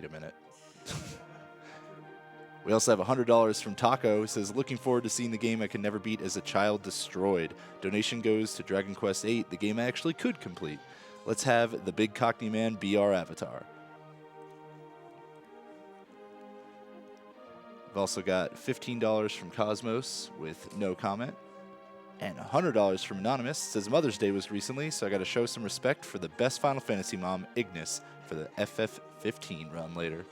a minute. We also have $100 from Taco, who says, looking forward to seeing the game I could never beat as a child destroyed. Donation goes to Dragon Quest VIII, the game I actually could complete. Let's have the big Cockney man be our avatar. We've also got $15 from Cosmos with no comment. And $100 from Anonymous. Says Mother's Day was recently, so I got to show some respect for the best Final Fantasy mom, Ignis, for the FF15 run later.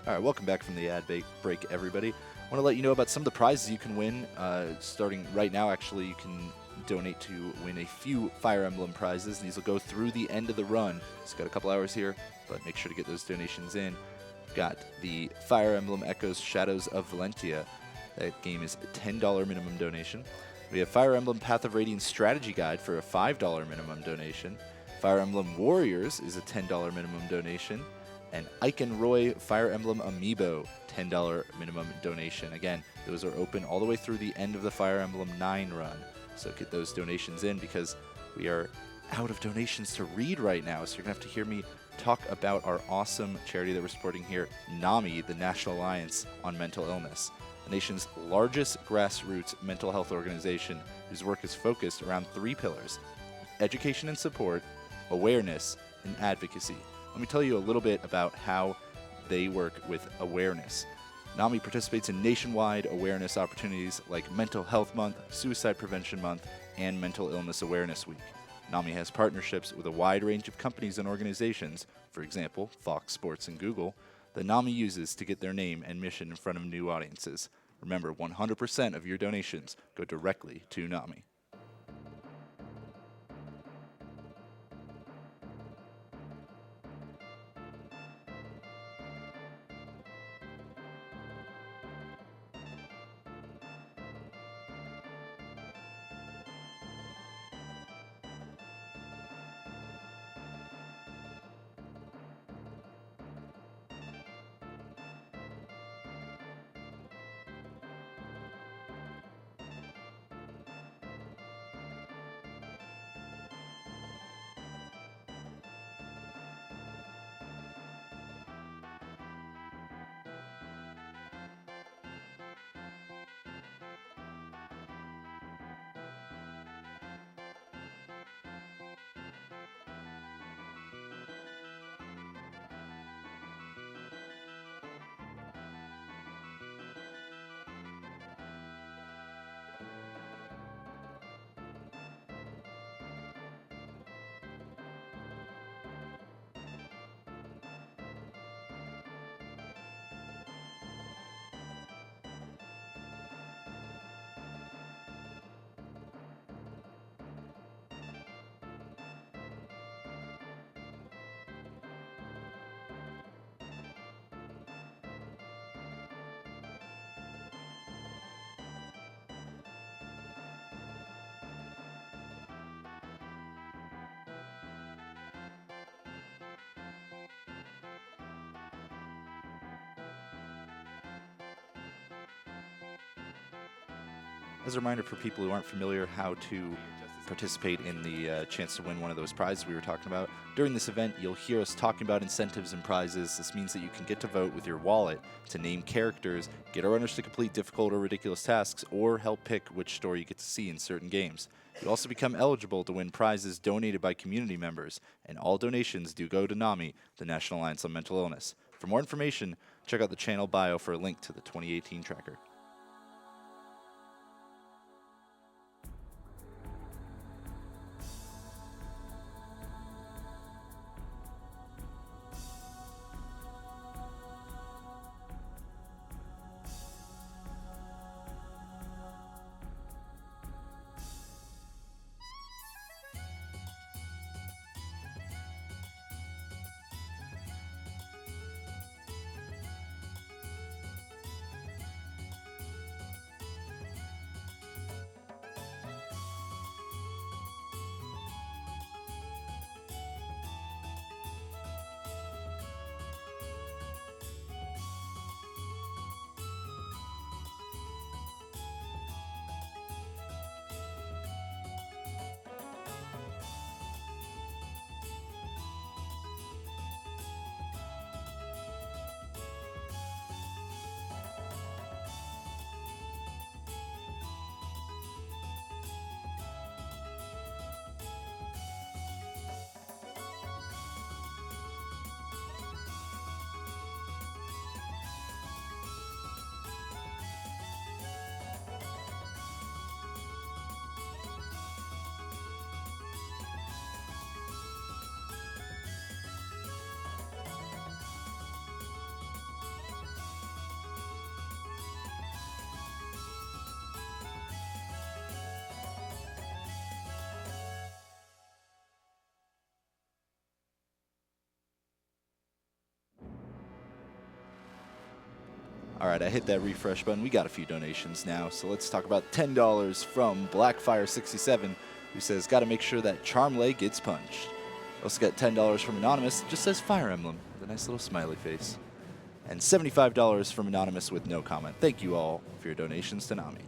All right, welcome back from the ad break, everybody. I want to let you know about some of the prizes you can win. Starting right now, actually, you can donate to win a few Fire Emblem prizes. These will go through the end of the run. It's got a couple hours here, but make sure to get those donations in. We've got the Fire Emblem Echoes Shadows of Valentia. That game is a $10 minimum donation. We have Fire Emblem Path of Radiance Strategy Guide for a $5 minimum donation. Fire Emblem Warriors is a $10 minimum donation. And Ike and Roy Fire Emblem Amiibo, $10 minimum donation. Again, those are open all the way through the end of the Fire Emblem 9 run. So get those donations in because we are out of donations to read right now. So you're going to have to hear me talk about our awesome charity that we're supporting here, NAMI, the National Alliance on Mental Illness. the nation's largest grassroots mental health organization whose work is focused around 3 pillars: education and support, awareness, and advocacy. Let me tell you a little bit about how they work with awareness. NAMI participates in nationwide awareness opportunities like Mental Health Month, Suicide Prevention Month, and Mental Illness Awareness Week. NAMI has partnerships with a wide range of companies and organizations, for example, Fox Sports and Google, that NAMI uses to get their name and mission in front of new audiences. Remember, 100% of your donations go directly to NAMI. As a reminder for people who aren't familiar how to participate in the chance to win one of those prizes we were talking about, during this event you'll hear us talking about incentives and prizes. This means that you can get to vote with your wallet to name characters, get our runners to complete difficult or ridiculous tasks, or help pick which story you get to see in certain games. You also become eligible to win prizes donated by community members, and all donations do go to NAMI, the National Alliance on Mental Illness. For more information, check out the channel bio for a link to the 2018 tracker. All right, I hit that refresh button. We got a few donations now, so let's talk about $10 from Blackfire67, who says, "Got to make sure that Charmley gets punched." Also got $10 from Anonymous, just says Fire Emblem, with a nice little smiley face. And $75 from Anonymous with no comment. Thank you all for your donations to NAMI.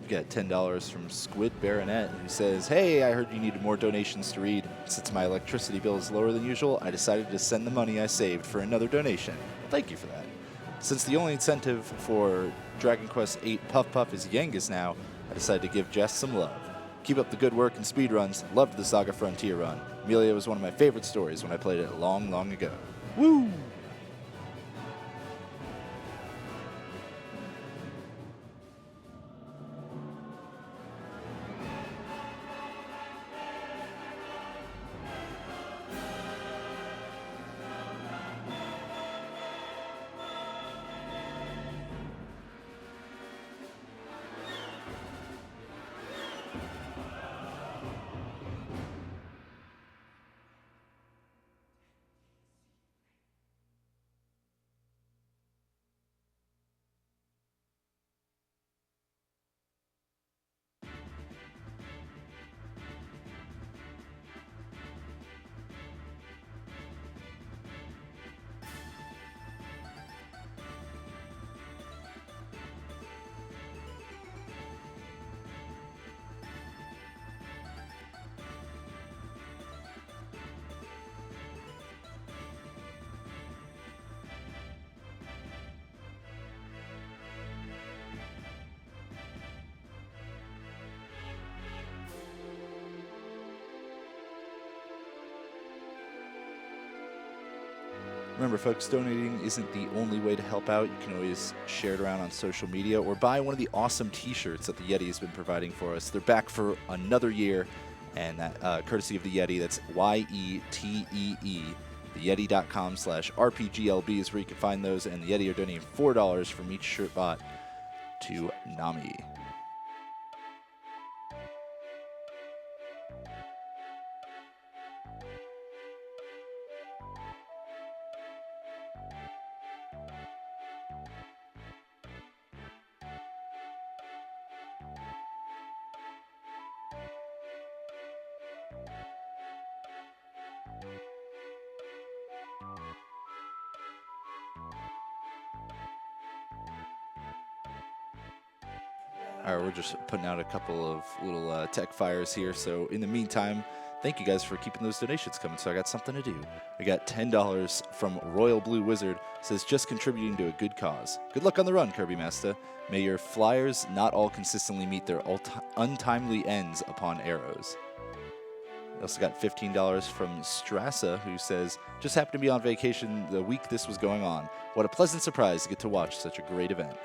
We got $10 from Squid Baronet, who says, "Hey, I heard you needed more donations to read. Since my electricity bill is lower than usual, I decided to send the money I saved for another donation. Thank you for that. Since the only incentive for Dragon Quest VIII Puff Puff is Yengus now, I decided to give Jess some love. Keep up the good work and speedruns. Loved the Saga Frontier run. Amelia was one of my favorite stories when I played it long, long ago." Woo! Remember, folks, donating isn't the only way to help out. You can always share it around on social media or buy one of the awesome T-shirts that the Yeti has been providing for us. They're back for another year, and that courtesy of the Yeti. That's YETEE. TheYeti.com/RPGLB is where you can find those, and the Yeti are donating $4 from each shirt bought to Nami. All right, we're just putting out a couple of little tech fires here. So in the meantime, thank you guys for keeping those donations coming. So I got something to do. We got $10 from Royal Blue Wizard. Says, just contributing to a good cause. Good luck on the run, Kirbymastah. May your flyers not all consistently meet their untimely ends upon arrows. We also got $15 from Strassa, who says, just happened to be on vacation the week this was going on. What a pleasant surprise to get to watch such a great event.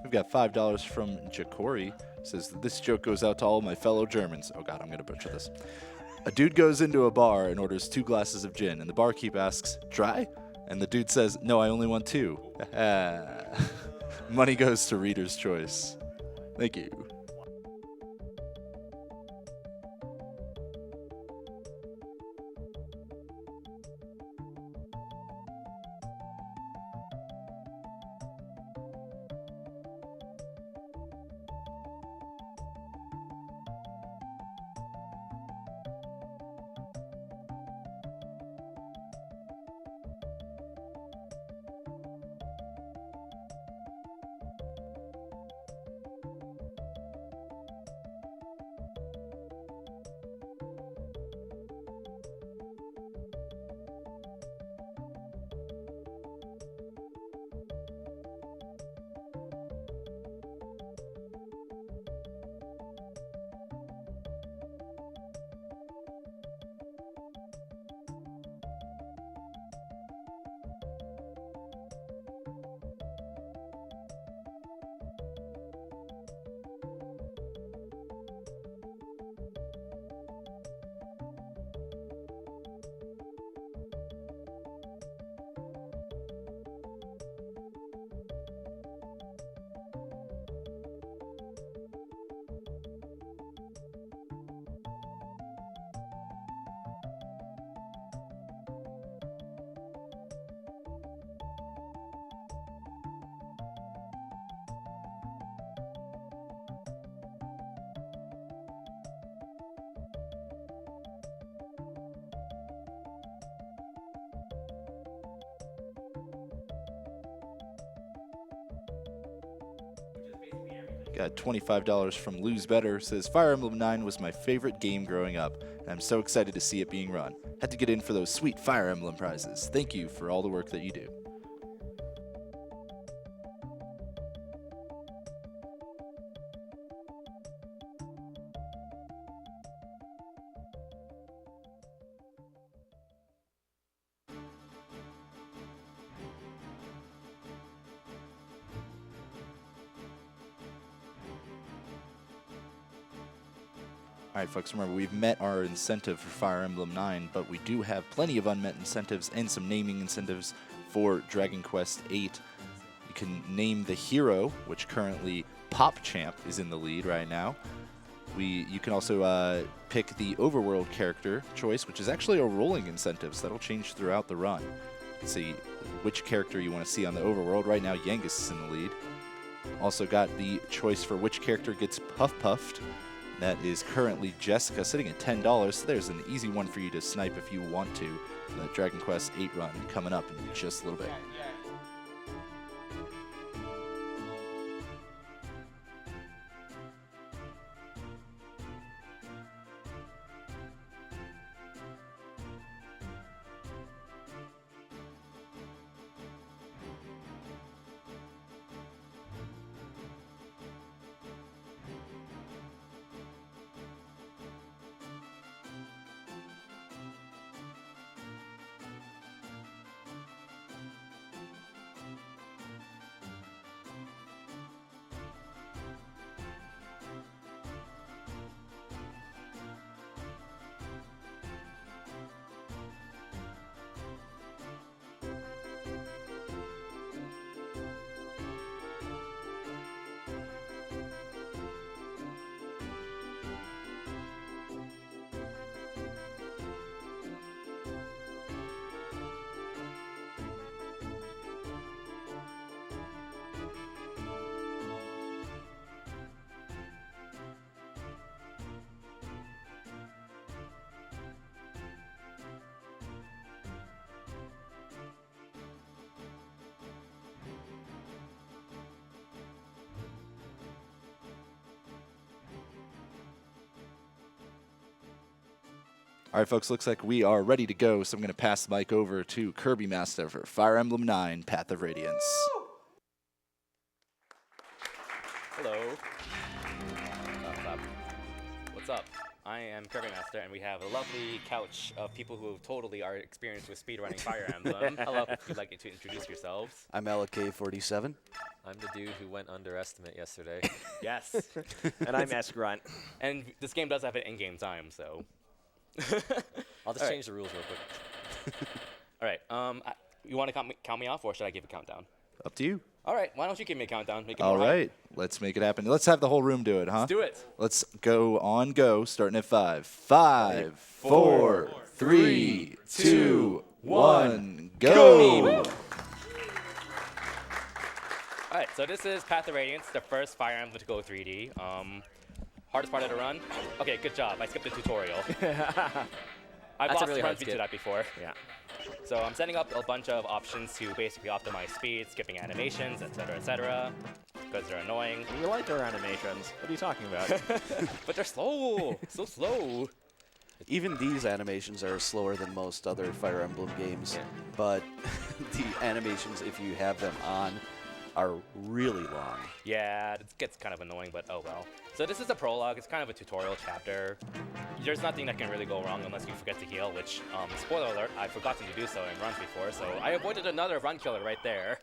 We've got $5 from Jacori. Says, this joke goes out to all my fellow Germans. Oh God, I'm going to butcher this. A dude goes into a bar and orders 2 glasses of gin, and the barkeep asks, dry? And the dude says, no, I only want 2. Money goes to Reader's Choice. Thank you. Got $25 from Lose Better. Says, Fire Emblem 9 was my favorite game growing up, and I'm so excited to see it being run. Had to get in for those sweet Fire Emblem prizes. Thank you for all the work that you do. All right, folks, remember, we've met our incentive for Fire Emblem 9, but we do have plenty of unmet incentives and some naming incentives for Dragon Quest VIII. You can name the hero, which currently PopChamp is in the lead right now. You can also pick the overworld character choice, which is actually a rolling incentive, so that'll change throughout the run. You can see which character you want to see on the overworld. Right now, Yangus is in the lead. Also got the choice for which character gets puffed. That is currently Jessica, sitting at $10. So there's an easy one for you to snipe if you want to. The Dragon Quest VIII run coming up in just a little bit. All right, folks, looks like we are ready to go, so I'm going to pass the mic over to Kirbymastah for Fire Emblem 9, Path of Radiance. Hello. What's up? I am Kirbymastah, and we have a lovely couch of people who totally are experienced with speedrunning Fire Emblem. Hello, if you'd like to introduce yourselves. I'm LK47. I'm the dude who went underestimate yesterday. Yes. And I'm S-Grunt. And this game does have an in-game time, so... I'll just change the rules real quick. All right. You want to count me off, or should I give a countdown? Up to you. All right. Why don't you give me a countdown? Make it All more right. Let's make it happen. Let's have the whole room do it, huh? Let's do it. Let's go, starting at 5. 5, 4, 3, 2, 1, go! All right. So this is Path of Radiance, the first Fire Emblem to go 3D. Hardest part of the run? Okay, good job. I skipped the tutorial. I've lost really runs to that before. Yeah. So I'm setting up a bunch of options to basically optimize speed, skipping animations, etc., because they're annoying. We like our animations. What are you talking about? But they're slow. So slow. Even these animations are slower than most other Fire Emblem games, but the animations, if you have them on, are really long. Yeah, it gets kind of annoying, but oh well. So this is a prologue. It's kind of a tutorial chapter. There's nothing that can really go wrong unless you forget to heal, which, spoiler alert, I've forgotten to do so in runs before, so I avoided another Runkiller right there.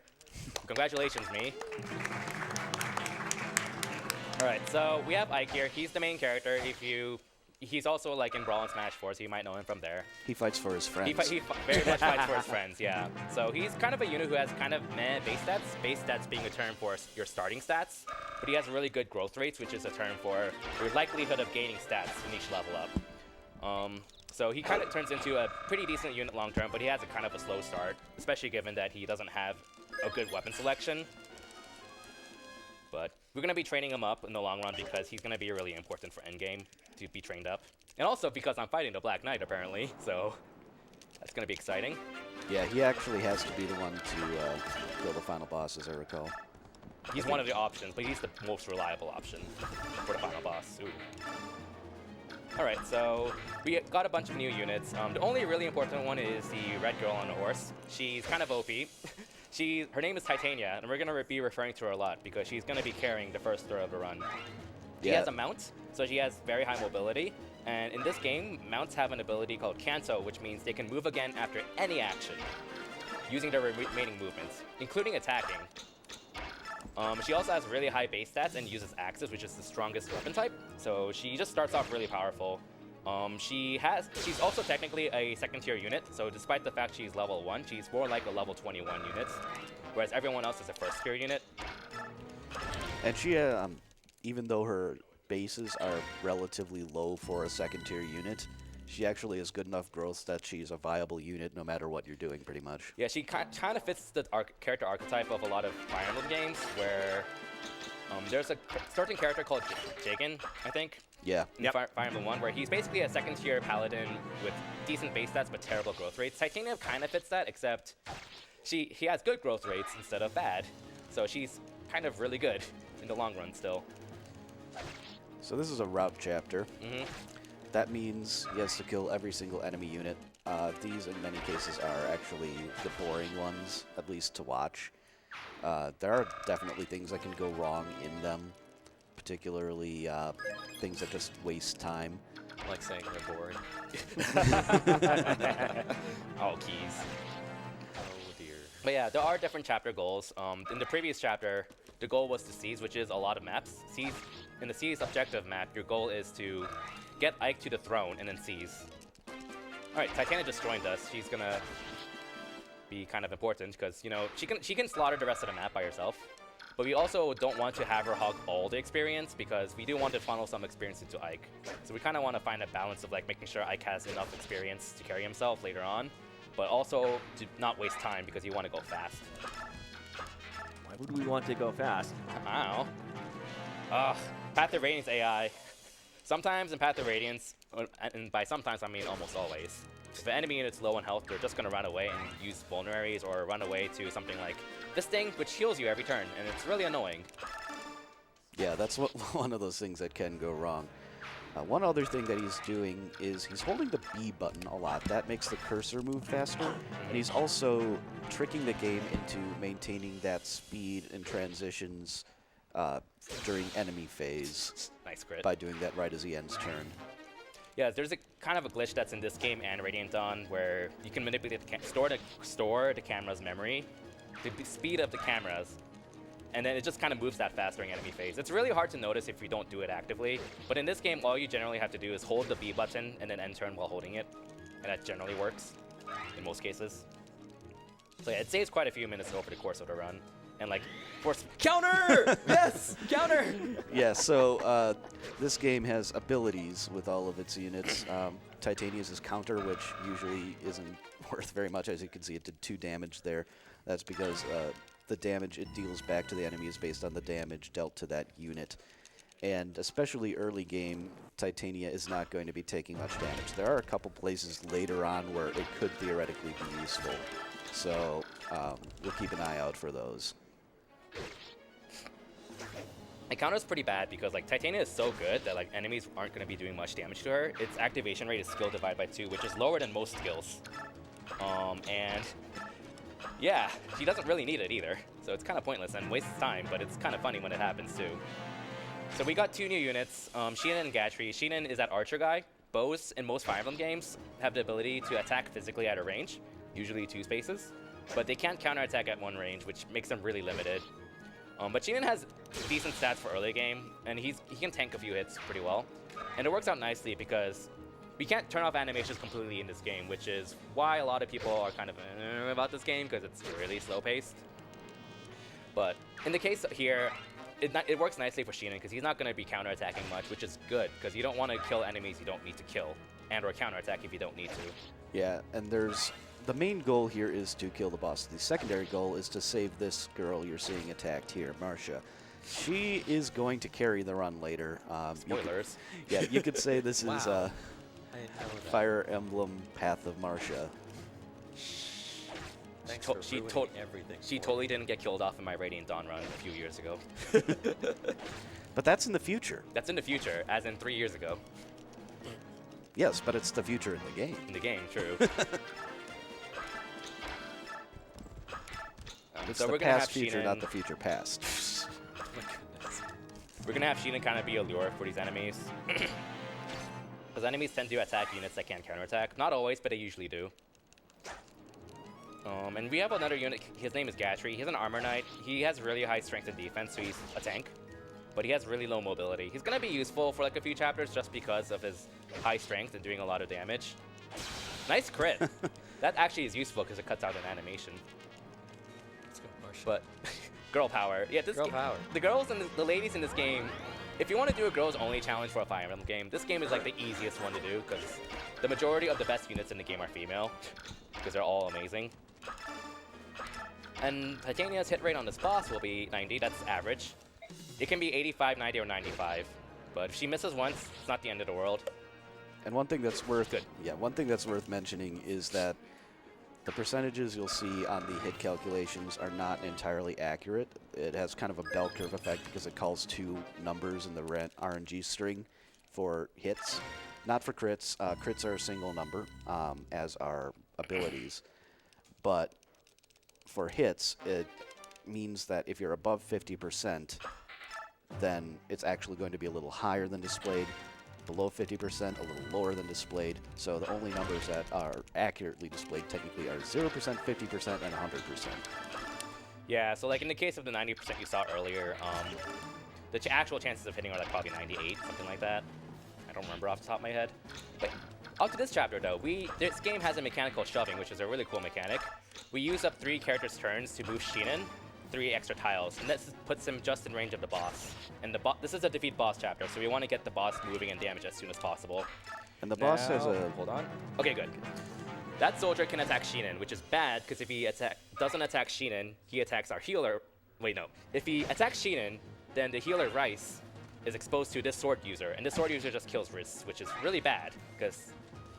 Congratulations, me. Alright, so we have Ike here. He's the main character. He's also like in Brawl and Smash 4, so you might know him from there. He fights for his friends. He very much fights for his friends, yeah. So he's kind of a unit who has kind of meh base stats being a term for your starting stats, but he has really good growth rates, which is a term for your likelihood of gaining stats in each level up. So he kind of turns into a pretty decent unit long term, but he has a kind of a slow start, especially given that he doesn't have a good weapon selection. But we're going to be training him up in the long run because he's going to be really important for endgame to be trained up. And also because I'm fighting the Black Knight, apparently, so that's going to be exciting. Yeah, he actually has to be the one to kill the final boss, as I recall. He's one of the options, but he's the most reliable option for the final boss. Ooh. Alright, so we got a bunch of new units. The only really important one is the red girl on a horse. She's kind of OP. Her name is Titania, and we're going to be referring to her a lot because she's going to be carrying the first third of the run. She has a mount, so she has very high mobility. And in this game, mounts have an ability called Canto, which means they can move again after any action, using their remaining movements, including attacking. She also has really high base stats and uses axes, which is the strongest weapon type. So she just starts off really powerful. She's also technically a second tier unit. So despite the fact she's level 1, she's more like a level 21 unit, whereas everyone else is a first tier unit. And she, even though her bases are relatively low for a second tier unit, she actually has good enough growth that she's a viable unit no matter what you're doing, pretty much. Yeah, she kind of fits the character archetype of a lot of Fire Emblem games, where there's a certain character called Jagen, I think. Yeah. In Fire Emblem 1, where he's basically a second tier paladin with decent base stats but terrible growth rates. Titania kind of fits that, except he has good growth rates instead of bad. So she's kind of really good in the long run still. So this is a route chapter. Mm-hmm. That means he has to kill every single enemy unit. These, in many cases, are actually the boring ones, at least to watch. There are definitely things that can go wrong in them, particularly things that just waste time. Like saying they're boring. Oh, keys. Oh dear. But yeah, there are different chapter goals. In the previous chapter, the goal was to seize, which is a lot of maps. In the seize objective map, your goal is to get Ike to the throne and then seize. Alright, Titania just joined us. She's gonna be kind of important because, you know, she can slaughter the rest of the map by herself. But we also don't want to have her hog all the experience because we do want to funnel some experience into Ike. So we kind of want to find a balance of like making sure Ike has enough experience to carry himself later on, but also to not waste time because you want to go fast. Why would we want to go fast? I don't know. Path of Radiance AI. Sometimes in Path of Radiance, and by sometimes I mean almost always, if the enemy unit's low on health, they're just going to run away and use vulneraries or run away to something like this thing, which heals you every turn, and it's really annoying. Yeah, that's one of those things that can go wrong. One other thing that he's doing is he's holding the B button a lot. That makes the cursor move faster, and he's also tricking the game into maintaining that speed and transitions during enemy phase. Nice crit. By doing that right as he ends turn. Yeah, there's a kind of a glitch that's in this game and Radiant Dawn where you can manipulate store the camera's memory, the speed of the cameras, and then it just kind of moves that fast during enemy phase. It's really hard to notice if you don't do it actively, but in this game, all you generally have to do is hold the B button and then end turn while holding it, and that generally works in most cases. So yeah, it saves quite a few minutes over the course of the run. And like, force counter! Yes! Counter! Yeah, so this game has abilities with all of its units. Titania's is counter, which usually isn't worth very much. As you can see, it did 2 damage there. That's because the damage it deals back to the enemy is based on the damage dealt to that unit. And especially early game, Titania is not going to be taking much damage. There are a couple places later on where it could theoretically be useful. So we'll keep an eye out for those. The counter is pretty bad because like Titania is so good that like enemies aren't going to be doing much damage to her. Its activation rate is skill divided by 2, which is lower than most skills. And yeah, she doesn't really need it either. So it's kind of pointless and wastes time, but it's kind of funny when it happens too. So we got 2 new units, Sheenan and Gatry. Sheenan is that archer guy. Bows in most Fire Emblem games have the ability to attack physically at a range, usually 2 spaces. But they can't counterattack at 1 range, which makes them really limited. But Sheenan has decent stats for early game, and he can tank a few hits pretty well. And it works out nicely because we can't turn off animations completely in this game, which is why a lot of people are kind of about this game, because it's really slow-paced. But in the case here, it works nicely for Sheenan, because he's not going to be counterattacking much, which is good, because you don't want to kill enemies you don't need to kill, and or counterattack if you don't need to. Yeah, and the main goal here is to kill the boss. The secondary goal is to save this girl you're seeing attacked here, Marcia. She is going to carry the run later. Spoilers. You could say this is I didn't know that. Fire Emblem Path of Marcia. Thanks to- for she ruining to- everything. She for totally me. didn't get killed off in my Radiant Dawn run a few years ago. But that's in the future. That's in the future, as in 3 years ago Yes, but it's the future in the game. in the game. True. It's so the we're gonna past have future, Sheenan. not the future past. Oh my goodness. We're gonna have Sheenan kind of be a lure for these enemies. Because enemies tend to attack units that can't counterattack. Not always, but they usually do. And we have another unit. His name is Gatry. He's an armor knight. He has really high strength and defense, so he's a tank. But he has really low mobility. He's gonna be useful for like a few chapters just because of his high strength and doing a lot of damage. Nice crit. That actually is useful because it cuts out an animation. Let's go, Marsh. But girl power. Yeah, this Girl power. The girls and the ladies in this game. If you want to do a girls only challenge for a Fire Emblem game, this game is like the easiest one to do because the majority of the best units in the game are female because they're all amazing. And Titania's hit rate on this boss will be 90. That's average. It can be 85, 90, or 95. But if she misses once, it's not the end of the world. And one thing that's worth Good. one thing that's worth mentioning is that the percentages you'll see on the hit calculations are not entirely accurate. It has kind of a bell curve effect because it calls two numbers in the RNG string for hits, not for crits. Crits are a single number, as are abilities. But for hits, it means that if you're above 50%, then it's actually going to be a little higher than displayed. Below 50%, a little lower than displayed. So the only numbers that are accurately displayed technically are 0%, 50%, and 100%. Yeah, so like in the case of the 90% you saw earlier, the actual chances of hitting are like probably 98, something like that. I don't remember off the top of my head. But up to this chapter though, this game has a mechanical shoving, which is a really cool mechanic. We use up 3 characters' turns to move Sheenan 3 extra tiles, and this puts him just in range of the boss. And this is a defeat boss chapter, so we want to get the boss moving and damage as soon as possible. And the boss has Now- a Hold on. Okay, good. That soldier can attack Sheenan, which is bad because if he doesn't attack Sheenan, he attacks our healer. Wait, no. If he attacks Sheenan, then the healer Rice is exposed to this sword user, and this sword user just kills Riz, which is really bad because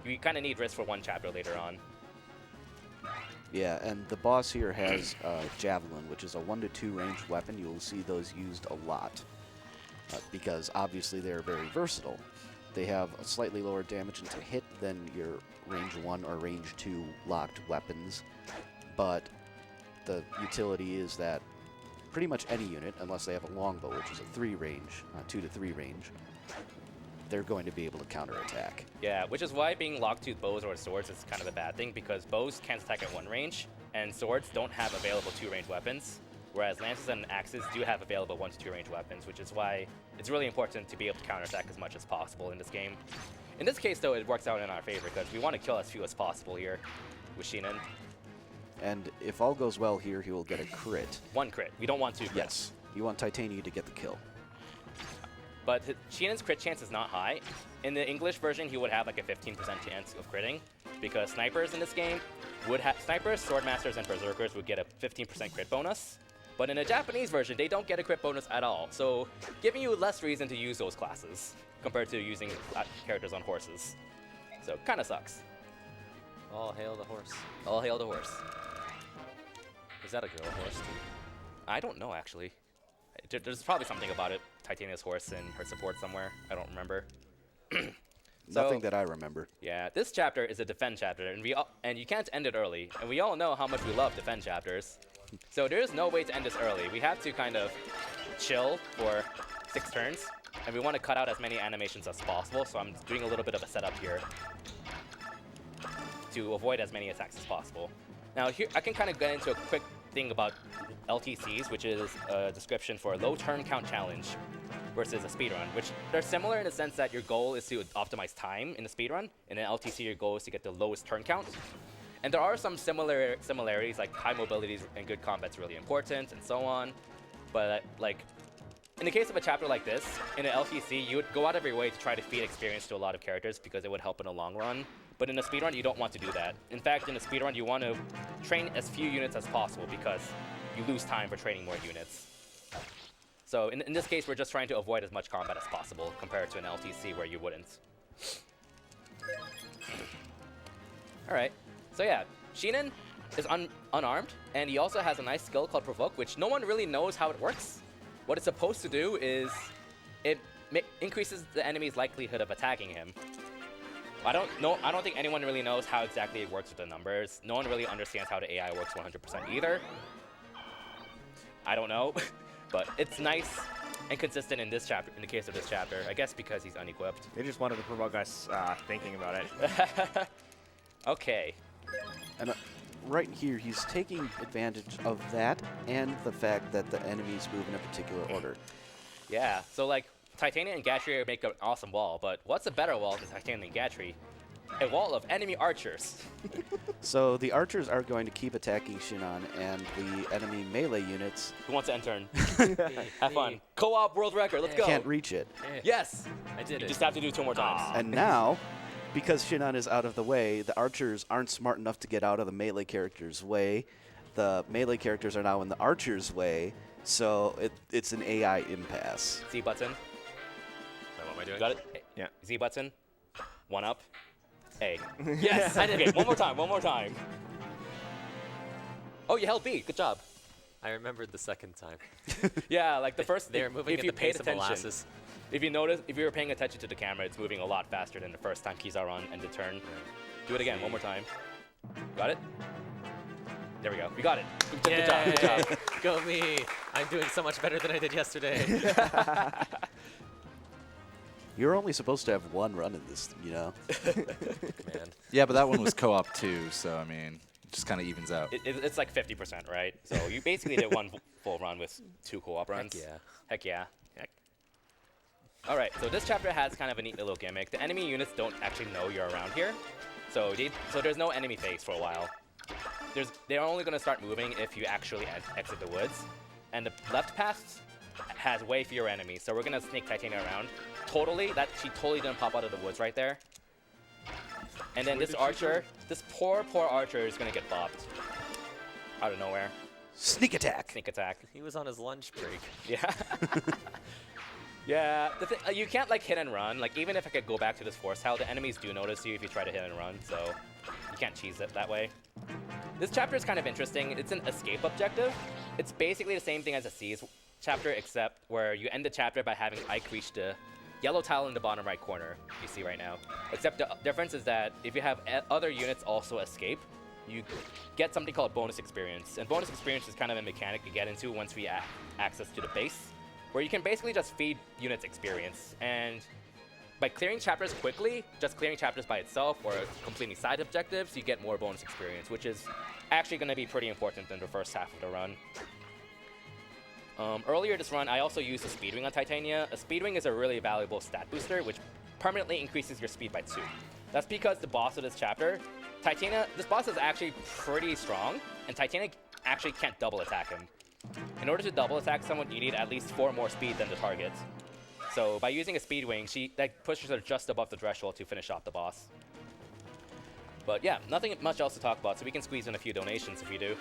you kind of need Riz for one chapter later on. Yeah, and the boss here has Javelin, which is a 1 to 2 ranged weapon. You'll see those used a lot because obviously they're very versatile. They have a slightly lower damage into hit than your range 1 or range 2 locked weapons, but the utility is that pretty much any unit, unless they have a longbow, which is a 3 range, 2 to 3 range, they're going to be able to counterattack. Yeah, which is why being locked to bows or swords is kind of a bad thing because bows can't attack at 1 range, and swords don't have available 2 range weapons, whereas lances and axes do have available 1 to 2 range weapons, which is why it's really important to be able to counterattack as much as possible in this game. In this case, though, it works out in our favor because we want to kill as few as possible here with Sheenan. And if all goes well here, he will get a crit. 1 crit. We don't want 2 crits. Yes, you want Titania to get the kill. But Sheenan's crit chance is not high. In the English version, he would have like a 15% chance of critting because snipers in this game would have snipers, swordmasters, and berserkers would get a 15% crit bonus. But in the Japanese version, they don't get a crit bonus at all, so giving you less reason to use those classes compared to using characters on horses. So kind of sucks. All hail the horse. All hail the horse. Is that a girl horse too? I don't know actually. There's probably something about it. Titania's horse and her support somewhere. I don't remember. Nothing that I remember. Yeah, this chapter is a defend chapter, and you can't end it early. And we all know how much we love defend chapters. So there is no way to end this early. We have to kind of chill for 6 turns, and we want to cut out as many animations as possible. So I'm doing a little bit of a setup here to avoid as many attacks as possible. Now here I can kind of get into a quick thing about LTCs, which is a description for a low turn count challenge versus a speedrun, which they're similar in the sense that your goal is to optimize time in the speedrun. In an LTC, your goal is to get the lowest turn count. And there are some similarities, like high mobility and good combat's really important, and so on. But like, in the case of a chapter like this, in an LTC, you would go out of your way to try to feed experience to a lot of characters because it would help in the long run. But in a speedrun, you don't want to do that. In fact, in a speedrun, you want to train as few units as possible because you lose time for training more units. So in this case, we're just trying to avoid as much combat as possible compared to an LTC where you wouldn't. All right. So yeah, Sheenan, is unarmed, and he also has a nice skill called Provoke, which no one really knows how it works. What it's supposed to do is it increases the enemy's likelihood of attacking him. I don't think anyone really knows how exactly it works with the numbers. No one really understands how the AI works 100% either. I don't know, but it's nice and consistent in this chapter. In the case of this chapter, I guess because he's unequipped. They just wanted to provoke us thinking about it. Okay. And right here, he's taking advantage of that and the fact that the enemies move in a particular order. Yeah. So like Titania and Gatry make an awesome wall, but what's a better wall than Titania and Gatry? A wall of enemy archers. So the archers are going to keep attacking Shinon, and the enemy melee units Who wants to enter? Have fun. Co-op world record. Let's go. can't reach it. Yes. I did You it. just have to do 2 more times. And now, because Shinon is out of the way, the archers aren't smart enough to get out of the melee character's way. The melee characters are now in the archer's way, so it's an AI impasse. Z button. What am I doing? Got it? Yeah. Z button. 1 up. A. Yes. I did. Okay, one more time. One more time. Oh, you held B. Good job. I remembered the second time. Yeah, like the first. They're moving if at you the paid pace of attention, molasses. if you notice, if you were paying attention to the camera, it's moving a lot faster than the first time keys are on and the turn. Do it again. One more time. Got it? There we go. We got it. Good job. Good job. Go me. I'm doing so much better than I did yesterday. You're only supposed to have 1 run in this, you know? Man. Yeah, but that one was co-op too, so I mean, it just kind of evens out. It's like 50%, right? So you basically did 1 full run with 2 co-op runs. Heck yeah. Heck yeah. Heck. All right, so this chapter has kind of a neat little gimmick. The enemy units don't actually know you're around here, so there's no enemy face for a while. They're only going to start moving if you actually exit the woods, and the left path has way fewer enemies, so we're going to sneak Titania around. She totally didn't pop out of the woods right there. And then this archer, this poor archer is going to get bopped out of nowhere. Sneak attack! Sneak attack. He was on his lunch break. Yeah. Yeah, you can't like hit and run. Like even if I could go back to this force tile, the enemies do notice you if you try to hit and run, so you can't cheese it that way. This chapter is kind of interesting. It's an escape objective. It's basically the same thing as a Siege chapter, except where you end the chapter by having Ike reach the yellow tile in the bottom right corner you see right now. Except the difference is that if you have other units also escape, you get something called bonus experience. And bonus experience is kind of a mechanic you get into once we access to the base, where you can basically just feed units experience. And by clearing chapters quickly, just clearing chapters by itself or completing side objectives, you get more bonus experience, which is actually going to be pretty important in the first half of the run. Earlier this run, I also used a speed wing on Titania. A speed wing is a really valuable stat booster, which permanently increases your speed by 2. That's because the boss of this chapter, this boss is actually pretty strong, and Titania actually can't double attack him. In order to double attack someone, you need at least 4 more speed than the target. So by using a speed wing, that pushes her just above the threshold to finish off the boss. But yeah, nothing much else to talk about, so we can squeeze in a few donations if you do.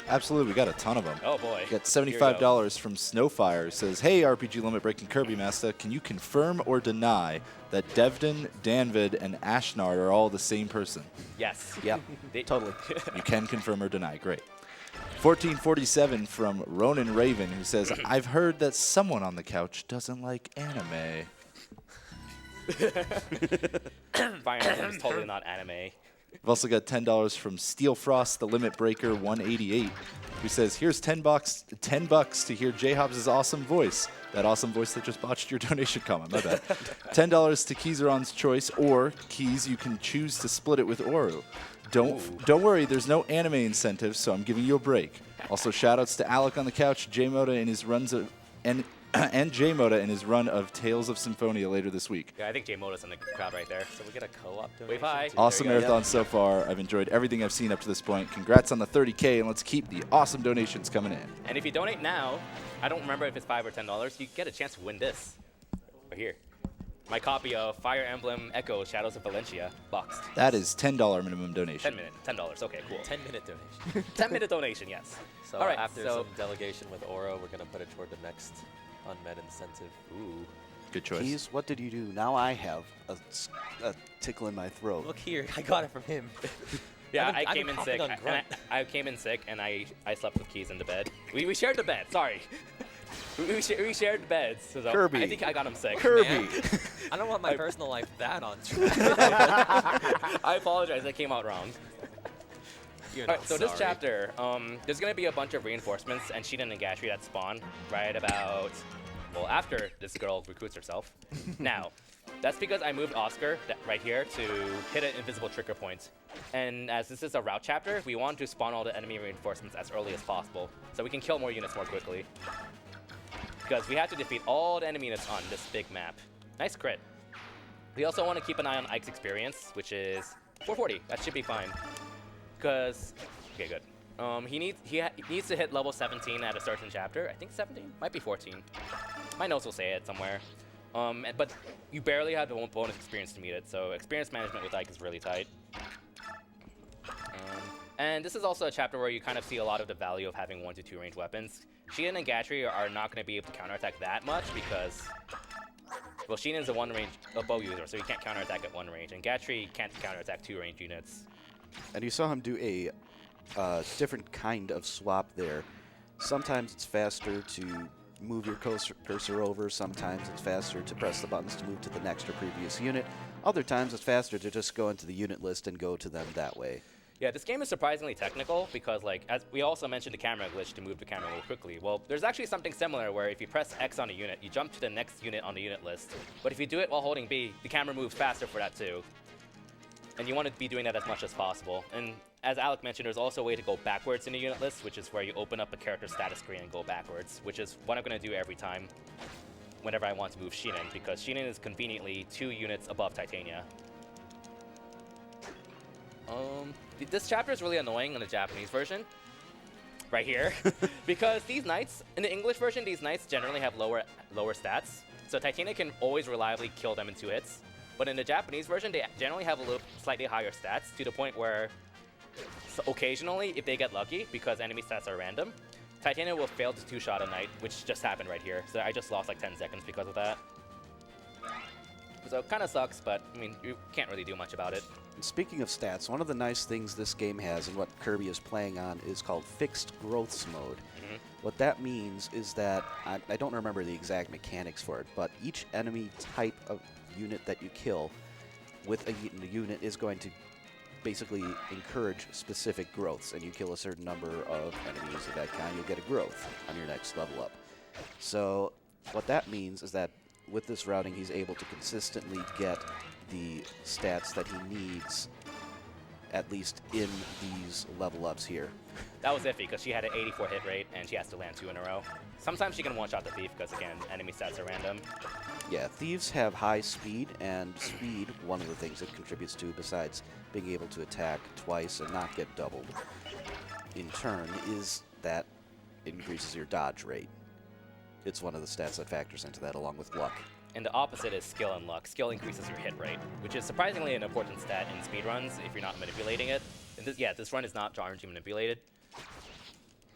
Absolutely, we got a ton of them. Oh boy. We got $75 from Snowfire. Says, hey, RPG Limit Breaking Kirbymastah, can you confirm or deny that Devdon, Danvid, and Ashnar are all the same person? Yes. Yeah, totally. You can confirm or deny. Great. 1447 from Ronan Raven, who says, I've heard that someone on the couch doesn't like anime. Fire Emblem is totally not anime. We've also got $10 from Steel Frost, the Limit Breaker 188, who says, here's $10 to hear J-Hobbs' awesome voice. That awesome voice that just botched your donation comment, my bad. $10 to Keyzeron's Choice, or Keys, you can choose to split it with Oru. Don't worry, there's no anime incentive, so I'm giving you a break. Also, shoutouts to Alec on the couch, J-Moda in his runs of, and J-Moda in his run of Tales of Symphonia later this week. Yeah, I think J-Moda's in the crowd right there. So we get a co-op donation. Wave high. too? Awesome There you go. marathon so far. I've enjoyed everything I've seen up to this point. Congrats on the 30K, and let's keep the awesome donations coming in. And if you donate now, I don't remember if it's $5 or $10, you get a chance to win this. Right here. My copy of Fire Emblem Echo Shadows of Valencia boxed. That is $10 minimum donation. $10. Okay, cool. 10-minute donation. 10-minute donation, yes. So All right, after so- some delegation with Oro, we're going to put it toward the next unmet incentive. Ooh. Good choice. Keys, what did you do? Now I have a tickle in my throat. Look here, I got it from him. Yeah, I've I been came in sick. coughing on grunt. I came in sick, and I slept with keys in the bed. We shared the bed. Sorry. we shared beds. So Kirby. I think I got him sick. Kirby. I don't want my personal life that on. I apologize. That came out wrong. You're All not right, so this sorry. chapter, there's going to be a bunch of reinforcements and Shinen and Gatry that spawn right about, well, after this girl recruits herself. Now, that's because I moved Oscar right here to hit an invisible trigger point. And as this is a route chapter, we want to spawn all the enemy reinforcements as early as possible so we can kill more units more quickly. Because we have to defeat all the enemy units on this big map. Nice crit. We also want to keep an eye on Ike's experience, which is 440. That should be fine. Because, okay, good. He needs to hit level 17 at a certain chapter. I think 17, might be 14. My notes will say it somewhere. But you barely have the bonus experience to meet it, so experience management with Ike is really tight. And this is also a chapter where you kind of see a lot of the value of having 1 to 2 range weapons. Shinen and Gatry are not going to be able to counterattack that much because, well, Shinen's a bow user, so he can't counterattack at 1 range, and Gatry can't counterattack 2 range units. And you saw him do a different kind of swap there. Sometimes it's faster to move your cursor over. Sometimes it's faster to press the buttons to move to the next or previous unit. Other times it's faster to just go into the unit list and go to them that way. Yeah, this game is surprisingly technical because, like, as we also mentioned the camera glitch to move the camera more quickly. Well, there's actually something similar where if you press X on a unit, you jump to the next unit on the unit list. But if you do it while holding B, the camera moves faster for that too. And you want to be doing that as much as possible. And as Alec mentioned, there's also a way to go backwards in the unit list, which is where you open up a character status screen and go backwards, which is what I'm going to do every time whenever I want to move Shinen, because Shinen is conveniently 2 units above Titania. This chapter is really annoying in the Japanese version, right here, because these knights, in the English version, these knights generally have lower stats, so Titania can always reliably kill them in 2 hits. But in the Japanese version, they generally have slightly higher stats to the point where occasionally, if they get lucky, because enemy stats are random, Titania will fail to 2-shot a knight, which just happened right here. So I just lost like 10 seconds because of that. So it kind of sucks, but I mean, you can't really do much about it. And speaking of stats, one of the nice things this game has and what Kirby is playing on is called fixed growths mode. What that means is that, I don't remember the exact mechanics for it, but each enemy type of unit that you kill with a unit is going to basically encourage specific growths, and you kill a certain number of enemies of that kind, you'll get a growth on your next level up. So what that means is that with this routing, he's able to consistently get the stats that he needs, at least in these level ups here. That was iffy because she had an 84 hit rate and she has to land 2 in a row. Sometimes she can one-shot the thief because, again, enemy stats are random. Yeah, thieves have high speed, and speed, one of the things it contributes to, besides being able to attack twice and not get doubled in turn, is that it increases your dodge rate. It's one of the stats that factors into that, along with luck. And the opposite is skill and luck. Skill increases your hit rate, which is surprisingly an important stat in speedruns if you're not manipulating it. And this run is not RNG manipulated.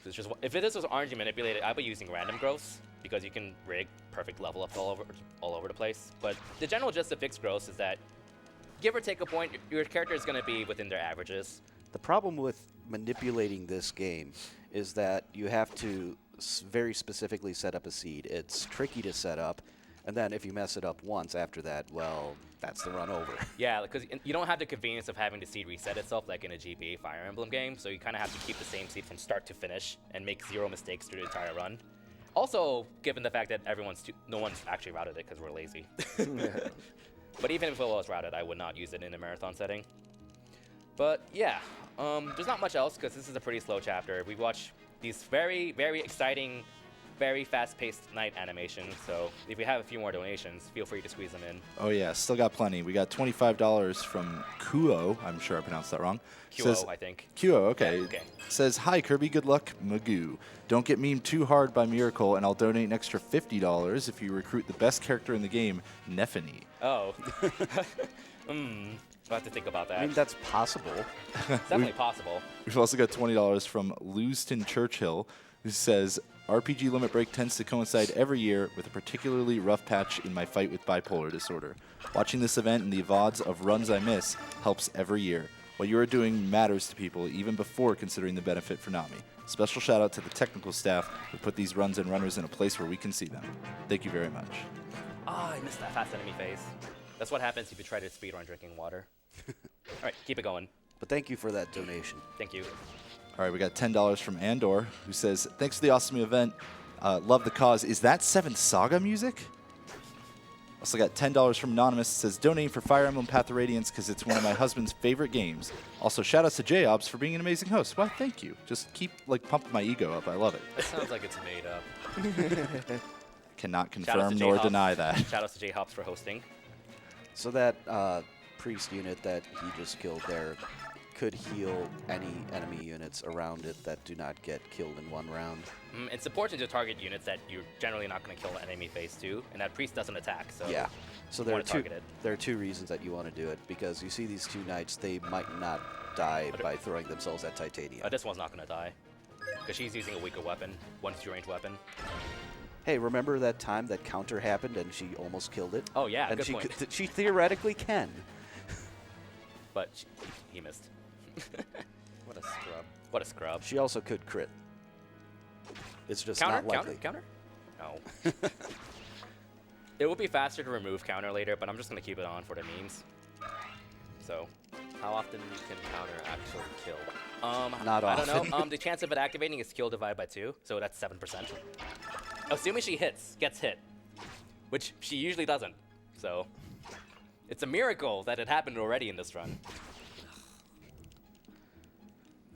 It's just, if this was RNG manipulated, I'd be using random growths because you can rig perfect level ups all over the place. But the general gist of fixed growths is that, give or take a point, your character is going to be within their averages. The problem with manipulating this game is that you have to very specifically set up a seed. It's tricky to set up, and then if you mess it up once after that, well, that's the run over. Yeah, because you don't have the convenience of having the seed reset itself like in a GBA Fire Emblem game, so you kind of have to keep the same seed from start to finish and make 0 mistakes through the entire run. Also, given the fact that no one's actually routed it because we're lazy. But even if it was routed, I would not use it in a marathon setting. But yeah, there's not much else because this is a pretty slow chapter. We watch these very, very exciting, very fast-paced night animations. So if we have a few more donations, feel free to squeeze them in. Oh yeah, still got plenty. We got $25 from Kuo. I'm sure I pronounced that wrong. QO, I think. Kuo, okay. Yeah, okay. Says, hi Kirby, good luck, Magoo. Don't get memed too hard by Miracle, and I'll donate an extra $50 if you recruit the best character in the game, Nefany. Oh. I'll have to think about that. I mean, that's possible. It's definitely possible. We've also got $20 from Lewiston Churchill, who says, RPG Limit Break tends to coincide every year with a particularly rough patch in my fight with bipolar disorder. Watching this event and the VODs of runs I miss helps every year. What you are doing matters to people even before considering the benefit for Nami. Special shout out to the technical staff who put these runs and runners in a place where we can see them. Thank you very much. Ah, I missed that fast enemy phase. That's what happens if you try to speedrun drinking water. All right, keep it going. But thank you for that donation. Thank you. All right, we got $10 from Andor, who says, thanks for the awesome event. Love the cause. Is that 7th Saga music? Also got $10 from Anonymous. Says, donating for Fire Emblem Path of Radiance because it's one of my husband's favorite games. Also, shout outs to J-Obs for being an amazing host. Well, thank you. Just keep pumping my ego up. I love it. That sounds like it's made up. Cannot confirm nor deny that. Shout outs to J-Hops for hosting. So that priest unit that he just killed there could heal any enemy units around it that do not get killed in one round. It's important to target units that you're generally not going to kill the enemy phase 2, and that priest doesn't attack, so Yeah. So you there are want to target it. there are two reasons that you want to do it, because you see these two knights, they might not die by throwing themselves at Titania. This one's not going to die, because she's using a weaker weapon, 1-2 range weapon. Hey, remember that time that counter happened and she almost killed it? Oh yeah, And good she point. she theoretically can. But he missed. What a scrub. What a scrub. She also could crit. It's just Counter? not likely. Counter? No. It will be faster to remove counter later, but I'm just going to keep it on for the memes. So, How often can counter actually kill? Not I don't often. know. The chance of it activating is skill divided by 2, so that's 7%. Assuming she gets hit, which she usually doesn't. So, it's a miracle that it happened already in this run.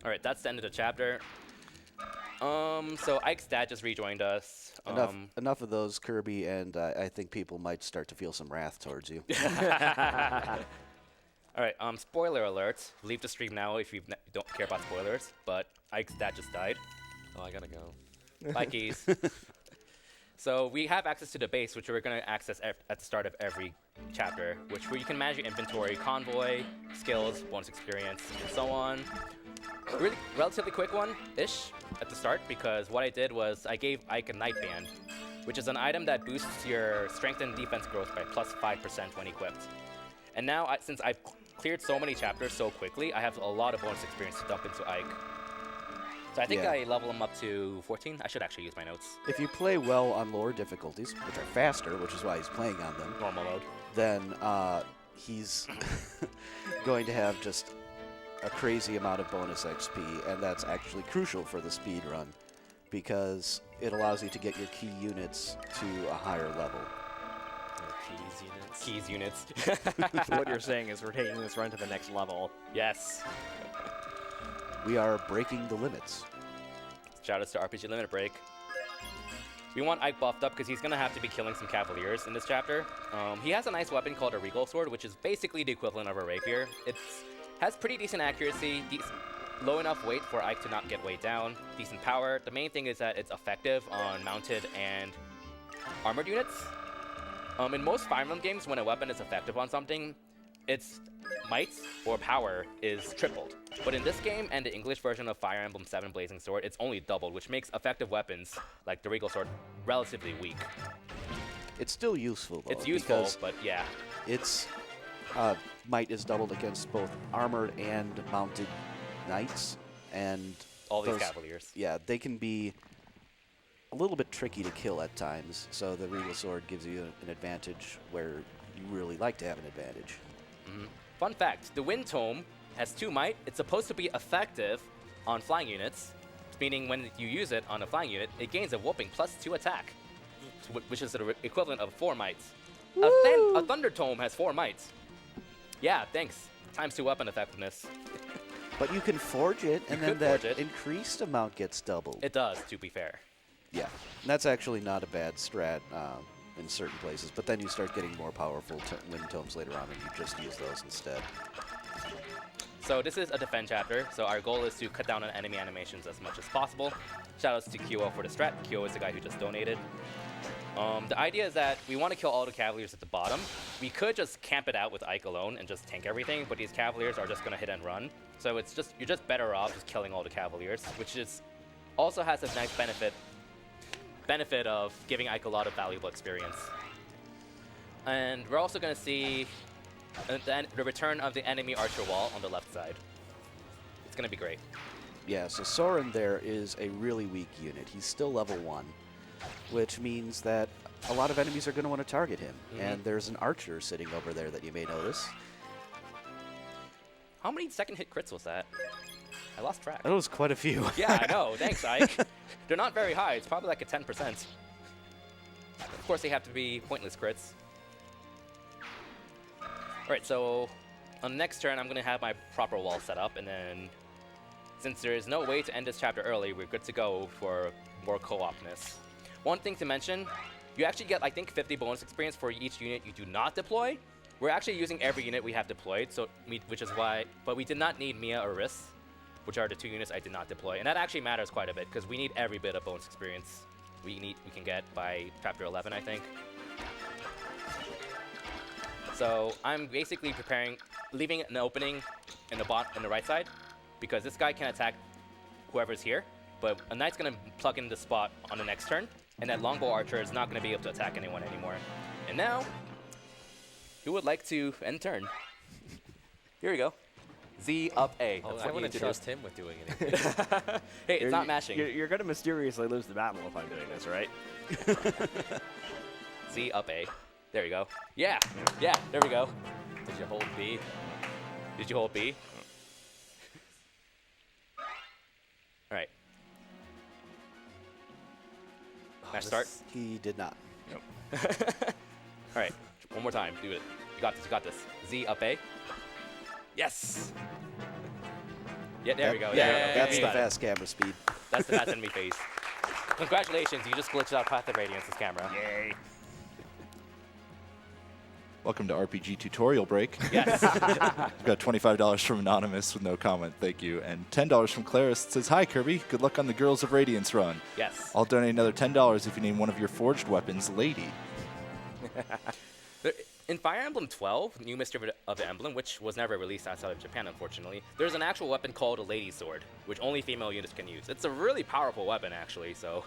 All right, that's the end of the chapter. So Ike's dad just rejoined us. Enough of those, Kirby, and I think people might start to feel some wrath towards you. All right, spoiler alert. Leave the stream now if you don't care about spoilers, but Ike's dad just died. Oh, I gotta go. Bye, keys. So we have access to the base, which we're going to access at the start of every chapter, where you can manage your inventory, convoy, skills, bonus experience, and so on. Really, relatively quick one-ish at the start, because what I did was I gave Ike a Night Band, which is an item that boosts your strength and defense growth by plus 5% when equipped. And now, since I've cleared so many chapters so quickly, I have a lot of bonus experience to dump into Ike. So I think Yeah. I level him up to 14. I should actually use my notes. If you play well on lower difficulties, which are faster, which is why he's playing on them, Normal mode. then he's going to have just a crazy amount of bonus XP, and that's actually crucial for the speed run, because it allows you to get your key units to a higher level. Keys units. Keys units. So what you're saying is we're taking this run to the next level. Yes. We are breaking the limits. Shoutouts to RPG Limit Break. We want Ike buffed up because he's going to have to be killing some Cavaliers in this chapter. He has a nice weapon called a Regal Sword, which is basically the equivalent of a rapier. It has pretty decent accuracy, low enough weight for Ike to not get weighed down, decent power. The main thing is that it's effective on mounted and armored units. In most Fire Emblem games, when a weapon is effective on something, its might or power is tripled. But in this game and the English version of Fire Emblem 7 Blazing Sword, it's only doubled, which makes effective weapons, like the Regal Sword, relatively weak. It's still useful, though. It's useful, because but yeah. its might is doubled against both armored and mounted knights, and All these those- Cavaliers. Yeah, they can be a little bit tricky to kill at times, so the Regal Sword gives you an advantage where you really like to have an advantage. Fun fact, the Wind Tome has 2 might. It's supposed to be effective on flying units, meaning when you use it on a flying unit, it gains a whooping plus 2 attack, which is the equivalent of 4 mights. A Thunder Tome has 4 mights. Yeah, thanks. Times 2 weapon effectiveness. But you can forge it, and then could that forge it. increased amount gets doubled. It does, to be fair. Yeah, and that's actually not a bad strat in certain places, but then you start getting more powerful wind tomes later on, and you just use those instead. So this is a defend chapter, so our goal is to cut down on enemy animations as much as possible. Shoutouts to Kyo for the strat. Kyo is the guy who just donated. The idea is that we want to kill all the Cavaliers at the bottom. We could just camp it out with Ike alone and just tank everything, but these Cavaliers are just going to hit and run. So you're just better off just killing all the Cavaliers, which also has a nice benefit of giving Ike a lot of valuable experience. And we're also going to see the return of the enemy archer wall on the left side. It's going to be great. Yeah, so Soren there is a really weak unit. He's still level 1, which means that a lot of enemies are going to want to target him. And there's an archer sitting over there that you may notice. How many second hit crits was that? I lost track. That was quite a few. Yeah, I know. Thanks, Ike. They're not very high. It's probably like a 10%. Of course, they have to be pointless crits. All right, so on the next turn, I'm going to have my proper wall set up, and then since there is no way to end this chapter early, we're good to go for more co-opness. One thing to mention, you actually get, I think, 50 bonus experience for each unit you do not deploy. We're actually using every unit we have deployed, which is why, but we did not need Mia or Riss, which are the 2 units I did not deploy, and that actually matters quite a bit because we need every bit of bonus experience we can get by chapter 11, I think. So I'm basically leaving an opening in the right side, because this guy can attack whoever's here, but a knight's gonna plug in the spot on the next turn, and that longbow archer is not gonna be able to attack anyone anymore. And now, who would like to end turn? Here we go. Z up A. Oh, That's I what you wouldn't need to trust him with doing anything. do. Hey, it's not mashing. You're going to mysteriously lose the battle if I'm doing this, right? Z up A. There you go. Yeah, yeah, there we go. Did you hold B? Did you hold B? All right. Mash start. He did not. All right, one more time. Do it. You got this. You got this. Z up A. Yes. Yeah, there we go. Yeah, That's you the got it. fast camera speed. That's the fast enemy phase. Congratulations, you just glitched out Path of Radiance's camera. Yay. Welcome to RPG Tutorial Break. Yes. We've got $25 from Anonymous with no comment, thank you. And $10 from Claris. It says, hi, Kirby. Good luck on the Girls of Radiance run. Yes. I'll donate another $10 if you name one of your forged weapons Lady. In Fire Emblem 12, New Mystery of the Emblem, which was never released outside of Japan, unfortunately, there's an actual weapon called a Lady Sword, which only female units can use. It's a really powerful weapon, actually, so...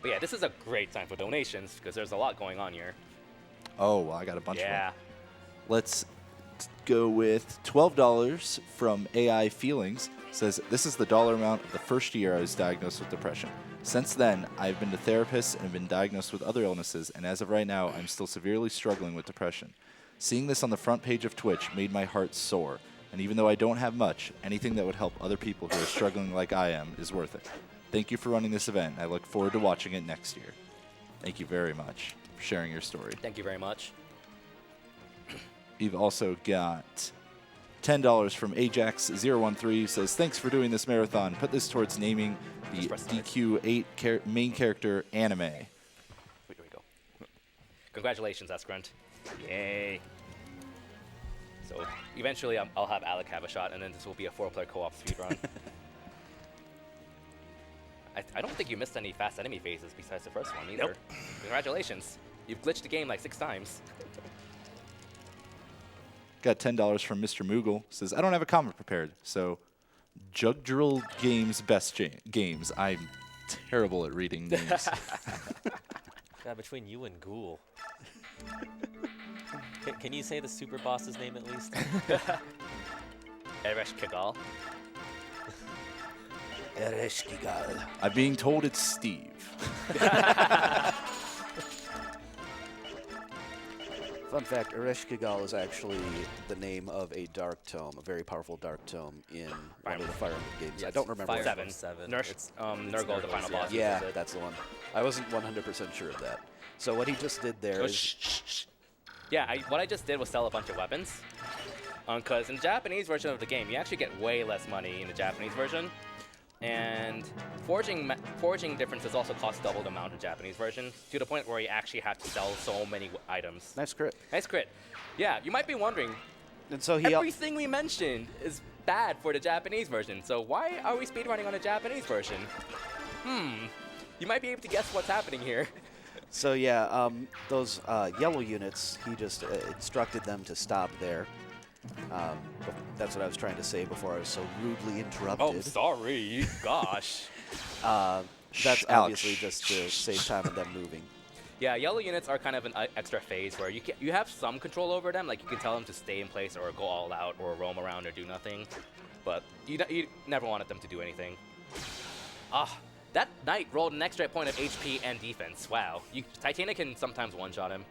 But yeah, this is a great time for donations, because there's a lot going on here. Oh, well, I got a bunch of Yeah. them. Let's go with $12 from AI Feelings. Says, this is the dollar amount of the first year I was diagnosed with depression. Since then, I've been to therapists and have been diagnosed with other illnesses, and as of right now, I'm still severely struggling with depression. Seeing this on the front page of Twitch made my heart soar, and even though I don't have much, anything that would help other people who are struggling like I am is worth it. Thank you for running this event. I look forward to watching it next year. Thank you very much for sharing your story. Thank you very much. We've also got $10 from Ajax013, says, thanks for doing this marathon. Put this towards naming the Just press start. DQ8 main character anime. Here we go. Congratulations, Escrunt. Yay. So eventually I'll have Alec have a shot, and then this will be a 4-player co-op speedrun. I don't think you missed any fast enemy phases besides the first one either. Nope. Congratulations. You've glitched the game like 6 times. Got $10 from Mr. Moogle. Says, I don't have a comment prepared, so Jugdrill Games best games. I'm terrible at reading names. God, between you and Ghoul. Can you say the super boss's name at least? Eresh Kigal. Ereshkigal. I'm being told it's Steve. Fun fact, Ereshkigal is actually the name of a dark tome, a very powerful dark tome in one of the Fire Emblem games. I don't remember. Fire which Emblem one. 7. Nurgle, the final Nurgle's, boss. Yeah, is it? that's the one. I wasn't 100% sure of that. So what he just did there Oh, is... shh, shh, shh. Yeah, what I just did was sell a bunch of weapons. Because in the Japanese version of the game, you actually get way less money in the Japanese version. And forging differences also cost double the amount in the Japanese version, to the point where you actually have to sell so many items. Nice crit. Nice crit. Yeah, you might be wondering, And so he... everything we mentioned is bad for the Japanese version, so why are we speedrunning on the Japanese version? You might be able to guess what's happening here. So yeah, those yellow units, he just instructed them to stop there. That's what I was trying to say before I was so rudely interrupted. Oh, sorry. Gosh. That's Ouch. obviously just to save time of them moving. Yeah, yellow units are kind of an extra phase where you have some control over them. Like you can tell them to stay in place or go all out or roam around or do nothing. But you never wanted them to do anything. Ah, that knight rolled an extra point of HP and defense. Wow, Titania can sometimes one-shot him.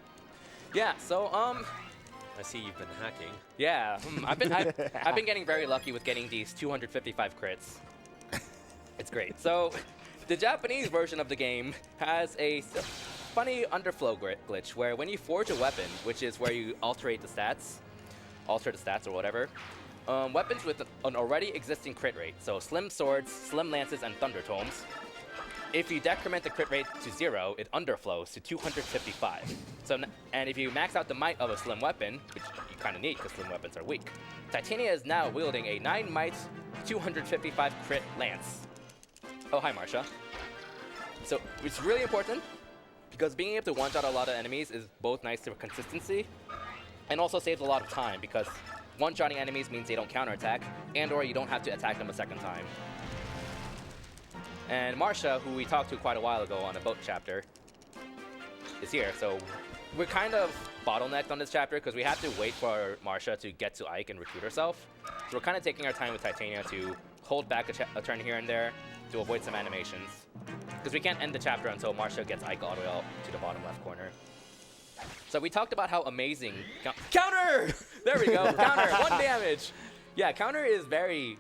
Yeah, so I see you've been hacking. yeah, I've been getting very lucky with getting these 255 crits. It's great. So the Japanese version of the game has a funny underflow glitch where when you forge a weapon, which is where you alter the stats or whatever, weapons with an already existing crit rate, so slim swords, slim lances, and thunder tomes, if you decrement the crit rate to 0, it underflows to 255. And if you max out the might of a slim weapon, which you kind of need because slim weapons are weak, Titania is now wielding a 9 might, 255 crit lance. Oh, hi, Marsha. So it's really important because being able to one-shot a lot of enemies is both nice for consistency and also saves a lot of time because one-shotting enemies means they don't counterattack and/or you don't have to attack them a second time. And Marsha, who we talked to quite a while ago on a boat chapter, is here. So we're kind of bottlenecked on this chapter because we have to wait for Marsha to get to Ike and recruit herself. So we're kind of taking our time with Titania to hold back a turn here and there to avoid some animations. Because we can't end the chapter until Marsha gets Ike all the way up to the bottom left corner. So we talked about how amazing... Counter! There we go. Counter. 1 damage. Yeah, counter is very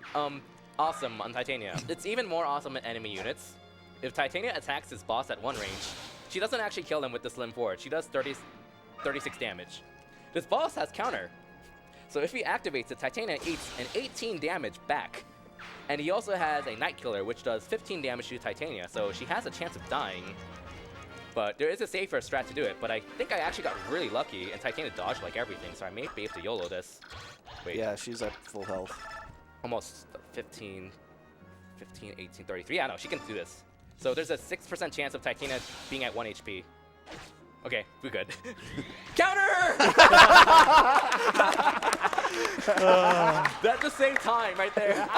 awesome on Titania. It's even more awesome in enemy units. If Titania attacks his boss at 1 range, she doesn't actually kill him with the Slim Forge. She does 36 damage. This boss has counter. So if he activates it, Titania eats an 18 damage back. And he also has a Night Killer, which does 15 damage to Titania, so she has a chance of dying. But there is a safer strat to do it, but I think I actually got really lucky, and Titania dodged like everything, so I may be able to YOLO this. Wait. Yeah, she's at full health. Almost 15, 18, 33. Yeah, no, she can do this. So there's a 6% chance of Titania being at 1 HP. Okay, we're good. Counter! That's the same time right there.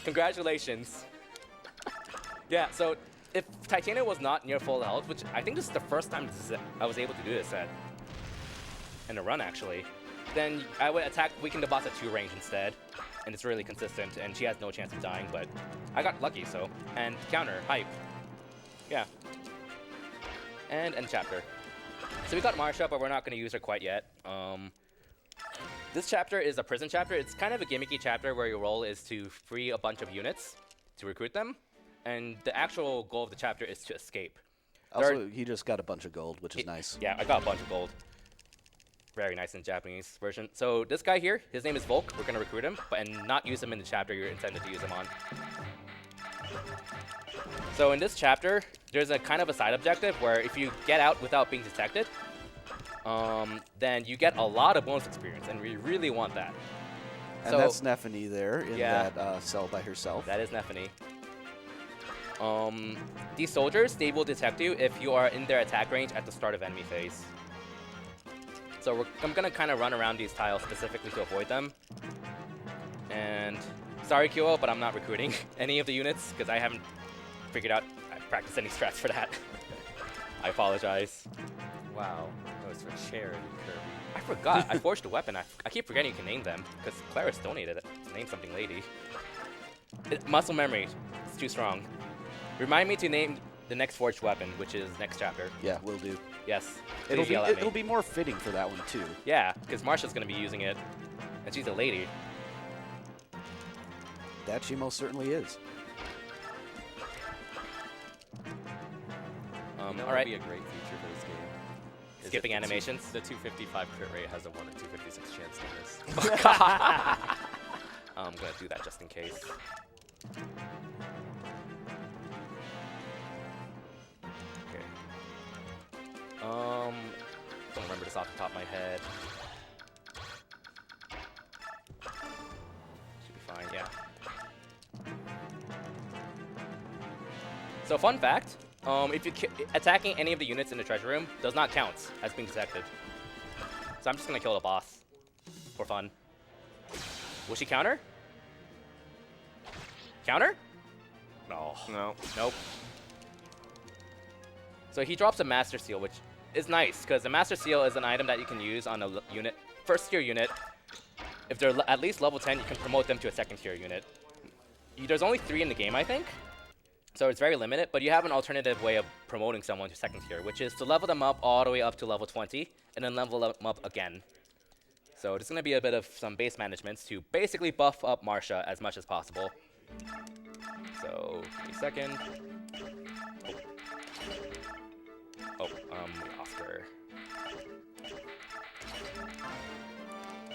Congratulations. Yeah, so if Titania was not near full health, which I think this is the first time I was able to do this in a run actually, then I would weaken the boss at 2 range instead, and it's really consistent, and she has no chance of dying, but I got lucky, so. And counter, hype. Yeah. And end chapter. So we got Marsha, but we're not going to use her quite yet. This chapter is a prison chapter. It's kind of a gimmicky chapter where your role is to free a bunch of units to recruit them, and the actual goal of the chapter is to escape. Also, he just got a bunch of gold, which is nice. Yeah, I got a bunch of gold. Very nice in the Japanese version. So this guy here, his name is Volk. We're going to recruit him, and not use him in the chapter you're intended to use him on. So in this chapter, there's a kind of a side objective where if you get out without being detected, then you get a lot of bonus experience, and we really want that. And so, that's Nephany there in yeah, that cell by herself. That is Nephany. These soldiers, they will detect you if you are in their attack range at the start of enemy phase. So I'm going to kind of run around these tiles specifically to avoid them. And sorry, Kyo, but I'm not recruiting any of the units because I haven't figured out, I've practiced any strats for that. I apologize. Wow, that was for charity, Kirby. I forgot. I forged a weapon. I keep forgetting you can name them because Claris donated it to name something lady. Muscle memory. It's too strong. Remind me to name the next forged weapon, which is next chapter. Yeah, will do. Yes. It'll be more fitting for that one too. Yeah, because Marsha's going to be using it, and she's a lady. That she most certainly is. You know, all right. Would be a great feature for this game. Skipping animations. The 255 crit rate has a 1 in 256 chance to miss. I'm gonna do that just in case. Okay. Don't remember this off the top of my head. Should be fine, yeah. So fun fact, if you attacking any of the units in the treasure room does not count as being detected. So I'm just gonna kill the boss for fun. Will she counter? Counter? No. No. Nope. So he drops a Master Seal, which is nice, because the Master Seal is an item that you can use on a unit, first tier unit. If they're at least level 10, you can promote them to a second tier unit. There's only 3 in the game, I think. So it's very limited, but you have an alternative way of promoting someone to second tier, which is to level them up all the way up to level 20, and then level them up again. So there's going to be a bit of some base managements to basically buff up Marsha as much as possible. So, give me a second. Oscar.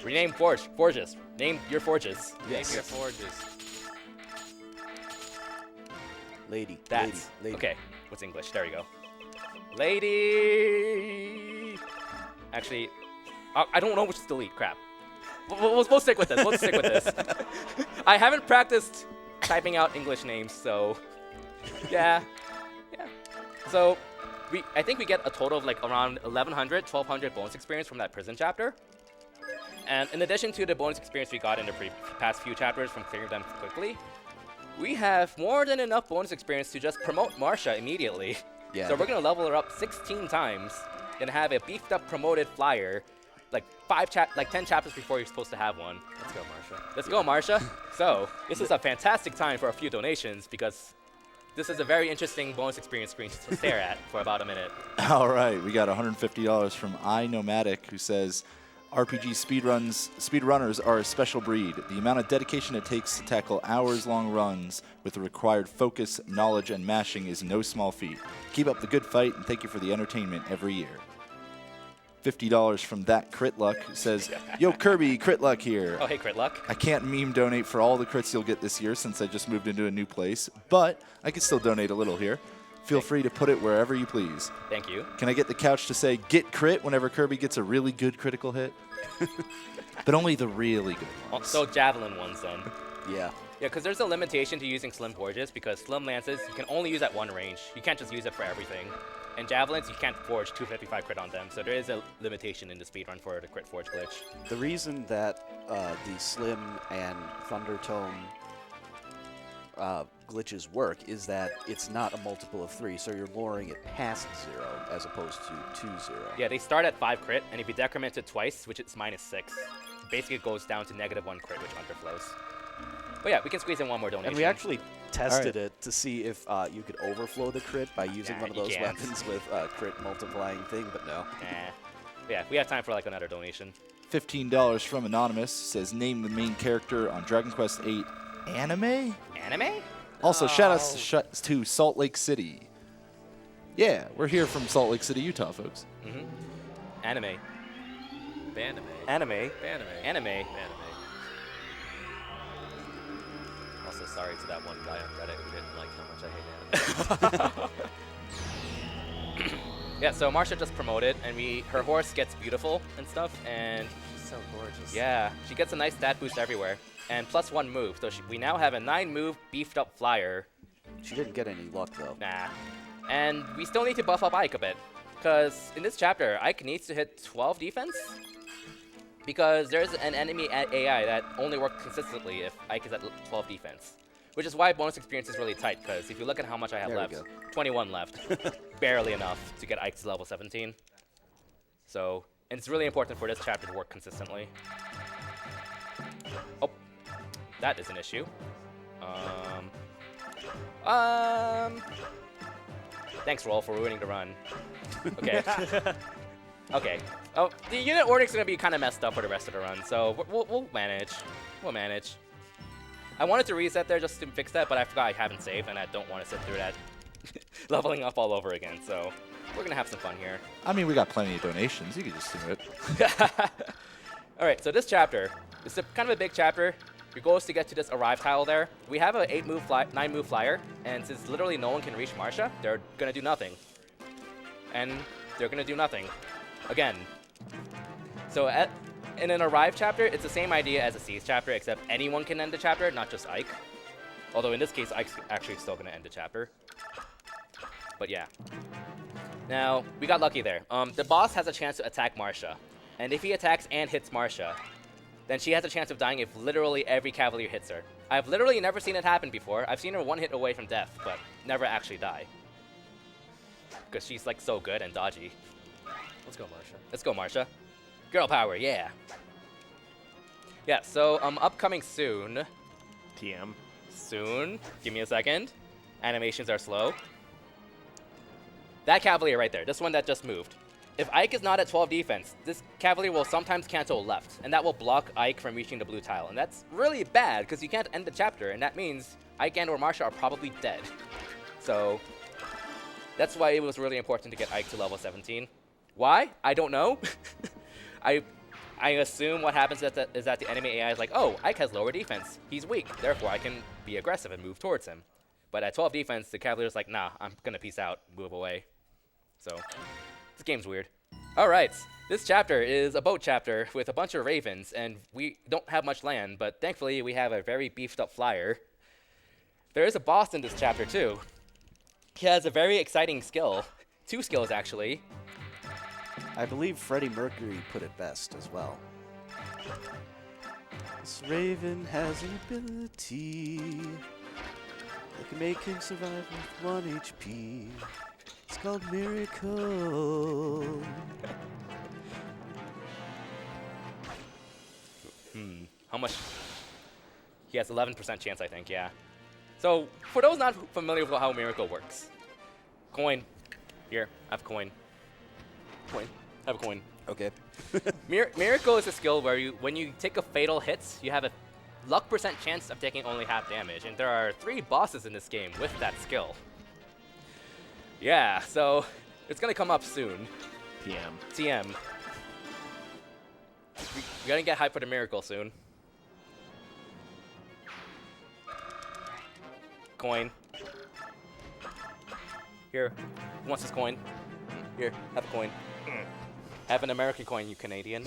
Rename Forges. Name your Forges. Yes. Name your forges. Lady. That's Lady. okay. What's English? There you go. Lady. Actually, I don't know which to delete. Crap. We'll stick with this. We'll stick with this. I haven't practiced typing out English names, so yeah. So I think we get a total of like around 1,100, 1,200 bonus experience from that prison chapter. And in addition to the bonus experience we got in the past few chapters from clearing them quickly, we have more than enough bonus experience to just promote Marsha immediately. Yeah. So we're going to level her up 16 times and have a beefed up promoted flyer like 10 chapters before you're supposed to have one. Let's go, Marsha. Let's go, Marsha. So this is a fantastic time for a few donations because this is a very interesting bonus experience screen to stare at for about a minute. All right, we got $150 from iNomadic, who says, RPG speedrunners are a special breed. The amount of dedication it takes to tackle hours-long runs with the required focus, knowledge, and mashing is no small feat. Keep up the good fight, and thank you for the entertainment every year. $50 from That Crit Luck, who says, Yo, Kirby, Crit Luck here. Oh, hey, Crit Luck. I can't meme donate for all the crits you'll get this year since I just moved into a new place, but I can still donate a little here. Feel free to put it wherever you please. Thank you. Can I get the couch to say, get crit whenever Kirby gets a really good critical hit? But only the really good ones. So Javelin ones, then. Yeah. Yeah, because there's a limitation to using Slim Forges, because Slim Lances, you can only use at one range. You can't just use it for everything. And Javelins, you can't forge 255 crit on them, so there is a limitation in the speedrun for the crit forge glitch. The reason that the Slim and Thunder Tome glitches work is that it's not a multiple of 3, so you're lowering it past 0 as opposed to 2-0. Yeah, they start at 5 crit, and if you decrement it twice, which it's -6, basically it goes down to -1 crit, which underflows. But yeah, we can squeeze in one more donation. And we actually tested it to see if you could overflow the crit by using Nah, one of you those can't. weapons with crit multiplying thing, but no. Nah. Yeah, we have time for like another donation. $15 from Anonymous, says, name the main character on Dragon Quest VIII anime? Anime? Also, shout out to Salt Lake City. Yeah, we're here from Salt Lake City, Utah, folks. Mm-hmm. Anime. Banime. Anime. Banime. Anime. Banime. Also, sorry to that one guy on Reddit who didn't like how much I hate anime. Yeah, so Marsha just promoted, and her horse gets beautiful and stuff, and She's so gorgeous. yeah, she gets a nice stat boost everywhere, and +1 move. So we now have a 9-move beefed up flyer. She didn't get any luck, though. Nah, and we still need to buff up Ike a bit, because in this chapter, Ike needs to hit 12 defense, because there's an enemy AI that only works consistently if Ike is at 12 defense. Which is why bonus experience is really tight, because if you look at how much I have There we left, go. 21 left. Barely enough to get Ike to level 17. So, and it's really important for this chapter to work consistently. Oh, that is an issue. Thanks, Roll, for ruining the run. Okay. Okay. Oh, the unit ordering is going to be kind of messed up for the rest of the run, so we'll manage. We'll manage. I wanted to reset there just to fix that, but I forgot I haven't saved, and I don't want to sit through that leveling up all over again. So we're going to have some fun here. I mean, we got plenty of donations. You can just do it. All right, so this chapter, it's kind of a big chapter. Your goal is to get to this arrive tile there. We have an 9-move flyer, and since literally no one can reach Marsha, they're going to do nothing. And they're going to do nothing. Again. So in an arrive chapter, it's the same idea as a seize chapter, except anyone can end the chapter, not just Ike. Although in this case, Ike's actually still going to end the chapter. But yeah. Now, we got lucky there. The boss has a chance to attack Marsha. And if he attacks and hits Marsha, then she has a chance of dying if literally every Cavalier hits her. I've literally never seen it happen before. I've seen her one hit away from death, but never actually die. because she's like so good and dodgy. Let's go, Marsha. Let's go, Marsha. Girl power, yeah. Yeah, so upcoming soon. TM. Soon. Give me a second. Animations are slow. That Cavalier right there, this one that just moved. If Ike is not at 12 defense, this Cavalier will sometimes cancel left, and that will block Ike from reaching the blue tile. And that's really bad, because you can't end the chapter, and that means Ike and or Marsha are probably dead. So that's why it was really important to get Ike to level 17. Why? I don't know. I assume what happens is that the enemy AI is like, oh, Ike has lower defense. He's weak. Therefore, I can be aggressive and move towards him. But at 12 defense, the Cavalier's like, nah, I'm going to peace out, move away. So this game's weird. All right. This chapter is a boat chapter with a bunch of ravens, and we don't have much land, but thankfully we have a very beefed up flyer. There is a boss in this chapter, too. He has a very exciting skill. 2 skills, actually. I believe Freddie Mercury put it best as well. This raven has an ability that can make him survive with 1 HP. It's called Miracle. How much? He has 11% chance, I think, yeah. So, for those not familiar with how Miracle works. Coin. Here, have coin. Coin. Have a coin. Okay. Miracle is a skill where when you take a fatal hit, you have a luck % chance of taking only half damage. And there are 3 bosses in this game with that skill. Yeah, so it's going to come up soon. TM. We're going to get hyped for the Miracle soon. Coin. Here. Who wants this coin? Here, have a coin. Have an American coin, you Canadian.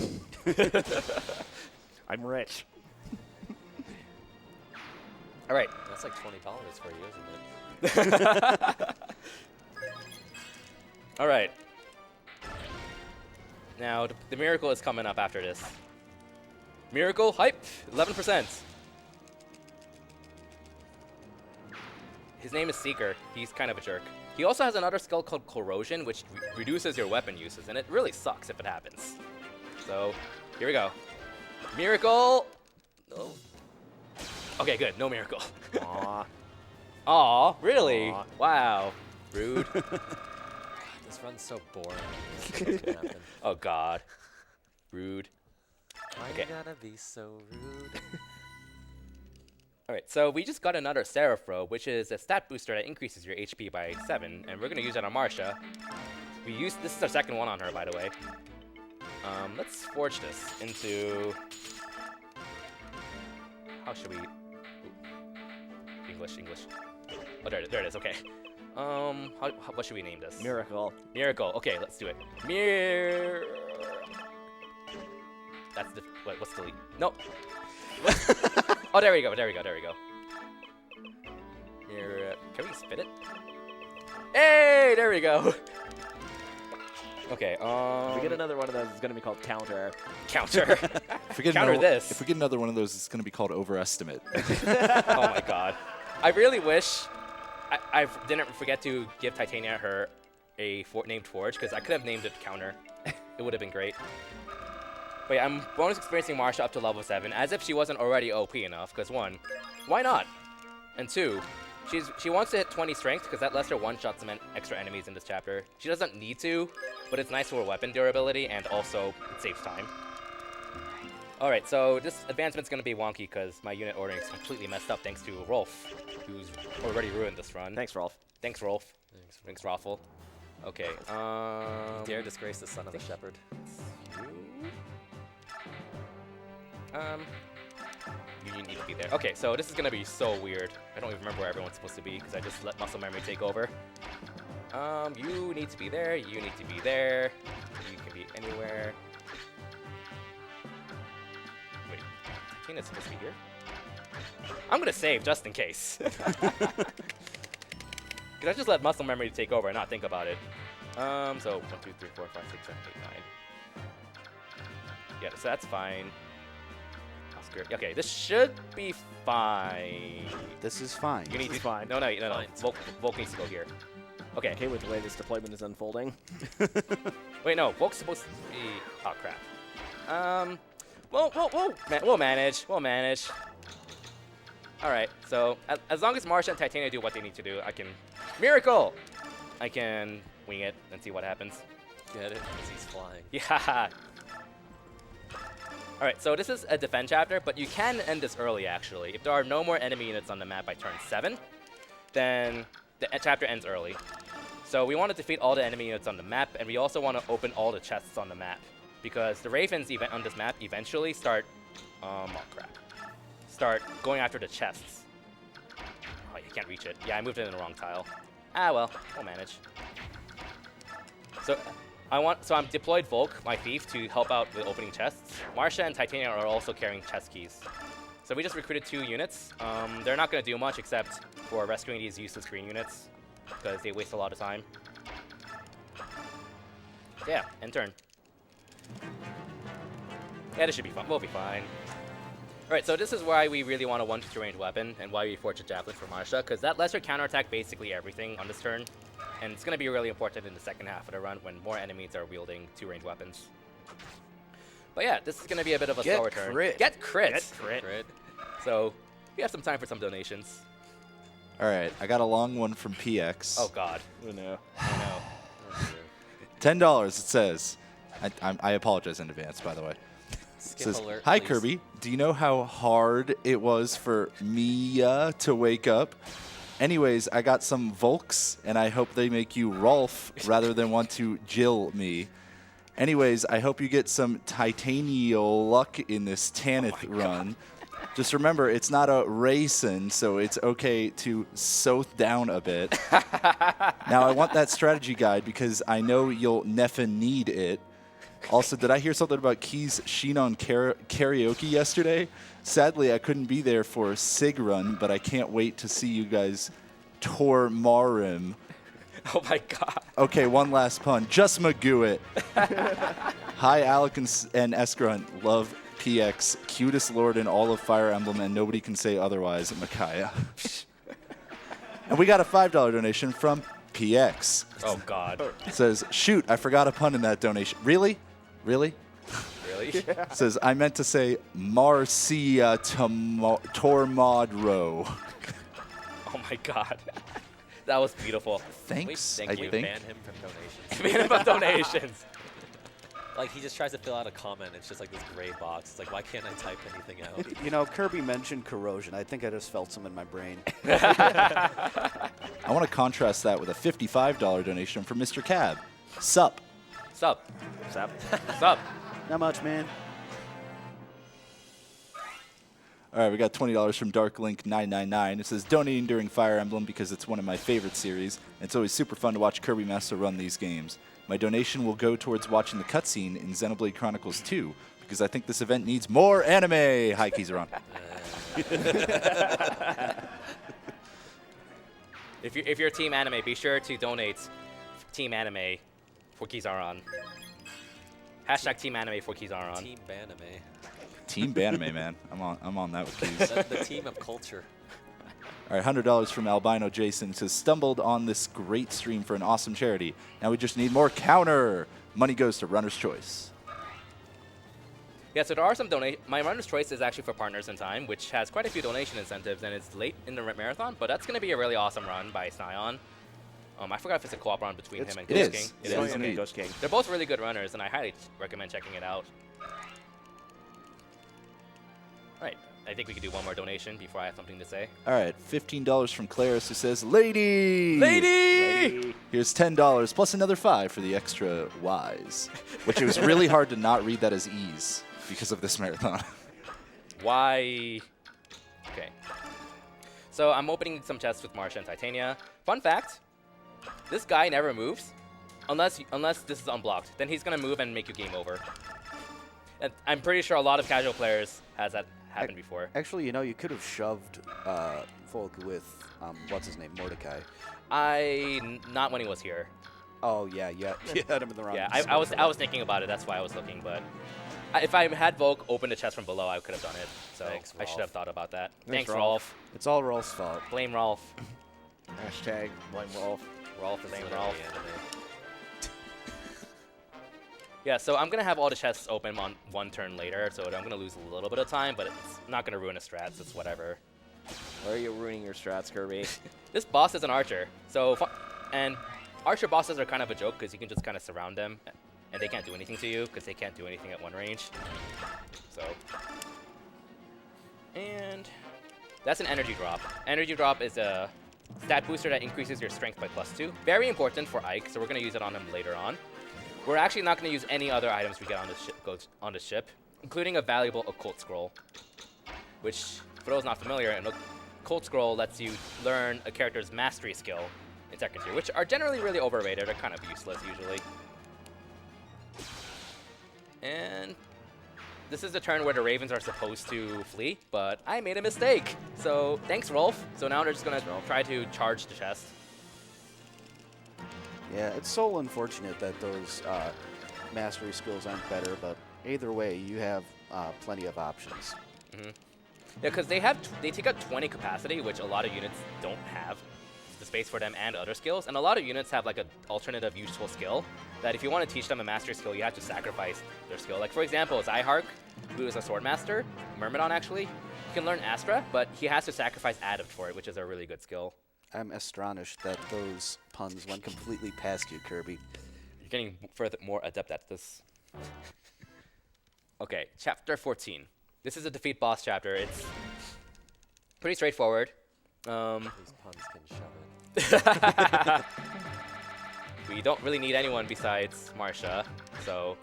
I'm rich. All right. That's like $20 for you, isn't it? All right. Now, the Miracle is coming up after this. Miracle, hype, 11%. His name is Seeker. He's kind of a jerk. He also has another skill called Corrosion, which reduces your weapon uses, and it really sucks if it happens. So, here we go. Miracle! Oh. Okay, good. No Miracle. Aw. Aw, really? Aw. Wow. Rude. This run's so boring. What's gonna happen? Oh, God. Rude. Why Okay. you gotta be so rude? All right, so we just got another Seraph Robe, which is a stat booster that increases your HP by 7, and we're gonna use that on Marsha. This is our second one on her, by the way. Let's forge this into. How should we? Ooh. English. Oh, there it is. Okay. What should we name this? Miracle. Miracle. Okay, let's do it. That's the. What's delete? No. Oh, there we go. Here, can we spit it? Hey, there we go. Okay. If we get another one of those, it's gonna be called Counter. Counter. If we get Counter this. If we get another one of those, it's going to be called Overestimate. Oh my God. I really wish I didn't forget to give Titania her a named Forge, because I could have named it Counter. It would have been great. But yeah, I'm bonus experiencing Marsha up to level 7, as if she wasn't already OP enough, because 1, why not? And 2, she wants to hit 20 strength, because that lets her one-shot some extra enemies in this chapter. She doesn't need to, but it's nice for her weapon durability, and also it saves time. Alright, so this advancement's going to be wonky, because my unit ordering is completely messed up thanks to Rolf, who's already ruined this run. Thanks, Rolf. Thanks, Rolf. Thanks, Raffle. Okay, Dare disgrace the son of a shepherd. You need to be there. Okay, so this is gonna be so weird. I don't even remember where everyone's supposed to be because I just let muscle memory take over. You need to be there. You need to be there. You can be anywhere. Wait, Tina's supposed to be here? I'm gonna save just in case. Because I just let muscle memory take over and not think about it. So 1, 2, 3, 4, 5, 6, 7, 8, 9. Yeah, so that's fine. Okay, this should be fine. This is fine. You need to fine. No. Volk needs to go here. Okay. Okay, with the way this deployment is unfolding. Wait, no. Volk's supposed to be... Oh, crap. We'll manage. We'll manage. All right. So as long as Marsha and Titania do what they need to do, I can... Miracle! I can wing it and see what happens. Get it? Because he's flying. Yeah. All right. So this is a defend chapter, but you can end this early, actually. If there are no more enemy units on the map by turn 7, then the chapter ends early. So we want to defeat all the enemy units on the map, and we also want to open all the chests on the map. Because the Ravens on this map eventually start... oh, crap. Start going after the chests. Oh, you can't reach it. Yeah, I moved it in the wrong tile. Ah, well. We'll manage. So I'm deployed Volk, my thief, to help out with opening chests. Marsha and Titania are also carrying chest keys. So we just recruited 2 units. They're not going to do much except for rescuing these useless green units, because they waste a lot of time. Yeah, end turn. Yeah, this should be fun. We'll be fine. Alright, so this is why we really want a 1-2 range weapon, and why we forge a Javelin for Marsha, because that lets her counterattack basically everything on this turn. And it's going to be really important in the second half of the run when more enemies are wielding 2-range weapons. But yeah, this is going to be a bit of a slower turn. Get crit! Get crit. Crit. So we have some time for some donations. All right, I got a long one from PX. Oh god. Oh no. Oh no. $10, it says. I apologize in advance, by the way. Skip Says, alert, hi, please. Kirby. Do you know how hard it was for Mia to wake up? Anyways, I got some Volks, and I hope they make you Rolf rather than want to Jill me. Anyways, I hope you get some Titanial luck in this Tanith run. Just remember, it's not a racing, so it's okay to soth down a bit. Now, I want that strategy guide because I know you'll neffin need it. Also, did I hear something about Key's Shinon karaoke yesterday? Sadly, I couldn't be there for Sig Run, but I can't wait to see you guys tour Marim. Oh my god. Okay, one last pun. Just Magoo it. Hi, Alec and Esgrunt. Love PX. Cutest lord in all of Fire Emblem, and nobody can say otherwise, Micaiah. And we got a $5 donation from PX. Oh god. It says, shoot, I forgot a pun in that donation. Really? Really? Really? It says, I meant to say Marcia Tormadro. Oh my god. That was beautiful. Thanks, Thank I you. think. Ban him from donations. Man about donations. Like, he just tries to fill out a comment. It's just like this gray box. It's like, why can't I type anything out? You know, Kirby mentioned corrosion. I think I just felt some in my brain. I want to contrast that with a $55 donation from Mr. Cab. Sup. Sup. Sup? Sup. Not much, man. All right, we got $20 from DarkLink999. It says, donating during Fire Emblem because it's one of my favorite series. And it's always super fun to watch Kirbymastah run these games. My donation will go towards watching the cutscene in Xenoblade Chronicles 2 because I think this event needs more anime. Hi, keys are on. If you're Team Anime, be sure to donate Team Anime for Kizaron. Hashtag Team Anime for Kizaron. Team Banime. Team Banime, man. I'm on that with keys. The team of culture. All right, $100 from Albino Jason. It says, stumbled on this great stream for an awesome charity. Now we just need more counter. Money goes to Runner's Choice. Yeah, so there are some donations. My Runner's Choice is actually for Partners in Time, which has quite a few donation incentives, and it's late in the marathon, but that's going to be a really awesome run by Scion. I forgot if it's a co-op run between him and Ghost King. It is Scion indeed. and Ghost King. They're both really good runners, and I highly recommend checking it out. All right, I think we could do one more donation before I have something to say. All right, $15 from Claris who says, Lady! Lady! Here's $10 plus another 5 for the extra Y's, which it was really hard to not read that as E's because of this marathon. Why? Okay. So I'm opening some chests with Marsha and Titania. Fun fact, this guy never moves unless this is unblocked. Then he's going to move and make you game over. And I'm pretty sure a lot of casual players has that happened before. Actually, you know, you could have shoved Volk with, what's his name, Mordecai. Not when he was here. Oh, yeah, you had him in the wrong Yeah, I was thinking about it. That's why I was looking. But if I had Volk open the chest from below, I could have done it. So Thanks, I should Rolf. have thought about that. Thanks, Thanks, Rolf. It's all Rolf's fault. Blame Rolf. Hashtag blame Rolf. Rolf, the It's same literally Rolf. anime. Yeah, so I'm gonna have all the chests open on one turn later, so I'm gonna lose a little bit of time, but it's not gonna ruin a strats. It's whatever. Why are you ruining your strats, Kirby? This boss is an archer, so and archer bosses are kind of a joke because you can just kind of surround them, and they can't do anything to you because they can't do anything at one range. So, and that's an energy drop. Energy drop is a stat booster that increases your strength by +2. Very important for Ike, so we're gonna use it on him later on. We're actually not gonna use any other items we get on the ship, including a valuable occult scroll, which, for those not familiar, an occult scroll lets you learn a character's mastery skill in second tier, which are generally really overrated. They're kind of useless usually. And this is the turn where the Ravens are supposed to flee, but I made a mistake. So thanks, Rolf. So now they're just gonna try to charge the chest. Yeah, it's so unfortunate that those mastery skills aren't better, but either way, you have plenty of options. Yeah, because they take up 20 capacity, which a lot of units don't have the space for them and other skills. And a lot of units have like an alternative useful skill that if you want to teach them a mastery skill, you have to sacrifice their skill. Like for example, Zyhark, who is a sword master, Myrmidon actually, he can learn Astra, but he has to sacrifice Adapt for it, which is a really good skill. I'm astonished that those puns went completely past you, Kirby. You're getting more adept at this. Okay, chapter 14. This is a defeat boss chapter. It's pretty straightforward. These puns can shove it. We don't really need anyone besides Marsha, so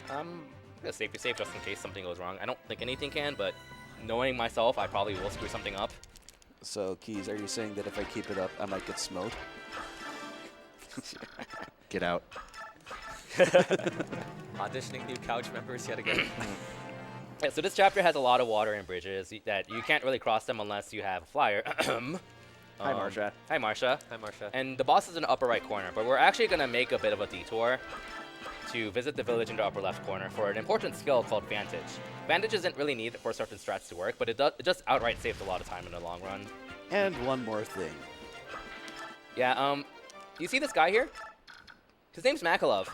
I'm gonna save just in case something goes wrong. I don't think anything can, but knowing myself, I probably will screw something up. So, Keys, are you saying that if I keep it up, I might get smote? Get out. Auditioning new couch members yet again. Yeah, so this chapter has a lot of water and bridges that you can't really cross them unless you have a flyer. Hi, Marsha. Hi, Marsha. Hi, Marsha. And the boss is in the upper right corner, but we're actually going to make a bit of a detour to visit the village in the upper left corner for an important skill called Vantage. Vantage isn't really needed for certain strats to work, but it just outright saves a lot of time in the long run. And one more thing. Yeah, you see this guy here? His name's Makalov.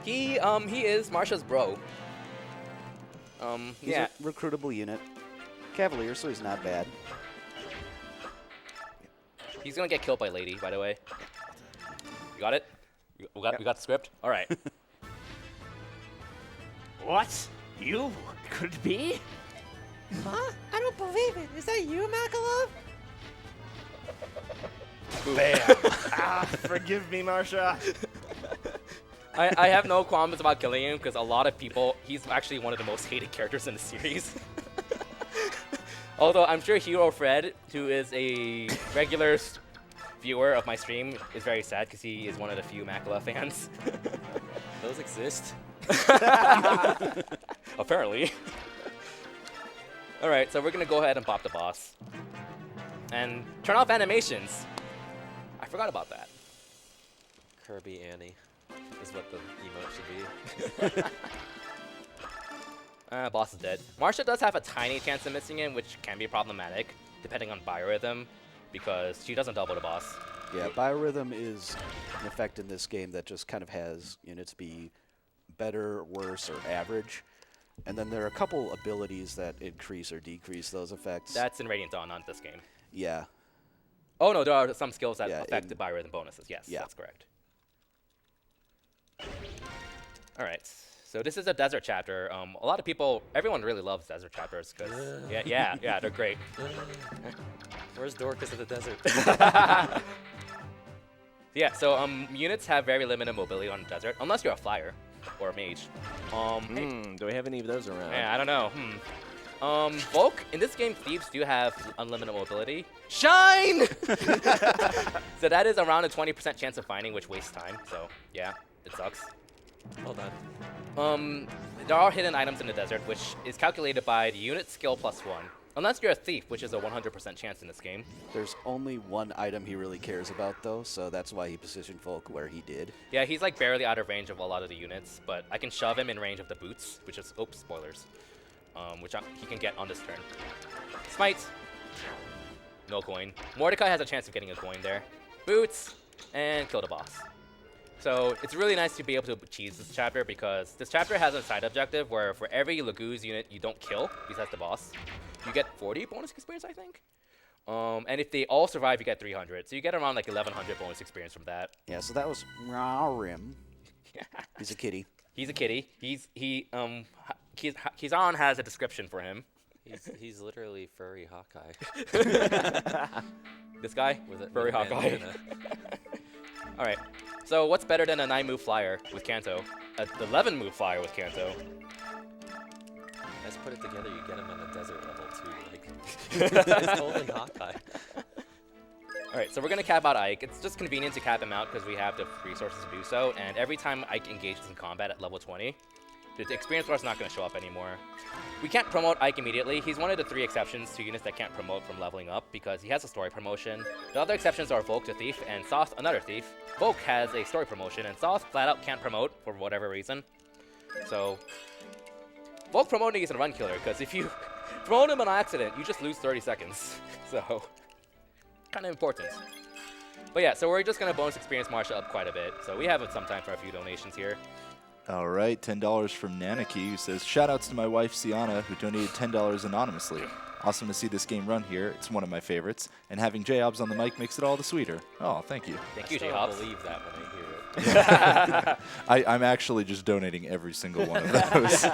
He is Marsha's bro. He's yeah. a recruitable unit. Cavalier, so he's not bad. He's gonna get killed by Lady, by the way. You got it? We got the script? Alright. What? You? Could it be? Huh? I don't believe it. Is that you, Makalov? Bam! Forgive me, Marsha. I have no qualms about killing him because a lot of people, he's actually one of the most hated characters in the series. Although I'm sure Hero Fred, who is a regular viewer of my stream, is very sad because he is one of the few Makala fans. Those exist. Apparently. Alright, so we're going to go ahead and pop the boss. And turn off animations. I forgot about that. Kirby Annie is what the emote should be. Boss is dead. Marsha does have a tiny chance of missing him, which can be problematic, depending on biorhythm, because she doesn't double the boss. Yeah, biorhythm is an effect in this game that just kind of has units be better, worse, or average. And then there are a couple abilities that increase or decrease those effects. That's in Radiant Dawn, not this game. Yeah. Oh no, there are some skills that Yeah, affect the biorhythm bonuses. Yes, Yeah. that's correct. Alright, so this is a desert chapter. A lot of people, everyone really loves desert chapters because, yeah, they're great. Where's Dorcas in the desert? Yeah, so units have very limited mobility on the desert, unless you're a flyer or a mage. Do we have any of those around? Yeah, I don't know. Volk, in this game, thieves do have unlimited mobility. Shine! So that is around a 20% chance of finding, which wastes time. So, yeah, it sucks. Well done. There are hidden items in the desert, which is calculated by the unit skill +1. Unless you're a thief, which is a 100% chance in this game. There's only one item he really cares about, though, so that's why he positioned Volk where he did. Yeah, he's like barely out of range of a lot of the units, but I can shove him in range of the boots, which is, oops, spoilers, which he can get on this turn. Smite. No coin. Mordecai has a chance of getting a coin there. Boots. and kill the boss. So it's really nice to be able to cheese this chapter because this chapter has a side objective where for every Laguz unit you don't kill, besides the boss, you get 40 bonus experience, I think. And if they all survive, you get 300. So you get around like 1100 bonus experience from that. Yeah, so that was Rim. He's a kitty. He's a kitty. Kizan has a description for him. He's literally furry Hawkeye. This guy? With a Furry Hawkeye. All right. So what's better than a 9-move flyer with Kanto? An 11-move flyer with Kanto. Let's put it together. You get him on the desert level too. Like, it's totally Hawkeye. All right, so we're gonna cap out Ike. It's just convenient to cap him out because we have the resources to do so. And every time Ike engages in combat at level 20, the experience bar is not gonna show up anymore. We can't promote Ike immediately. He's one of the 3 exceptions to units that can't promote from leveling up because he has a story promotion. The other exceptions are Volk the Thief and Soth another Thief. Volk has a story promotion and Soth flat out can't promote for whatever reason. So Volk promoting is a Runkiller because if you promote him on accident, you just lose 30 seconds. So kind of important. But yeah, so we're just gonna bonus experience Marsha up quite a bit. So we have some time for a few donations here. All right, $10 from Nanaki, who says, shout-outs to my wife, Sienna, who donated $10 anonymously. Awesome to see this game run here. It's one of my favorites. And having J-Hobbs on the mic makes it all the sweeter. Oh, thank you. Thank you, I still J-Hobbs. don't believe that when I hear it. I'm actually just donating every single one of those.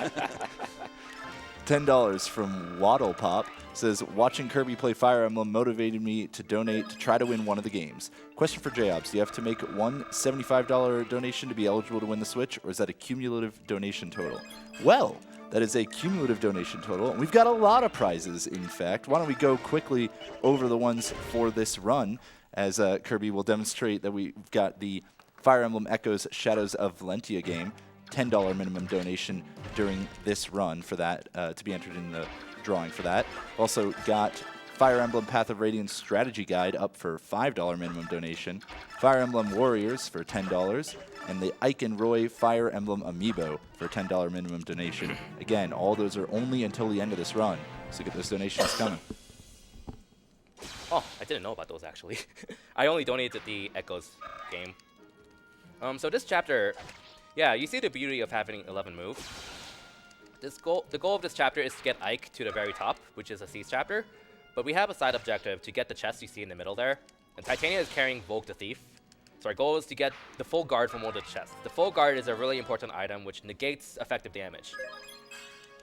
$10 from Waddle Pop says, watching Kirby play Fire Emblem motivated me to donate to try to win one of the games. Question for J-Hobbs, do you have to make one $75 donation to be eligible to win the Switch, or is that a cumulative donation total? Well, that is a cumulative donation total, and we've got a lot of prizes, in fact. Why don't we go quickly over the ones for this run, as Kirby will demonstrate that we've got the Fire Emblem Echoes Shadows of Valentia game, $10 minimum donation during this run for that, to be entered in the drawing for that. Also got Fire Emblem Path of Radiance Strategy Guide up for $5 minimum donation, Fire Emblem Warriors for $10, and the Ike and Roy Fire Emblem Amiibo for $10 minimum donation. Again, all those are only until the end of this run, so get those donations coming. Oh, I didn't know about those actually. I only donated the Echoes game. So this chapter, yeah, you see the beauty of having 11 move. The goal of this chapter is to get Ike to the very top, which is a Cease chapter. But we have a side objective to get the chest you see in the middle there. And Titania is carrying Volk the Thief. So our goal is to get the full guard from one of the chests. The full guard is a really important item which negates effective damage.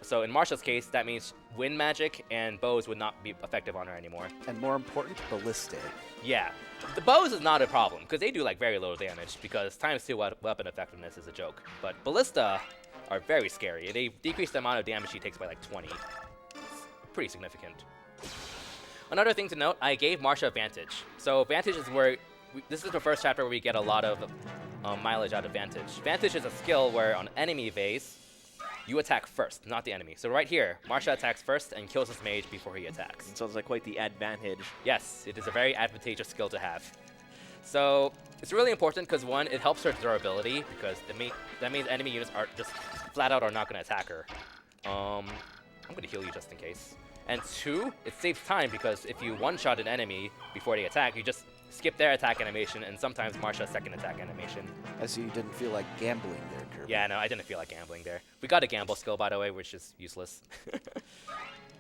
So in Marsha's case, that means wind magic and bows would not be effective on her anymore. And more important, Ballistic. Yeah. The bows is not a problem, because they do like very little damage, because times 2 weapon effectiveness is a joke. But Ballista are very scary. They decrease the amount of damage she takes by like 20. It's pretty significant. Another thing to note, I gave Marsha Vantage. So Vantage is where, this is the first chapter where we get a lot of mileage out of Vantage. Vantage is a skill where on enemy phase, you attack first, not the enemy. So right here, Marsha attacks first and kills his mage before he attacks. Sounds like quite the advantage. Yes, it is a very advantageous skill to have. So it's really important because 1, it helps her durability, because that means enemy units are just flat out are not going to attack her. I'm going to heal you just in case. And 2, it saves time, because if you one-shot an enemy before they attack, you just skip their attack animation and sometimes Marsha's second attack animation. I see you didn't feel like gambling there, Kirby. Yeah, no, I didn't feel like gambling there. We got a gamble skill, by the way, which is useless.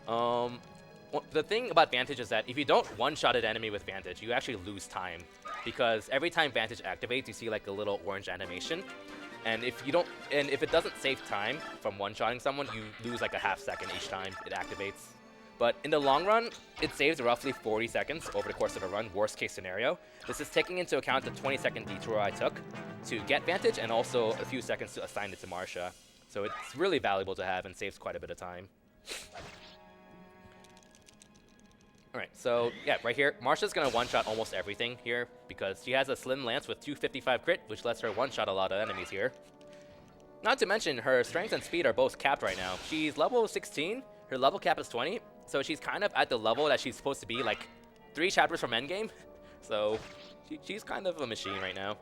The thing about Vantage is that if you don't one-shot an enemy with Vantage, you actually lose time, because every time Vantage activates, you see like a little orange animation. And if it doesn't save time from one-shotting someone, you lose like a half second each time it activates. But in the long run, it saves roughly 40 seconds over the course of a run, worst case scenario. This is taking into account the 20-second detour I took to get Vantage, and also a few seconds to assign it to Marsha. So it's really valuable to have and saves quite a bit of time. Alright, so yeah, right here, Marsha's going to one-shot almost everything here, because she has a Slim Lance with 255 crit, which lets her one-shot a lot of enemies here. Not to mention, her strength and speed are both capped right now. She's level 16, her level cap is 20, so she's kind of at the level that she's supposed to be, like 3 chapters from endgame. So she's kind of a machine right now.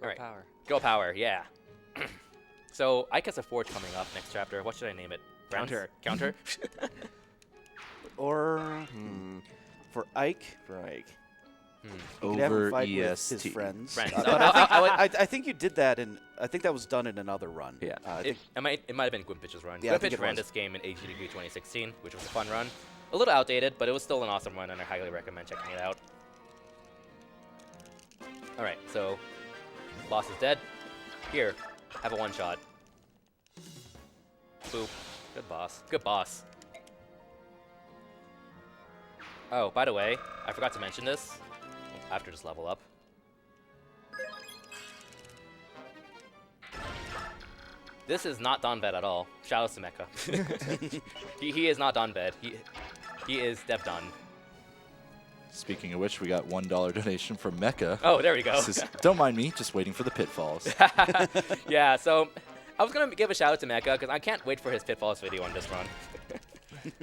Girl power. Girl power, yeah. So Ike has a forge coming up next chapter. What should I name it? Counter. Counter? Or for Ike, You can have him over fight with his EST. friends. Friends. But No, I think you did that, and I think that was done in another run. Yeah. I It think might have been Gwimpitch's run. Yeah, I think Gwimpitch it ran was. this game in HGDQ 2016, which was a fun run. A little outdated, but it was still an awesome run, and I highly recommend checking it out. All right, so boss is dead. Here, have a one-shot. Boop. Good boss. Good boss. Oh, by the way, I forgot to mention this. I have to just level up. This is not Donbed at all. Shout out to Mecha. he is not Donbed. He is Dev Don. Speaking of which, we got $1 donation from Mecha. Oh, there we go. Says, don't mind me, just waiting for the pitfalls. Yeah, so I was going to give a shout out to Mecha because I can't wait for his Pitfalls video on this run.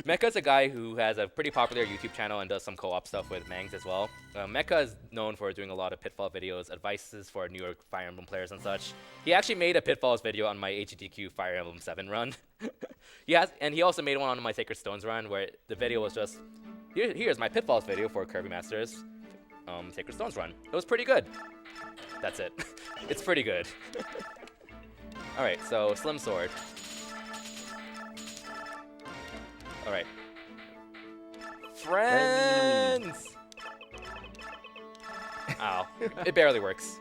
Mecha's a guy who has a pretty popular YouTube channel and does some co-op stuff with Mangs as well. Mecha is known for doing a lot of Pitfall videos, advices for newer Fire Emblem players and such. He actually made a Pitfalls video on my HDQ Fire Emblem 7 run. He also made one on my Sacred Stones run where the video was just, here's my Pitfalls video for Kirbymastah's Sacred Stones run. It was pretty good. That's it. It's pretty good. Alright, so Slim Sword. Alright. Friends! Ow. It barely works.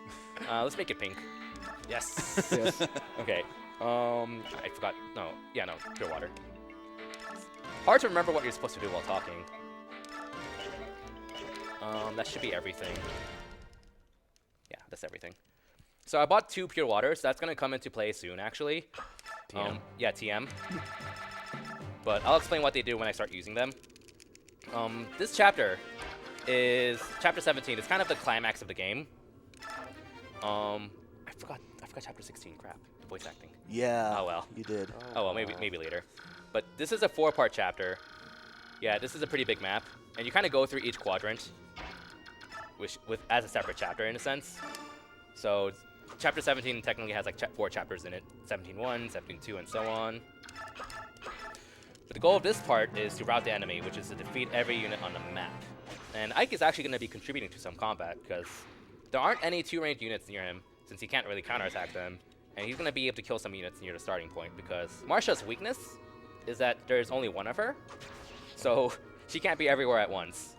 Let's make it pink. Yes. Okay. I forgot. No. Yeah, no. Pure water. Hard to remember what you're supposed to do while talking. That should be everything. Yeah, that's everything. So I bought 2 pure waters. That's going to come into play soon, actually. TM. Yeah, TM. But I'll explain what they do when I start using them. This chapter is chapter 17. It's kind of the climax of the game. I forgot chapter 16. Crap, voice acting. yeah. Oh well. You did. Oh well, maybe later. But this is a 4-part chapter. Yeah, this is a pretty big map, and you kind of go through each quadrant, as a separate chapter in a sense. So chapter 17 technically has like 4 chapters in it: 17-1, 17-2, and so on. But the goal of this part is to rout the enemy, which is to defeat every unit on the map. And Ike is actually going to be contributing to some combat, because there aren't any 2-ranged units near him, since he can't really counterattack them. And he's going to be able to kill some units near the starting point, because Marsha's weakness is that there's only one of her. So she can't be everywhere at once,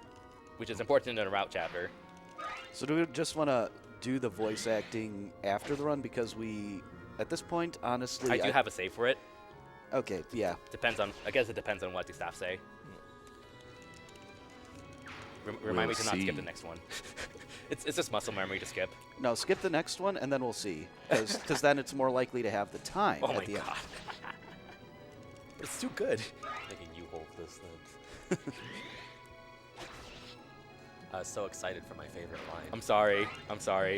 which is important in a route chapter. So do we just want to do the voice acting after the run? Because at this point, honestly... I do have a save for it. Okay, yeah. I guess it depends on what the staff say. Remind me to not skip the next one. It's just muscle memory to skip. No, skip the next one, and then we'll see. Because then it's more likely to have the time Oh at my the god. end. It's too good. Making you hold this then. I was so excited for my favorite line. I'm sorry.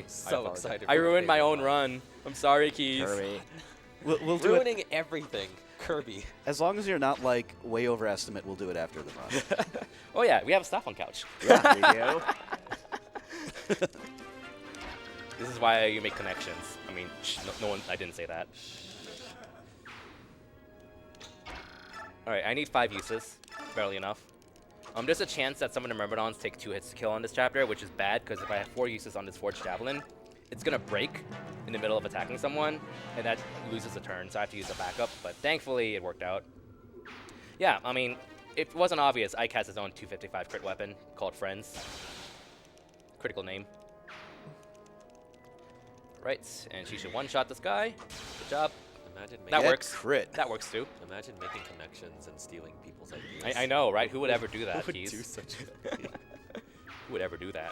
So excited. I for ruined my favorite own line. run. I'm sorry, Keys. Kirby. We'll do it. Ruining everything. Kirby. As long as you're not, like, way overestimate, we'll do it after the run. Oh yeah, we have staff on couch. Yeah, we do. This is why you make connections. I mean, no one. I didn't say that. All right, I need 5 uses. Barely enough. There's a chance that some of the Myrmidons take 2 hits to kill on this chapter, which is bad because if I have 4 uses on this Forged Javelin, it's gonna break in the middle of attacking someone, and that loses a turn. So I have to use a backup. But thankfully, it worked out. Yeah, I mean, it wasn't obvious. Ike has his own 255 crit weapon called Friends. Critical name. Right, and she should one-shot this guy. Good job. Imagine That making, works. Crit. That works too. Imagine making connections and stealing people's ideas. I know, right? Who would ever do that, Who would Keys? do such a thing? Who would ever do that?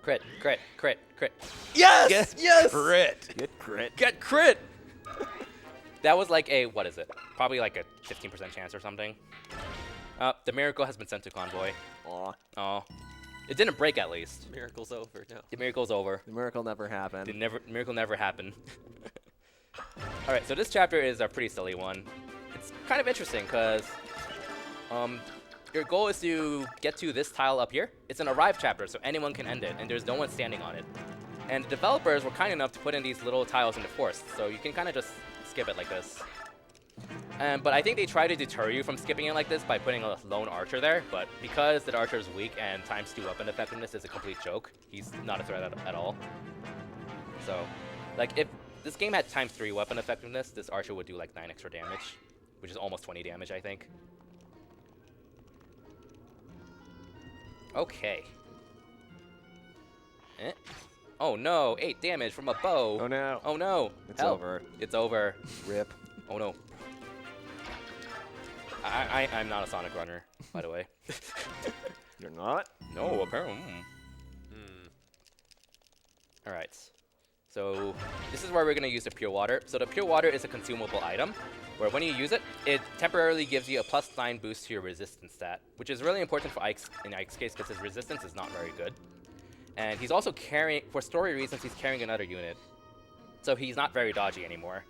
Crit, crit, crit, crit. Yes! Yes! Crit! Get crit. Get crit! That was like a, what is it? Probably like a 15% chance or something. The miracle has been sent to Convoy. Aw, Oh. It didn't break at least. Miracle's over now. The miracle's over. the miracle never happened. Miracle never happened. Alright, so this chapter is a pretty silly one. It's kind of interesting because your goal is to get to this tile up here. It's an arrive chapter, so anyone can end it, and there's no one standing on it. And the developers were kind enough to put in these little tiles in the forest, so you can kind of just skip it like this. But I think they try to deter you from skipping it like this by putting a lone archer there, but because the archer is weak and ×2 weapon effectiveness is a complete joke, he's not a threat at all. So, like, if this game had ×3 weapon effectiveness, this archer would do like 9 extra damage, which is almost 20 damage, I think. Okay. Oh no, 8 damage from a bow. Oh no. Oh no. It's Help. over. It's over. Rip. Oh no. I'm not a Sonic runner, by the way. You're not? No, apparently. Alright. So this is where we're going to use the pure water. So the pure water is a consumable item, where when you use it, it temporarily gives you a +9 boost to your resistance stat, which is really important for Ike's, in Ike's case, because his resistance is not very good. And he's also carrying, for story reasons, he's carrying another unit. So he's not very dodgy anymore.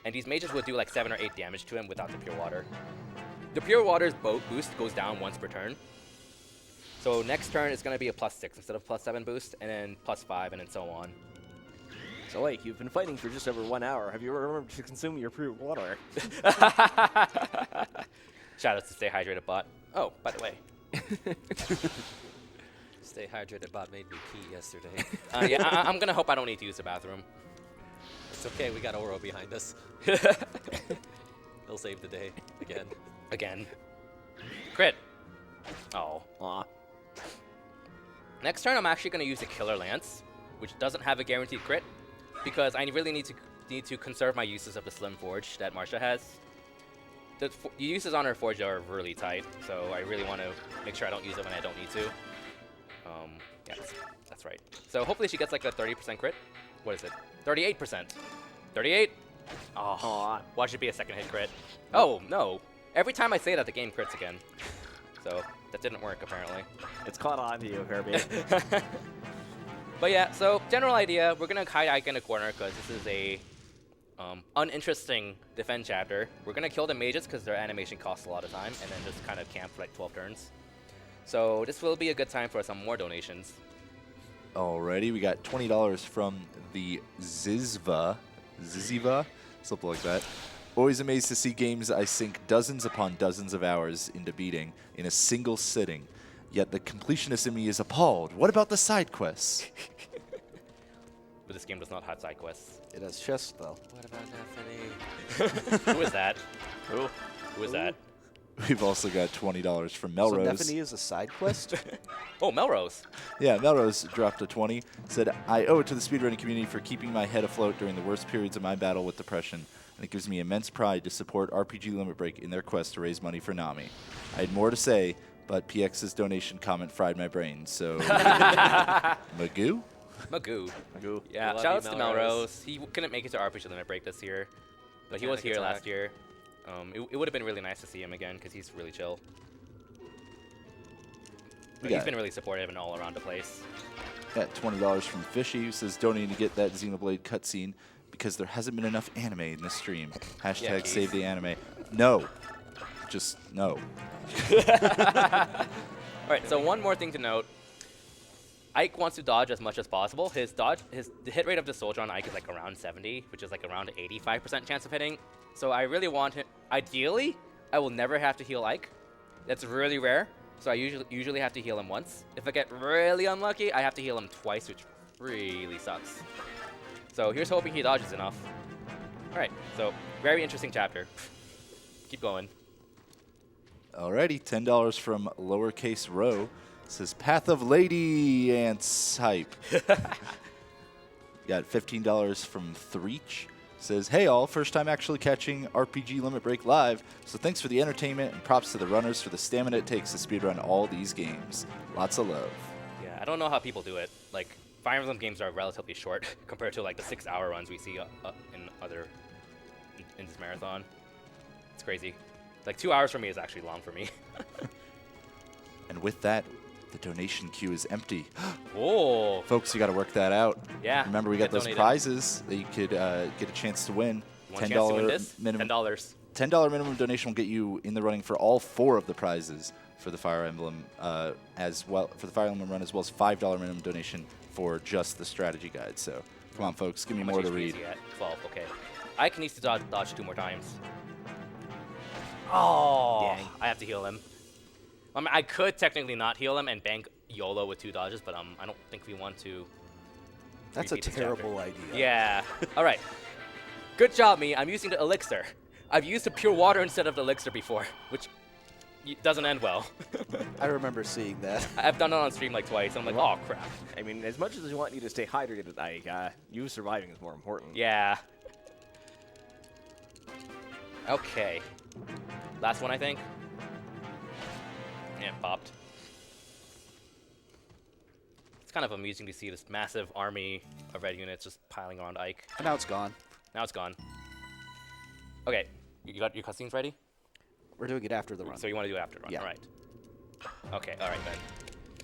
And these mages would do like 7 or 8 damage to him without the pure water. The pure water's boost goes down once per turn. So next turn it's going to be a +6 instead of +7 boost, and then +5, and then so on. So, like, you've been fighting for just over 1 hour. Have you remembered to consume your pure water? Shout out to Stay Hydrated Bot. Oh, by the way. Stay hydrated bot made me pee yesterday. Yeah, I'm going to hope I don't need to use the bathroom. It's okay, we got Oro behind us. He'll save the day again. Again. Crit. Oh. Aw. Next turn, I'm actually going to use the Killer Lance, which doesn't have a guaranteed crit, because I really need to conserve my uses of the Slim Forge that Marsha has. The uses on her Forge are really tight, so I really want to make sure I don't use it when I don't need to. Yeah, that's right. So hopefully she gets like a 30% crit. What is it? 38%. 38? Oh, Aw. watch it be a second hit crit. Oh, no. Every time I say that, the game crits again. So that didn't work, apparently. It's caught on to you, Kirby. But yeah, so general idea, we're going to hide Ike in a corner because this is a uninteresting defend chapter. We're going to kill the mages because their animation costs a lot of time, and then just kind of camp for like 12 turns. So this will be a good time for some more donations. Alrighty, we got $20 from the Ziziva, something like that. Always amazed to see games I sink dozens upon dozens of hours into beating in a single sitting. Yet the completionist in me is appalled. What about the side quests? But this game does not have side quests. It has chests, though. What about Neffany? Who is that? Ooh. Who is that? We've also got $20 from So Melrose. Neffany is a side quest? Oh, Melrose. Yeah, Melrose dropped a 20. Said, I owe it to the speedrunning community for keeping my head afloat during the worst periods of my battle with depression. And it gives me immense pride to support RPG Limit Break in their quest to raise money for Nami. I had more to say, but PX's donation comment fried my brain, so... Magoo? Magoo. Magoo. Yeah, We love shout you, outs to Melrose. Melrose. He couldn't make it to RPG Limit Break this year, but he was Mechanic here attack. last year. It would have been really nice to see him again because he's really chill. But he's got- been really supportive and all around the place. Got $20 from Fishy, who says, donating to get that Xenoblade cutscene because there hasn't been enough anime in this stream. Hashtag Keith. save the anime. No. Just no. All right, so one more thing to note. Ike wants to dodge as much as possible. The hit rate of the soldier on Ike is like around 70, which is like around 85% chance of hitting. So I really want him. Ideally, I will never have to heal Ike. That's really rare. So I usually have to heal him once. If I get really unlucky, I have to heal him twice, which really sucks. So here's hoping he dodges enough. All right, so very interesting chapter. Keep going. Alrighty, $10 from Lowercase Row. Says, Path of Lady Ants Hype. Got $15 from Threech. Says, hey all, first time actually catching RPG Limit Break live, so thanks for the entertainment and props to the runners for the stamina it takes to speedrun all these games. Lots of love. Yeah, I don't know how people do it. Like, Fire Emblem games are relatively short compared to like the 6-hour runs we see in this marathon. It's crazy. Like 2 hours for me is actually long for me. And with that, the donation queue is empty. Whoa. Folks, you got to work that out. Yeah. Remember, we got get those donated. prizes that you could get a chance to win. You want a chance to win this? minimum. $10. $10 minimum donation will get you in the running for all 4 of the prizes for the Fire Emblem as well, for the Fire Emblem run, as well as $5 minimum donation for just the strategy guide. So come on, folks, give me How much more to HP is read. he at? 12, okay. Ike needs to dodge 2 more times. Oh, Dang. I have to heal him. I mean, I could technically not heal him and bank YOLO with 2 dodges, but I don't think we want to. That's a repeat this chapter. terrible idea. Yeah. All right. Good job, me. I'm using the elixir. I've used the pure water instead of the elixir before, which doesn't end well. I remember seeing that. I've done it on stream like twice. And I'm like, oh crap. I mean, as much as we want you to stay hydrated, like, you surviving is more important. Yeah. Okay. Last one, I think. Yeah, popped. It's kind of amusing to see this massive army of red units just piling around Ike. And now it's gone. Now it's gone. Okay, you got your cutscenes ready? We're doing it after the run. So you want to do it after the run? Yeah. All right. Okay, all right then.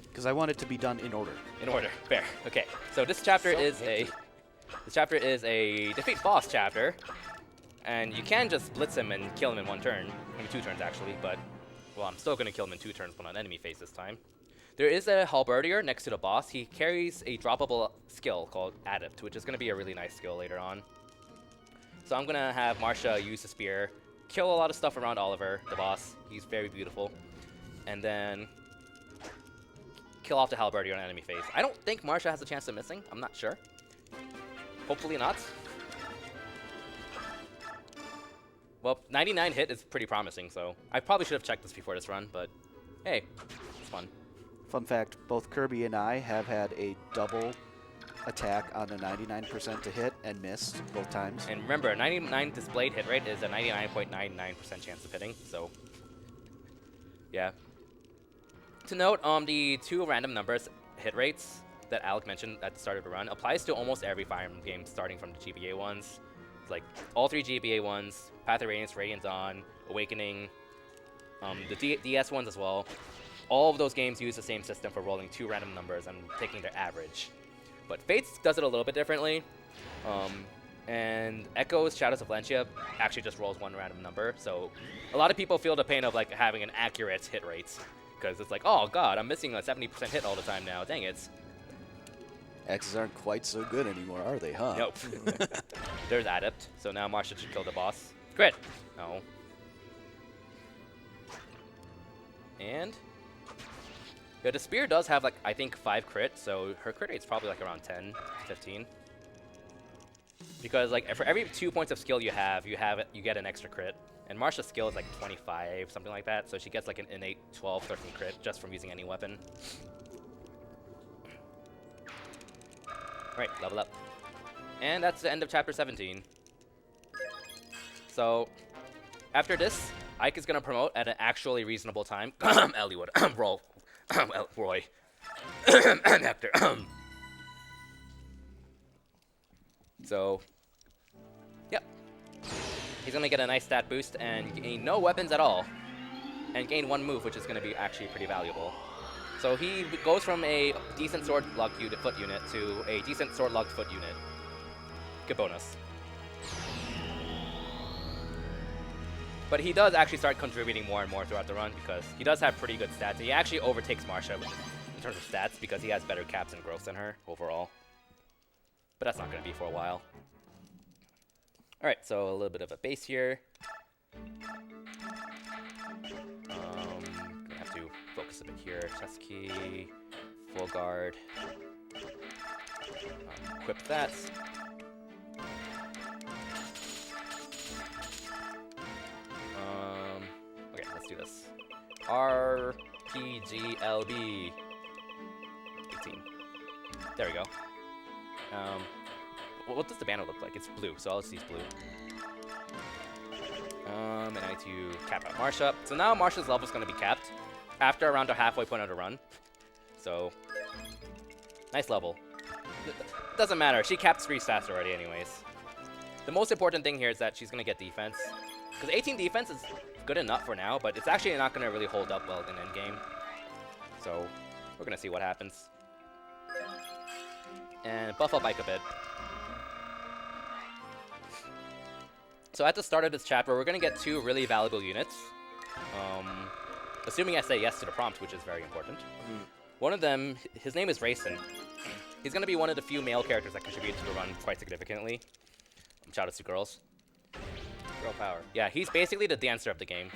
Because I want it to be done in order. In order, fair. Okay, so this chapter is a defeat boss chapter, and you can just blitz him and kill him in 1 turn. I mean 2 turns actually, but well, I'm still gonna kill him in 2 turns, but on enemy phase this time. There is a halberdier next to the boss. He carries a droppable skill called Adept, which is gonna be a really nice skill later on. So I'm gonna have Marsha use the spear, kill a lot of stuff around Oliver, the boss. He's very beautiful, and then kill off the halberdier on enemy phase. I don't think Marsha has a chance of missing. I'm not sure. Hopefully not. Well, 99 hit is pretty promising, so I probably should have checked this before this run, but hey, it's fun. Fun fact, both Kirby and I have had a double attack on a 99% to hit and missed both times. And remember, a 99 displayed hit rate is a 99.99% chance of hitting, so yeah. To note, the 2 random numbers hit rates that Alec mentioned at the start of the run applies to almost every Fire Emblem game starting from the GBA ones. It's like all 3 GBA ones, Path of Radiance, Radiant Dawn, Awakening, the DS ones as well. All of those games use the same system for rolling 2 random numbers and taking their average. But Fates does it a little bit differently. And Echo's Shadows of Valencia actually just rolls 1 random number. So a lot of people feel the pain of like having an accurate hit rate. Because it's like, oh god, I'm missing a 70% hit all the time now. Dang it. Axes aren't quite so good anymore, are they, huh? Nope. There's Adept. So now Marsha should kill the boss. Crit! No. And yeah, the spear does have like, I think 5 crit, so her crit rate's probably like around 10, 15. Because like for every 2 points of skill you get an extra crit. And Marsha's skill is like 25, something like that, so she gets like an innate 12, 13 crit just from using any weapon. Alright, level up. And that's the end of chapter 17. So, after this, Ike is going to promote at an actually reasonable time. Elliowood. Roy. Hector. So, yep. He's going to get a nice stat boost and gain no weapons at all. And gain 1 move, which is going to be actually pretty valuable. So he goes from a decent sword locked foot unit to a decent sword locked foot unit. Good bonus. But he does actually start contributing more and more throughout the run because he does have pretty good stats. He actually overtakes Marsha in terms of stats because he has better caps and growth than her overall. But that's not going to be for a while. Alright, so a little bit of a base here. Gonna have to focus a bit here. Chest key, full guard. Equip that. Okay, let's do this. RPGLB 18. There we go. What does the banner look like? It's blue, so I'll just use blue. And I need to cap out Marsha. So now Marsha's level is going to be capped after around the halfway point of the run. So, nice level. Doesn't matter. She capped 3 stats already anyways. The most important thing here is that she's going to get defense. Because 18 defense is good enough for now, but it's actually not going to really hold up well in endgame. So, we're going to see what happens. And buff up Ike a bit. So at the start of this chapter, we're going to get 2 really valuable units. Assuming I say yes to the prompt, which is very important. One of them, his name is Rayson. He's going to be one of the few male characters that contribute to the run quite significantly. Shout out to girls. Girl power. Yeah, he's basically the dancer of the game.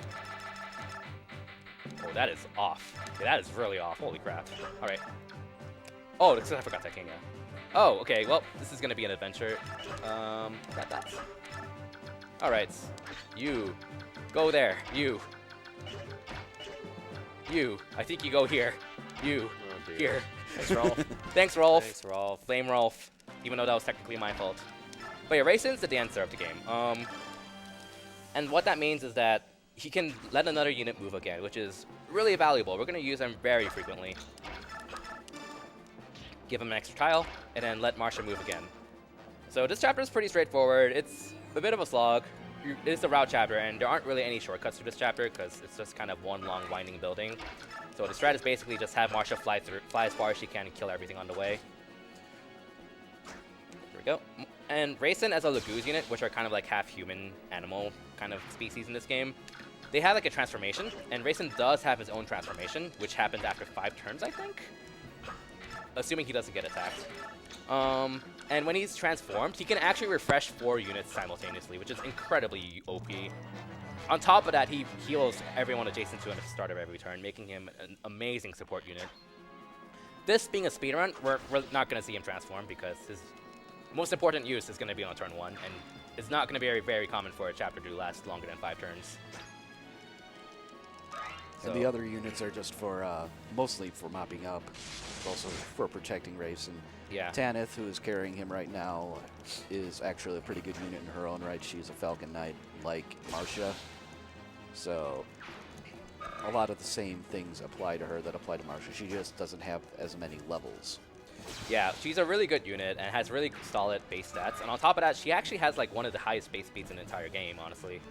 Oh, that is off. Yeah, that is really off. Holy crap. All right. Oh, I forgot Titania. Oh, okay. Well, this is going to be an adventure. That's... All right. You. Go there. You. I think you go here. You. Oh, dear. Here. Thanks, Rolf. Thanks, Rolf. Thanks, Rolf. Blame Rolf. Even though that was technically my fault. But yeah, Raisin's the dancer of the game. And what that means is that he can let another unit move again, which is really valuable. We're going to use him very frequently. Give him an extra tile, and then let Marsha move again. So this chapter is pretty straightforward. It's a bit of a slog. It is the route chapter, and there aren't really any shortcuts to this chapter because it's just kind of one long winding building. So the strat is basically just have Marsha fly as far as she can and kill everything on the way. There we go. And Raisin as a Lagoose unit, which are kind of like half-human animal kind of species in this game, they have like a transformation, and Raisin does have his own transformation, which happens after 5 turns, I think? Assuming he doesn't get attacked. And when he's transformed, he can actually refresh 4 units simultaneously, which is incredibly OP. On top of that, he heals everyone adjacent to him at the start of every turn, making him an amazing support unit. This being a speedrun, we're not going to see him transform because his most important use is going to be on turn 1, and it's not going to be very, very common for a chapter to last longer than 5 turns. And the other units are just for, mostly for mopping up, also for protecting Race. And Yeah. Tanith, who is carrying him right now, is actually a pretty good unit in her own right. She's a Falcon Knight like Marsha. So a lot of the same things apply to her that apply to Marsha. She just doesn't have as many levels. Yeah, she's a really good unit and has really solid base stats. And on top of that, she actually has like one of the highest base speeds in the entire game, honestly.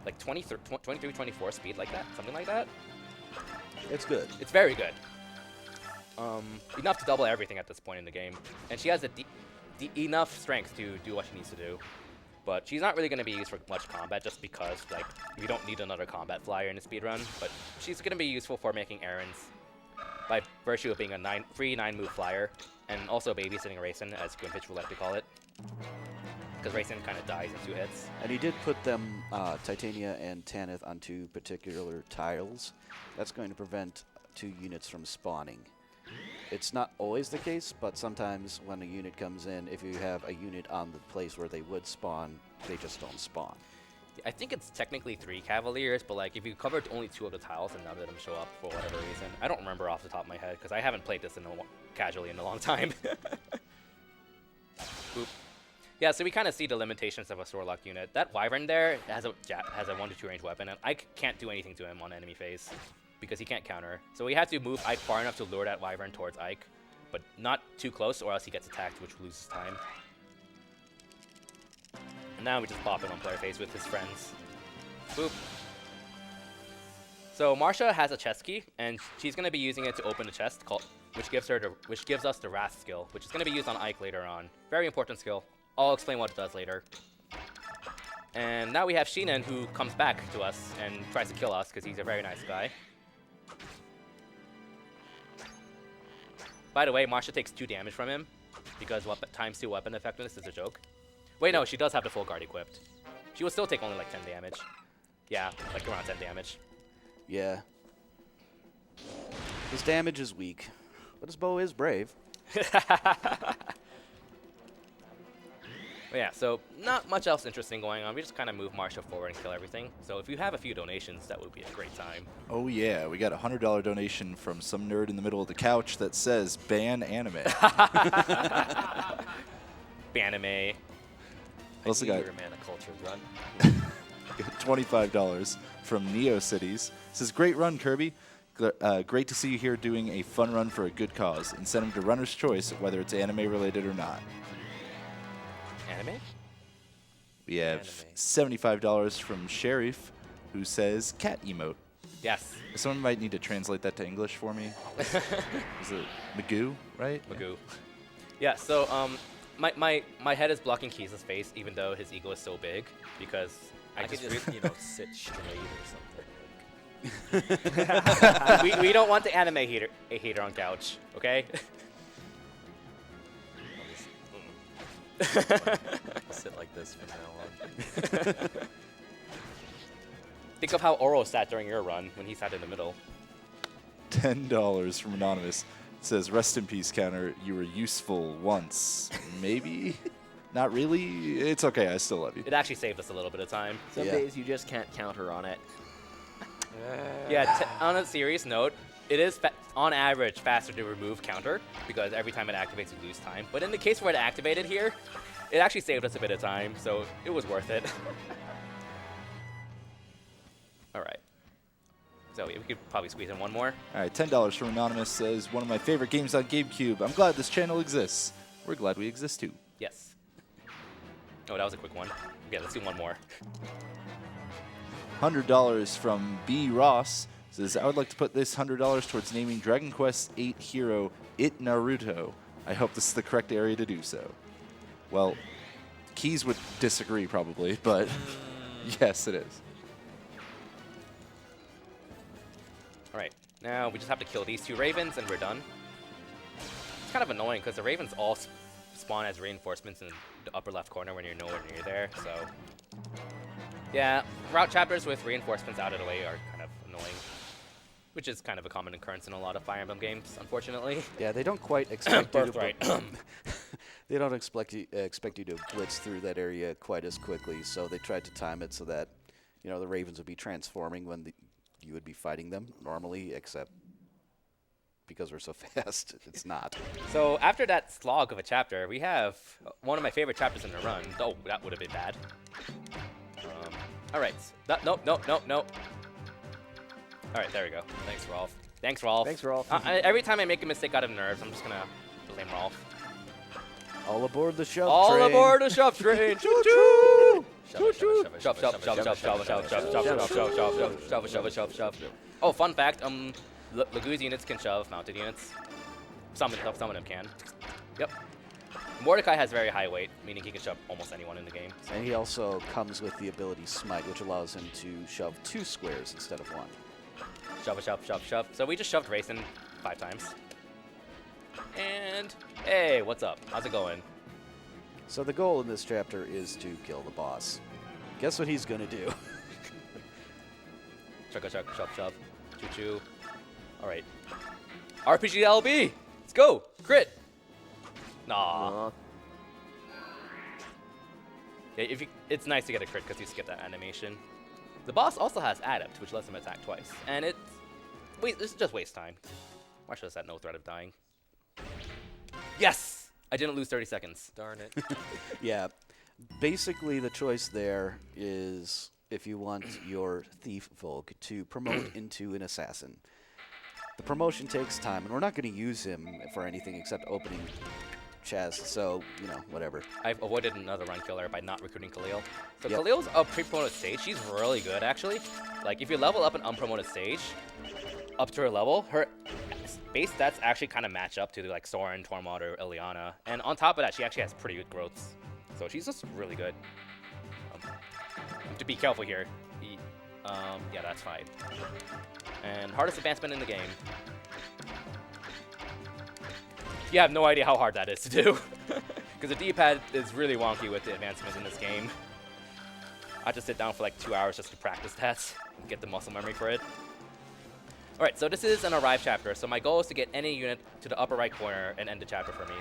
Like 23, 24 speed, like that, something like that. It's good. It's very good. Enough to double everything at this point in the game. And she has enough strength to do what she needs to do. But she's not really going to be used for much combat just because, like, we don't need another combat flyer in the speedrun. But she's going to be useful for making errands by virtue of being a free 9-move flyer. And also babysitting Raisin, as Gwimpage would like to call it. Because Raisin kind of dies in 2 hits. And he did put them, Titania and Tanith, onto particular tiles. That's going to prevent 2 units from spawning. It's not always the case, but sometimes when a unit comes in, if you have a unit on the place where they would spawn, they just don't spawn. I think it's technically 3 Cavaliers, but like if you covered only 2 of the tiles and none of them show up for whatever reason. I don't remember off the top of my head because I haven't played this casually in a long time. Boop. Yeah, so we kind of see the limitations of a Sorlock unit. That Wyvern there has a 1 to 2 range weapon, and Ike can't do anything to him on enemy phase because he can't counter. So we have to move Ike far enough to lure that Wyvern towards Ike, but not too close or else he gets attacked, which loses time. And now we just pop him on player face with his friends. Boop. So Marsha has a chest key, and she's going to be using it to open the chest, which gives us the Wrath skill, which is going to be used on Ike later on. Very important skill. I'll explain what it does later. And now we have Sheenan, who comes back to us and tries to kill us because he's a very nice guy. By the way, Marsha takes 2 damage from him because ×2 weapon effectiveness is a joke. Wait, no, she does have the full guard equipped. She will still take only like 10 damage. Yeah, like around 10 damage. Yeah. His damage is weak, but his bow is brave. But yeah, so not much else interesting going on. We just kind of move Marsha forward and kill everything. So if you have a few donations, that would be a great time. Oh yeah, we got a $100 donation from some nerd in the middle of the couch that says ban anime. Banime. Also got You're a man of culture, Run. $25 from NeoCities. Says, great run, Kirby. Great to see you here doing a fun run for a good cause. Incentive to runner's choice, whether it's anime related or not. Anime? We have Anime. $75 from Sheriff, who says cat emote. Yes. Someone might need to translate that to English for me. Is it Magoo, right? Magoo. Yeah, so my head is blocking Keys' face, even though his ego is so big, because I could just, sit straight or something. we don't want the anime hater on couch, okay? I'll sit like this from now on. Think of how Oro sat during your run when he sat in the middle. $10 from Anonymous. It says, rest in peace, counter. You were useful once. Maybe? Not really? It's okay. I still love you. It actually saved us a little bit of time. Some days you just can't counter on it. Yeah, on a serious note, it is, on average, faster to remove counter, because every time it activates, you lose time. But in the case where it activated here, it actually saved us a bit of time, so it was worth it. All right. So we could probably squeeze in one more. All right, $10 from Anonymous says, one of my favorite games on GameCube. I'm glad this channel exists. We're glad we exist too. Yes. Oh, that was a quick one. Okay, let's do one more. $100 from B. Ross says, I would like to put this $100 towards naming Dragon Quest VIII hero It Naruto. I hope this is the correct area to do so. Well, Keys would disagree probably, but yes, it is. All right, now we just have to kill these 2 ravens and we're done. It's kind of annoying because the ravens all spawn as reinforcements in the upper left corner when you're nowhere near there, so... Yeah, route chapters with reinforcements out of the way are kind of annoying, which is kind of a common occurrence in a lot of Fire Emblem games, unfortunately. Yeah, they don't quite expect you to... Birthright. They don't expect you to blitz through that area quite as quickly, so they tried to time it so that, you know, the ravens would be transforming when you would be fighting them normally, except because we're so fast, it's not. So after that slog of a chapter, we have one of my favorite chapters in the run. Oh, that would have been bad. All right. Nope. All right, there we go. Thanks, Rolf. Thanks, Rolf. Thanks, Rolf. Every time I make a mistake out of nerves, I'm just going to blame Rolf. All aboard the shove All train. aboard the shove train. Choo-choo! Shove. Oh, fun fact, Lagoose units can shove mounted units. Some of them can. Yep. Mordecai has very high weight, meaning he can shove almost anyone in the game. And he also comes with the ability Smite, which allows him to shove 2 squares instead of 1. Shove. So we just shoved Racing 5 times. And, hey, what's up? How's it going? So the goal in this chapter is to kill the boss. Guess what he's going to do? Shove. Choo-choo. All right. RPG LB! Let's go! Crit! Nah. Yeah, it's nice to get a crit because you skip that animation. The boss also has Adept, which lets him attack twice. And this just wastes time. Marshall has had no threat of dying. Yes! I didn't lose 30 seconds. Darn it. Yeah. Basically, the choice there is if you want your thief folk to promote into an assassin. The promotion takes time, and we're not going to use him for anything except opening chests, so, you know, whatever. I've avoided another Runkiller by not recruiting Khalil. So Yep. Khalil's a pre-promoted stage. She's really good, actually. Like, if you level up an unpromoted stage up to her level, her base stats actually kind of match up to, like, Soren, Tormod, or Ileana. And on top of that, she actually has pretty good growths. So she's just really good. To be careful here. Yeah, that's fine. And hardest advancement in the game. You have no idea how hard that is to do. Because the D-pad is really wonky with the advancements in this game. I have to sit down for like 2 hours just to practice that and get the muscle memory for it. Alright, so this is an Arrive chapter, so my goal is to get any unit to the upper right corner and end the chapter for me.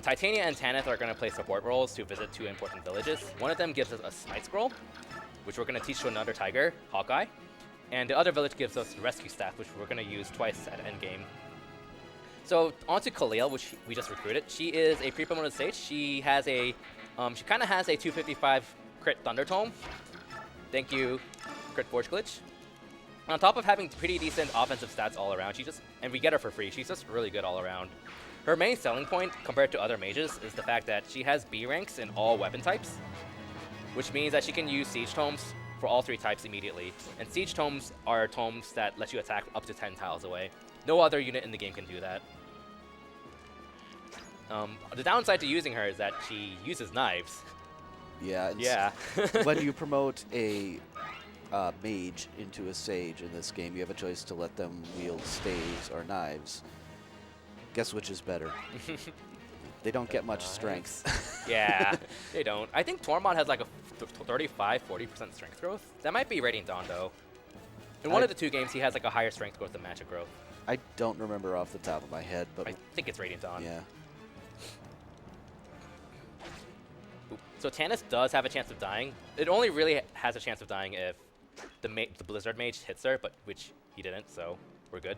Titania and Tanith are going to play support roles to visit 2 important villages. One of them gives us a Smite Scroll, which we're going to teach to another Tiger, Hawkeye. And the other village gives us the Rescue Staff, which we're going to use twice at endgame. So onto Khalil, which we just recruited. She is a pre-promoted stage. She has a, she kind of has a 255 crit Thunder Tome. Thank you, Crit Forge Glitch. On top of having pretty decent offensive stats all around, and we get her for free. She's just really good all around. Her main selling point compared to other mages is the fact that she has B ranks in all weapon types, which means that she can use Siege Tomes for all 3 types immediately. And Siege Tomes are tomes that let you attack up to 10 tiles away. No other unit in the game can do that. The downside to using her is that she uses knives. Yeah. Yeah. When you promote a mage into a sage in this game, you have a choice to let them wield staves or knives. Guess which is better? They don't get much strength. Yeah, they don't. I think Tormod has like a 35-40% strength growth. That might be Radiant Dawn, though. In one of the two games, he has like a higher strength growth than magic growth. I don't remember off the top of my head, but I think it's Radiant Dawn. yeah. Oop. So Tannis does have a chance of dying. It only really has a chance of dying if the Blizzard Mage hits her, but which he didn't, so we're good.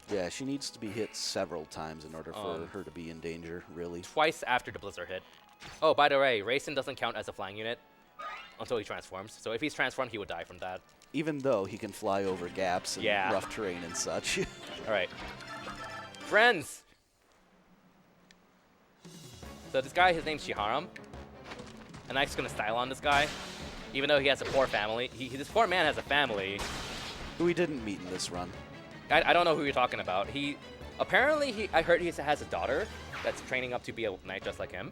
Yeah, she needs to be hit several times in order for her to be in danger, really. Twice after the Blizzard hit. Oh, by the way, Rayson doesn't count as a flying unit until he transforms. So if he's transformed, he would die from that. Even though he can fly over gaps and rough terrain and such. All right. Friends! So this guy, his name's Shiharam. And I'm just going to style on this guy. Even though he has a poor family. This poor man has a family. Who we didn't meet in this run. I don't know who you're talking about. Apparently, I heard he has a daughter that's training up to be a knight just like him.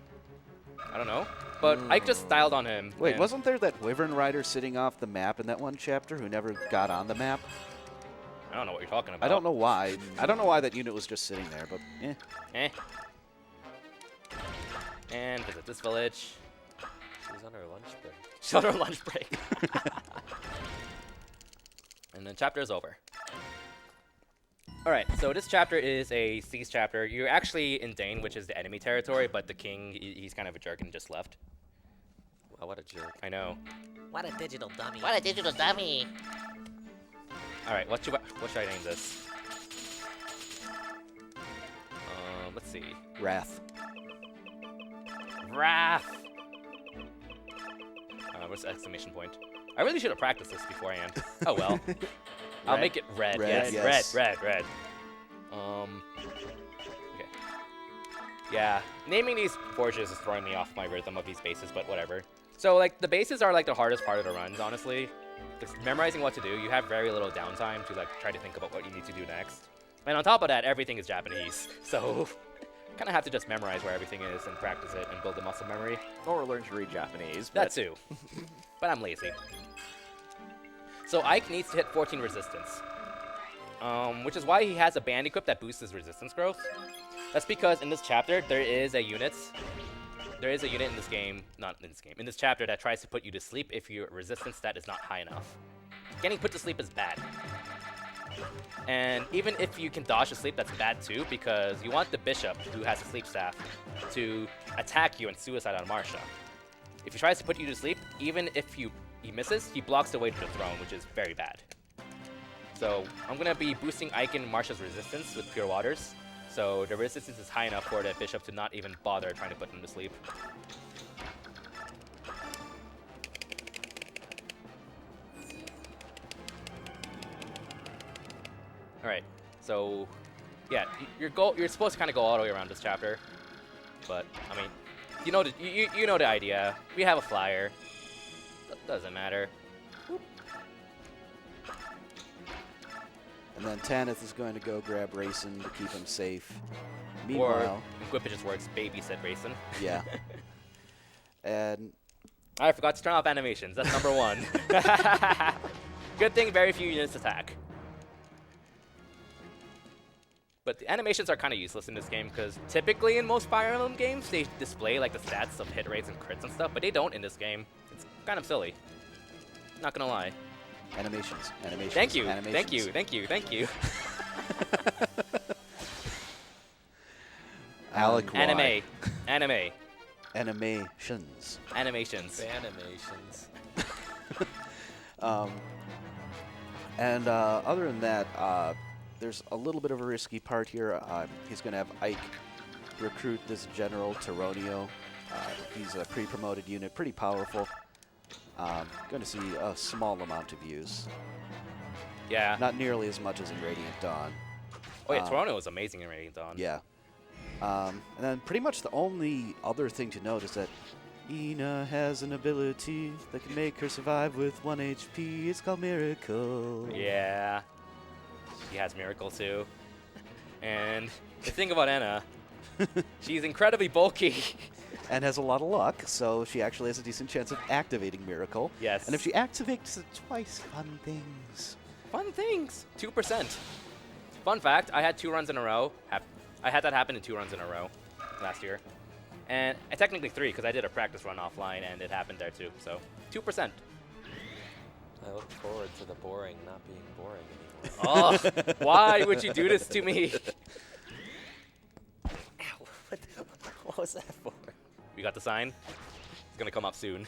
I don't know. But Ike just styled on him. Wait, wasn't there that Wyvern Rider sitting off the map in that one chapter who never got on the map? I don't know what you're talking about. I don't know why. I don't know why that unit was just sitting there, but Eh. And visit this village. She's on her lunch break. She's on her lunch break. And then chapter is over. Alright, so this chapter is a siege chapter. You're actually in Dane, which is the enemy territory, but the king, he's kind of a jerk and just left. Wow, what a jerk. I know. What a digital dummy. What a digital dummy. Alright, what should I name this? Let's see. Wrath. Wrath! What's the exclamation point? I really should have practiced this beforehand. Oh well. I'll make it red. Red, Yes, yes. red. Okay. Yeah, naming these forges is throwing me off my rhythm of these bases, but whatever. So like the bases are like the hardest part of the runs, honestly. Just memorizing what to do, you have very little downtime to like try to think about what you need to do next. And on top of that, everything is Japanese, so kind of have to just memorize where everything is and practice it and build the muscle memory. Or learn to read Japanese. That too, but I'm lazy. So Ike needs to hit 14 resistance, which is why he has a band equip that boosts his resistance growth. That's because in this chapter, there is a unit in this game, in this chapter that tries to put you to sleep if your resistance stat is not high enough. Getting put to sleep is bad. And even if you can dodge to sleep, that's bad too, because you want the bishop, who has a sleep staff, to attack you and suicide on Marsha. If he tries to put you to sleep, even if he misses, he blocks the way to the throne, which is very bad. So I'm going to be boosting Ike and Marsha's resistance with Pure Waters, so the resistance is high enough for the bishop to not even bother trying to put him to sleep. Alright, so yeah, you're supposed to kind of go all the way around this chapter, but I mean, you know the idea. We have a flyer. Doesn't matter. And then Tanith is going to go grab Rayson to keep him safe. Or, Meanwhile, in Gwippa just works, babysit Rayson. yeah. And I forgot to turn off animations. That's number one. Good thing very few units attack. But the animations are kind of useless in this game because typically in most Fire Emblem games they display like the stats of hit rates and crits and stuff, but they don't in this game. It's kind of silly. Not gonna lie. animations. Thank you. Animations. Thank you. Alec Y. Anime. Animations. Animations. Animations. And other than that, there's a little bit of a risky part here. He's going to have Ike recruit this General Tyronio. He's a pre-promoted unit, pretty powerful. Going to see a small amount of use. Yeah. Not nearly as much as in Radiant Dawn. Oh yeah, Toronto was amazing in Radiant Dawn. Yeah. And then pretty much the only other thing to note is that Ina has an ability that can make her survive with 1 HP. It's called Miracle. Yeah. She has Miracle too. And the thing about Anna, she's incredibly bulky. And has a lot of luck, so she actually has a decent chance of activating Miracle. Yes. And if she activates it twice, fun things. Fun things. 2%. Fun fact, I had 2 runs in a row. I had that happen in 2 runs in a row last year. And technically 3, because I did a practice run offline, and it happened there too. So 2%. I look forward to the boring not being boring anymore. Oh, why would you do this to me? Ow, what was that for? We got the sign. It's gonna come up soon.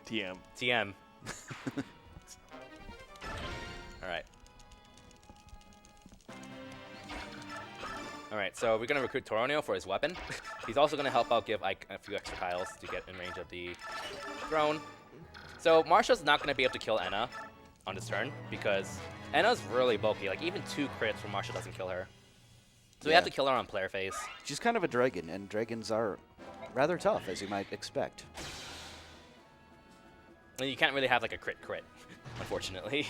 TM. TM. All right. All right, so we're gonna recruit Toronio for his weapon. He's also gonna help out give Ike a few extra tiles to get in range of the throne. So Marsha's not gonna be able to kill Enna on this turn because Enna's really bulky. Like even 2 crits from Marsha doesn't kill her. So we have to kill her on player phase. She's kind of a dragon, and dragons are rather tough, as you might expect. And you can't really have like a crit, unfortunately.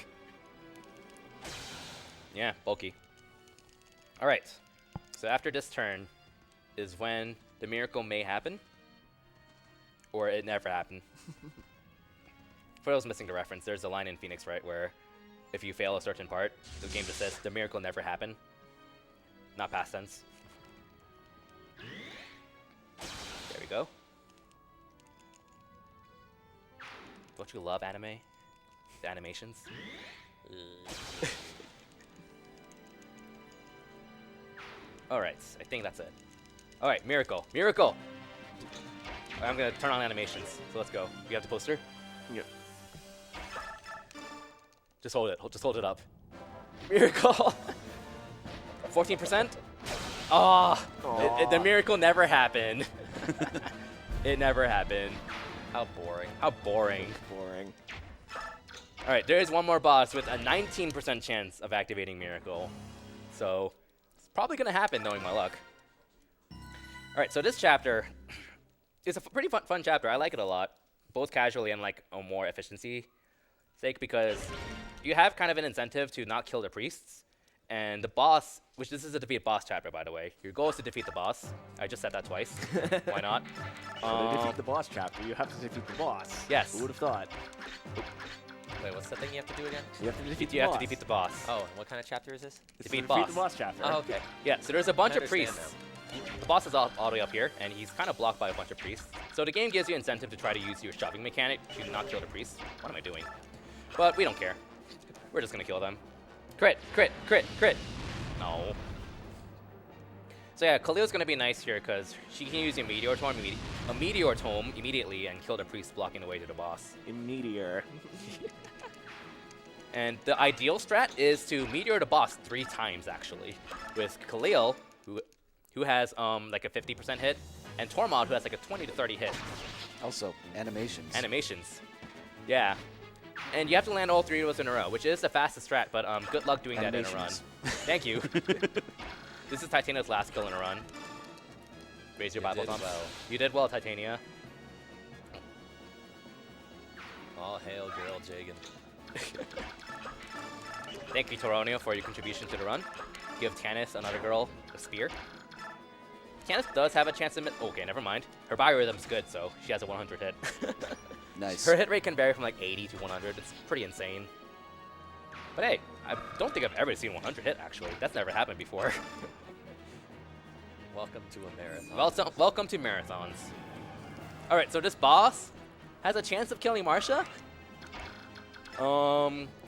Yeah, bulky. All right. So after this turn is when the miracle may happen, or it never happened. For those missing the reference, there's a line in Phoenix, right, where if you fail a certain part, the game just says the miracle never happened. Not past tense. There we go. Don't you love anime? The animations? Alright, I think that's it. Alright, miracle. Miracle! I'm gonna turn on animations, so let's go. You have the poster? Yep. Just hold it. Just hold it up. Miracle! 14%? Oh, the miracle never happened. It never happened. How boring. How boring. Boring. All right, there is one more boss with a 19% chance of activating Miracle. So it's probably going to happen knowing my luck. All right, so this chapter is a pretty fun chapter. I like it a lot, both casually and like a more efficiency sake, because you have kind of an incentive to not kill the priests. And the boss, which this is a defeat boss chapter, by the way. Your goal is to defeat the boss. I just said that twice. Why not? To defeat the boss chapter, you have to defeat the boss. Yes. Who would have thought? Wait, what's the thing you have to do again? You have to defeat You have to defeat the boss. Oh, and what kind of chapter is this? It's defeat the boss. boss chapter. Oh, okay. Yeah, so there's a bunch I of understand priests. The boss is all the way up here, and he's kind of blocked by a bunch of priests. So the game gives you incentive to try to use your shoving mechanic to not kill the priests. What am I doing? But we don't care. We're just going to kill them. Crit, crit, crit, crit. No. So yeah, Khalil's going to be nice here because she can use a Meteor Tome immediately and kill the priest blocking the way to the boss. In Meteor. And the ideal strat is to Meteor the boss 3 times, actually. With Khalil, who has like a 50% hit, and Tormod, who has like a 20 to 30 hit. Also, animations. Animations. Yeah. And you have to land all 3 of those in a row, which is the fastest strat, but good luck doing that in a run. Thank you. This is Titania's last kill in a run. Raise your Bible thumbs. Well. You did well, Titania. All hail girl Jagan. Thank you, Toronio, for your contribution to the run. Give Tannis, another girl, a spear. Tannis does have a chance to okay, never mind. Her biorhythm's good, so she has a 100 hit. Nice. Her hit rate can vary from like 80 to 100. It's pretty insane. But hey, I don't think I've ever seen 100 hit, actually. That's never happened before. Welcome to a marathon. Welcome to marathons. All right, so this boss has a chance of killing Marsha.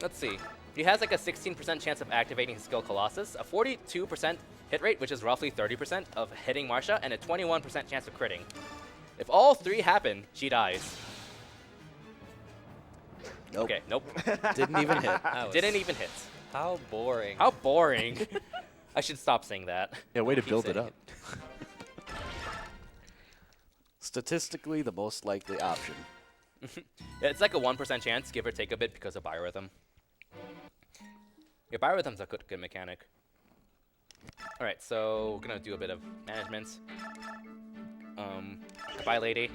Let's see. He has like a 16% chance of activating his skill Colossus, a 42% hit rate, which is roughly 30% of hitting Marsha, and a 21% chance of critting. If all 3 happen, she dies. Nope. Okay, nope. Didn't even hit. Didn't even hit. How boring. How boring. I should stop saying that. Yeah, way to Keep build it saying up. Statistically, the most likely option. Yeah, it's like a 1% chance, give or take a bit, because of biorhythm. Yeah, biorhythm's a good mechanic. All right, so we're gonna do a bit of management. Goodbye, lady.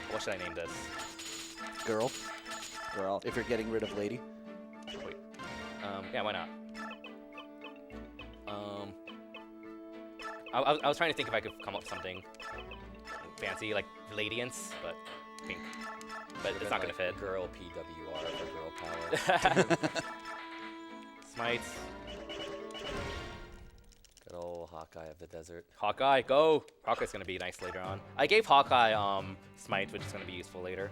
What should I name this? Girl. Girl. If you're getting rid of lady. Wait. Yeah, why not? I was trying to think if I could come up with something fancy, like Radiance, but pink. But it's not gonna fit. Girl PWR for girl power. Smite. Good old Hawkeye of the desert. Hawkeye, go! Hawkeye's gonna be nice later on. I gave Hawkeye Smite, which is gonna be useful later.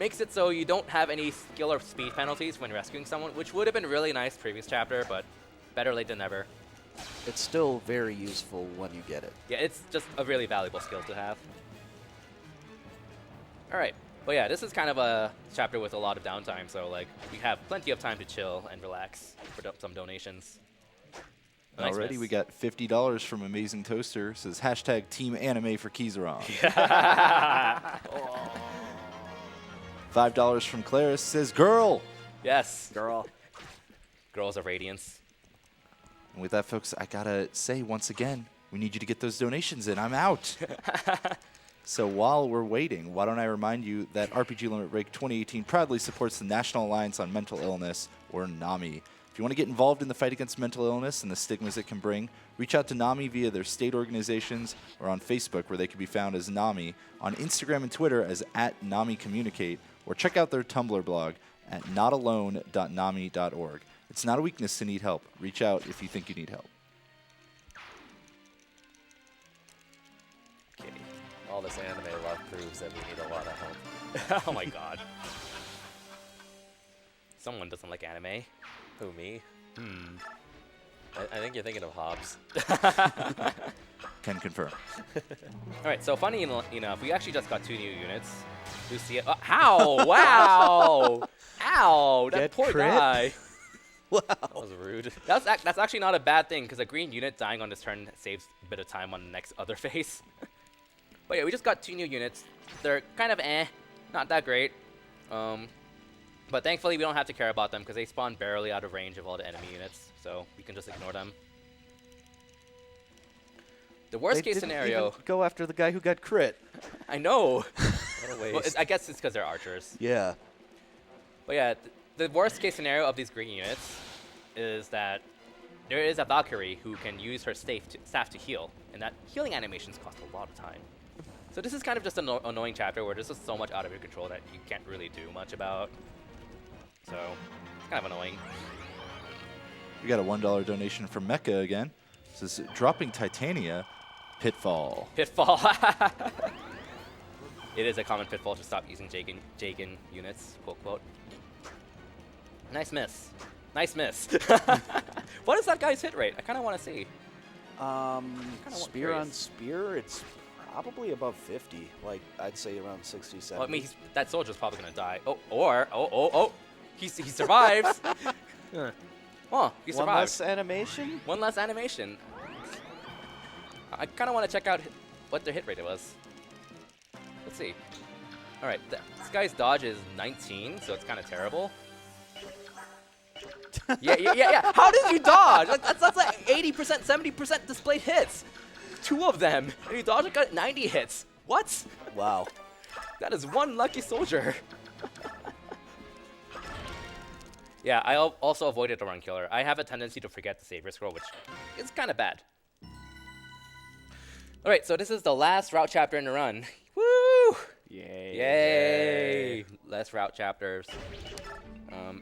makes it so you don't have any skill or speed penalties when rescuing someone, which would have been really nice previous chapter, but better late than never. It's still very useful when you get it. Yeah, it's just a really valuable skill to have. All right. But yeah, this is kind of a chapter with a lot of downtime, so like we have plenty of time to chill and relax for some donations. Nice Already miss. we got $50 from Amazing Toaster. Says hashtag Team Anime for Kizaron. $5 from Claris says girl. Yes. Girl. Girls of Radiance. And with that, folks, I gotta say once again, we need you to get those donations in. I'm out. So while we're waiting, why don't I remind you that RPG Limit Break 2018 proudly supports the National Alliance on Mental Illness, or NAMI. If you want to get involved in the fight against mental illness and the stigmas it can bring, reach out to NAMI via their state organizations or on Facebook, where they can be found as NAMI, on Instagram and Twitter as @NAMICommunicate, or check out their Tumblr blog at notalone.nami.org. It's not a weakness to need help. Reach out if you think you need help. Okay. All this anime love proves that we need a lot of help. Oh my god. Someone doesn't like anime. Who, me? I think you're thinking of Hobbs. Can confirm. Alright, so funny enough, we actually just got 2 new units. Lucia. How? Wow! Ow! That Get poor crit? guy. That was rude. That's actually not a bad thing, because a green unit dying on this turn saves a bit of time on the next other phase. But yeah, we just got 2 new units. They're kind of not that great. But thankfully we don't have to care about them, because they spawn barely out of range of all the enemy units, so we can just ignore them. The worst case scenario. Even go after the guy who got crit. I know. What a waste. Well, I guess it's because they're archers. Yeah. But yeah, the worst case scenario of these green units is that there is a Valkyrie who can use her staff to heal, and that healing animations cost a lot of time. So this is kind of just an annoying chapter where there's just so much out of your control that you can't really do much about. So it's kind of annoying. We got a $1 donation from Mecha again. It says dropping Titania, pitfall. Pitfall. It is a common pitfall to stop using Jagan units, quote, quote. Nice miss. Nice miss. What is that guy's hit rate? I kind of want to see. Spear on curious. spear, it's probably above 50. Like, I'd say around 60, 70. Well, I mean, that soldier's probably going to die. Oh. He survives. Oh, he survived. One less animation? One less animation. I kind of want to check out what their hit rate was. Let's see. All right, this guy's dodge is 19, so it's kind of terrible. Yeah. How did you dodge? That's like 80%, 70% displayed hits. 2 of them, and you dodged got 90 hits. What? Wow. That is one lucky soldier. Yeah, I also avoided the Runkiller. I have a tendency to forget the Savior Scroll, which is kind of bad. Alright, so this is the last route chapter in the run. Woo! Yay. Yay! Less route chapters.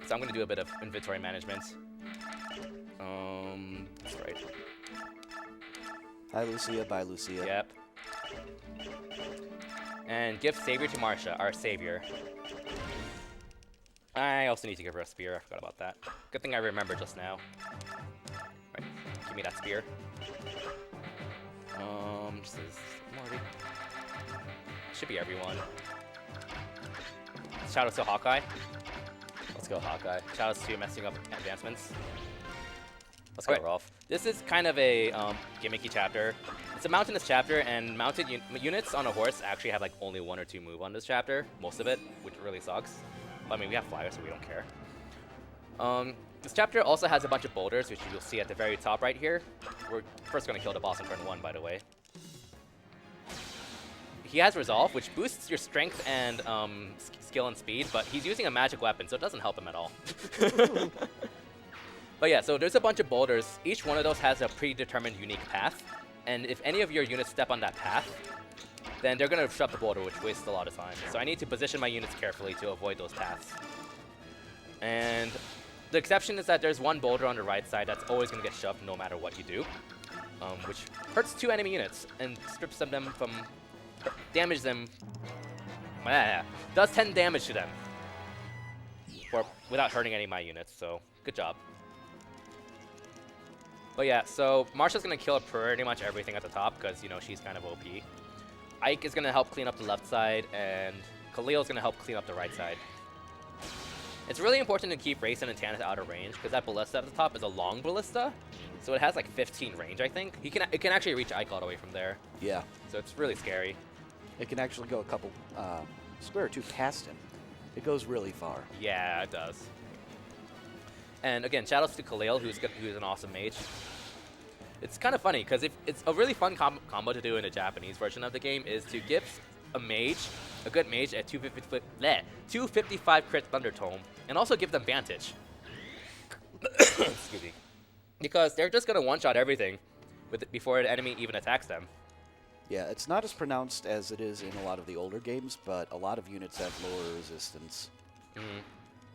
So I'm going to do a bit of inventory management. That's right. Hi, Lucia. Bye, Lucia. Yep. And give Savior to Marsha, our savior. I also need to give her a spear. I forgot about that. Good thing I remember just now. Right, give me that spear. This is Morty. Should be everyone. Shoutouts to Hawkeye. Let's go, Hawkeye. Shoutouts to messing up advancements. Let's go, Alright, Rolf. This is kind of a gimmicky chapter. It's a mountainous chapter, and mounted units on a horse actually have like only 1 or 2 move on this chapter, most of it, which really sucks. But, I mean, we have flyers, so we don't care. This chapter also has a bunch of boulders, which you'll see at the very top right here. We're first going to kill the boss in turn 1, by the way. He has Resolve, which boosts your strength and skill and speed, but he's using a magic weapon, so it doesn't help him at all. But yeah, so there's a bunch of boulders. Each one of those has a predetermined unique path, and if any of your units step on that path, then they're going to shove the boulder, which wastes a lot of time. So I need to position my units carefully to avoid those paths. And the exception is that there's one boulder on the right side that's always going to get shoved no matter what you do, which hurts 2 enemy units and strips them from, damages them does 10 damage to them. Without hurting any of my units, so good job. But yeah, so Marsha's going to kill pretty much everything at the top because, you know, she's kind of OP. Ike is going to help clean up the left side, and Khalil is going to help clean up the right side. It's really important to keep Rayson and Tanith out of range because that ballista at the top is a long ballista, so it has like 15 range, I think. It can actually reach Ike all the way from there. Yeah. So it's really scary. It can actually go a couple square or two past him. It goes really far. Yeah, it does. And again, shoutouts to Khalil, who's an awesome mage. It's kind of funny because it's a really fun combo to do in a Japanese version of the game is to give a good mage at 255 crit Thunder Tome, and also give them Vantage. Excuse me. Because they're just gonna one-shot everything before an enemy even attacks them. Yeah, it's not as pronounced as it is in a lot of the older games, but a lot of units have lower resistance. Mm-hmm.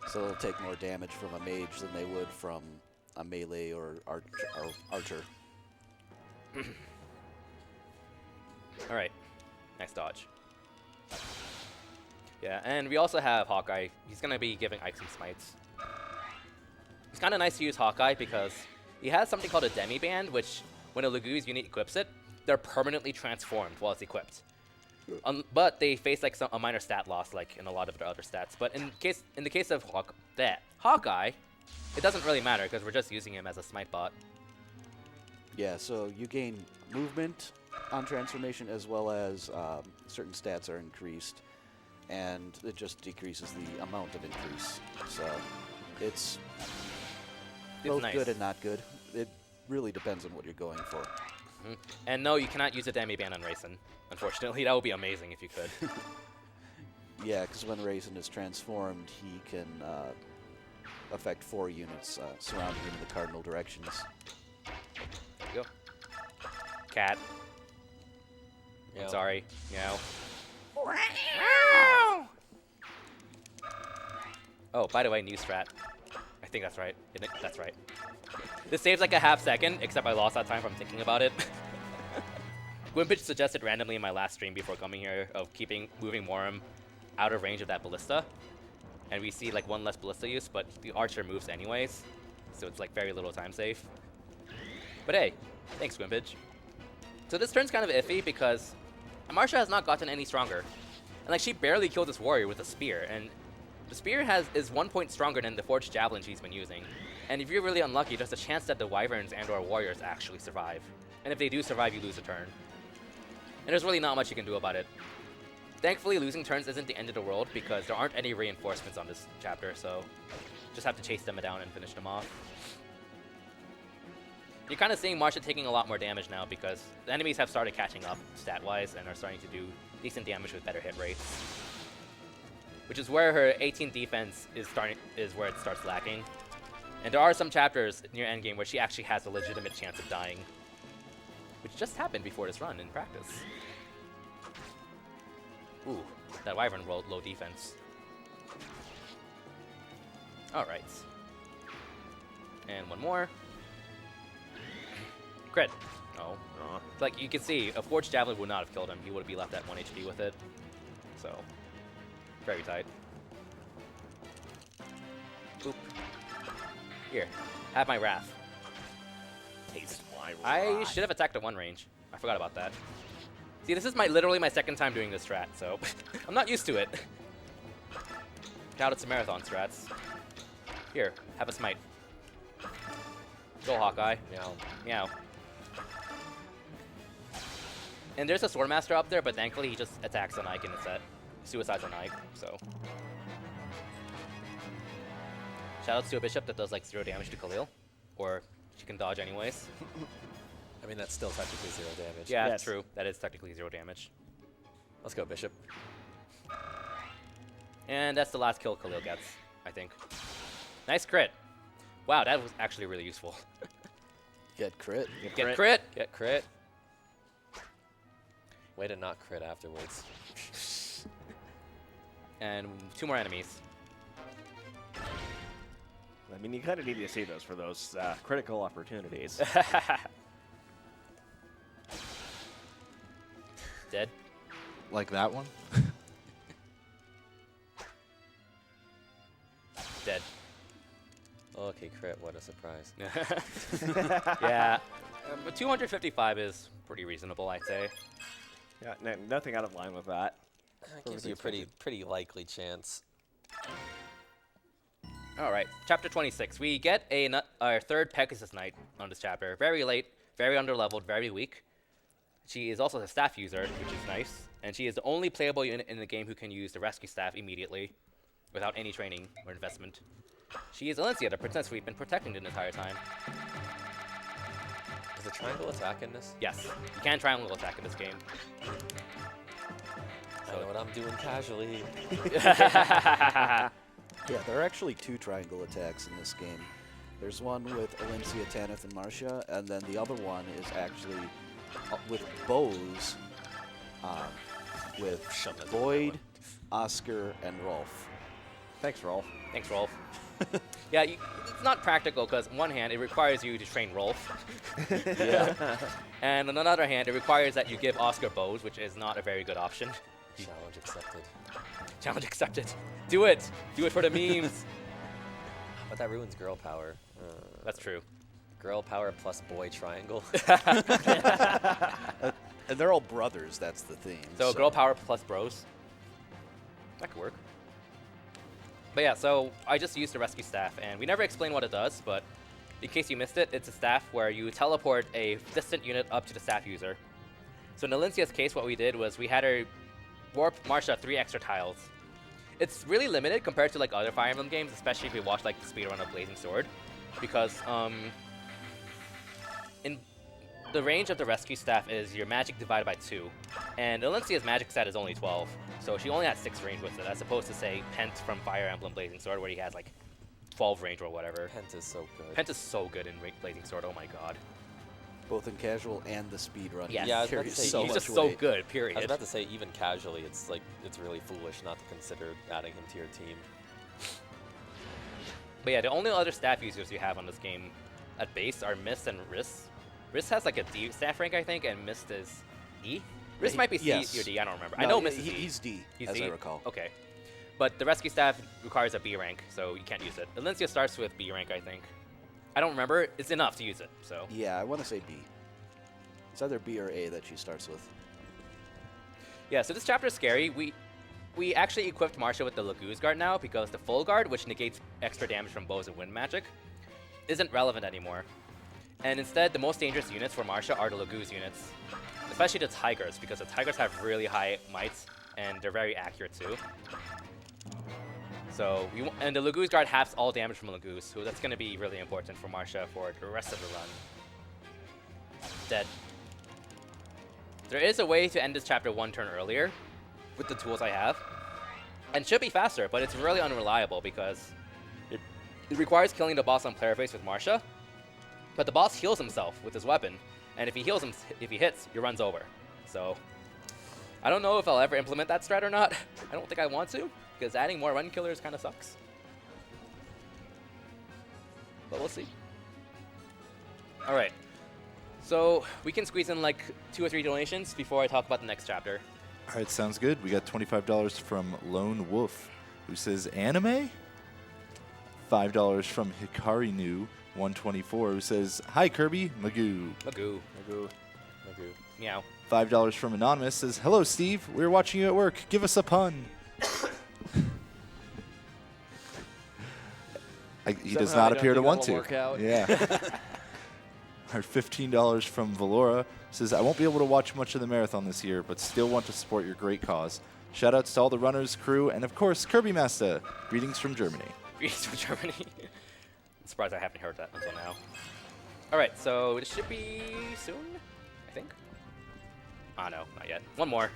So they'll take more damage from a mage than they would from a melee or archer. All right, nice dodge. Yeah, and we also have Hawkeye. He's gonna be giving Ike some smites. It's kind of nice to use Hawkeye because he has something called a Demi Band, which when a Legu's unit equips it, they're permanently transformed while it's equipped. But they face like a minor stat loss, like in a lot of their other stats. But in the case of Hawkeye, it doesn't really matter because we're just using him as a smite bot. Yeah, so you gain movement on transformation as well as certain stats are increased, and it just decreases the amount of increase. So it's both nice. good and not good. It really depends on what you're going for. Mm-hmm. And no, you cannot use a Demi Band on Rayson. Unfortunately, that would be amazing if you could. Yeah, because when Rayson is transformed, he can affect 4 units surrounding him in the cardinal directions. There you go. Cat. Yeah. I'm sorry. Meow. Oh, by the way, new strat. I think that's right. Isn't it? That's right. This saves like a half second, except I lost that time from thinking about it. Gwimpage suggested randomly in my last stream before coming here of moving Morum out of range of that ballista. And we see like 1 less ballista use, but the archer moves anyways. So it's like very little time save. But hey, thanks Gwimpage. So this turn's kind of iffy because Marsha has not gotten any stronger. And like she barely killed this warrior with a spear. And the spear is 1 point stronger than the forged javelin she's been using. And if you're really unlucky, there's a chance that the wyverns and or warriors actually survive. And if they do survive, you lose a turn. And there's really not much you can do about it. Thankfully, losing turns isn't the end of the world because there aren't any reinforcements on this chapter, so just have to chase them down and finish them off. You're kind of seeing Marsha taking a lot more damage now because the enemies have started catching up stat-wise and are starting to do decent damage with better hit rates. Which is where her 18 defense is where it starts lacking. And there are some chapters near endgame where she actually has a legitimate chance of dying. Which just happened before this run in practice. Ooh, that wyvern rolled low defense. Alright. And one more. Crit. No. Like you can see, a forged javelin would not have killed him. He would be left at 1 HP with it. So, very tight. Oop. Here, have my wrath. Taste my wrath. I should have attacked at 1 range. I forgot about that. See, this is literally my second time doing this strat, so I'm not used to it. Shout out to marathon strats. Here, have a smite. Go Hawkeye. Meow. Meow. And there's a Swordmaster up there, but thankfully he just attacks on Ike and it's at suicides on Ike, so. Shoutouts to a bishop that does like 0 damage to Khalil. Or she can dodge anyways. I mean, that's still technically 0 damage. Yeah, Yes. true. That is technically 0 damage. Let's go, Bishop. And that's the last kill Khalil gets, I think. Nice crit. Wow, that was actually really useful. Get crit. Get crit! Get crit. Way to not crit afterwards. And 2 more enemies. I mean, you kind of need to see those for those critical opportunities. Dead. Like that one? Dead. Okay, crit. What a surprise. Yeah. But 255 is pretty reasonable, I'd say. Yeah, nothing out of line with that. It gives you a pretty likely chance. All right, chapter 26. We get our third Pegasus Knight on this chapter. Very late, very underleveled, very weak. She is also a staff user, which is nice. And she is the only playable unit in the game who can use the rescue staff immediately without any training or investment. She is Alencia, the princess we've been protecting the entire time. Is a triangle attack in this? Yes, you can triangle attack in this game. I know what I'm doing casually. Yeah, there are actually 2 triangle attacks in this game. There's one with Alencia, Tanith, and Marcia, and then the other one is actually with bows with Void, Oscar, and Rolf. Thanks, Rolf. Thanks, Rolf. Yeah, it's not practical because on one hand, it requires you to train Rolf. Yeah. And on the other hand, it requires that you give Oscar bows, which is not a very good option. Challenge accepted. Challenge accepted. Do it. Do it for the memes. But that ruins girl power. That's true. Girl power plus boy triangle. And they're all brothers, that's the theme. So girl power plus bros. That could work. But yeah, so I just used the rescue staff, and we never explain what it does, but in case you missed it, it's a staff where you teleport a distant unit up to the staff user. So in Alencia's case, what we did was we had her warp Marcia 3 extra tiles. It's really limited compared to like other Fire Emblem games, especially if you watch like the speedrun of Blazing Sword, because in the range of the rescue staff is your magic divided by 2, and Alencia's magic stat is only 12, so she only has 6 range with it, as opposed to say Pent from Fire Emblem Blazing Sword, where he has like 12 range or whatever. Pent is so good. Pent is so good in Blazing Sword. Oh my god. Both in casual and the speedrun. Yes. Yeah, I was about to Carries say, so He's much just so weight. good, I was period. about to say, even casually, it's really foolish not to consider adding him to your team. But yeah, the only other staff users you have on this game at base are Mist and Riss. Riss has like a D staff rank, I think, and Mist is E? Riss might be C yes. or D, I don't remember. I No, know Mist is E. he's D, He's as D? I recall. Okay. But the rescue staff requires a B rank, so you can't use it. Alencia starts with B rank, I think. I don't remember. It's enough to use it, so. Yeah, I want to say B. It's either B or A that she starts with. Yeah, so this chapter is scary. We actually equipped Marcia with the Laguz Guard now because the Full Guard, which negates extra damage from bows and wind magic, isn't relevant anymore. And instead, the most dangerous units for Marcia are the Laguz units, especially the Tigers, because the Tigers have really high mites and they're very accurate too. So, and the Laguz Guard halves all damage from Laguz, so that's going to be really important for Marcia for the rest of the run. Dead. There is a way to end this chapter 1 turn earlier with the tools I have, and should be faster, but it's really unreliable because it requires killing the boss on player face with Marcia, but the boss heals himself with his weapon, and if he hits, your run's over. So I don't know if I'll ever implement that strat or not. I don't think I want to, because adding more run killers kind of sucks. But we'll see. All right. So we can squeeze in like 2 or 3 donations before I talk about the next chapter. All right, sounds good. We got $25 from Lone Wolf, who says anime. $5 from Hikari New 124, who says hi Kirby, Magoo. Magoo. Magoo. Meow. $5 from Anonymous says hello Steve, we were watching you at work. Give us a pun. He does Somehow I not don't appear to think want that'll to. work out. Yeah. Our $15 from Valora says, I won't be able to watch much of the marathon this year, but still want to support your great cause. Shoutouts to all the runners, crew, and of course, Kirbymastah. Greetings from Germany. Greetings from Germany. I'm surprised I haven't heard that until now. All right, so it should be soon, I think. Ah, no, not yet. One more.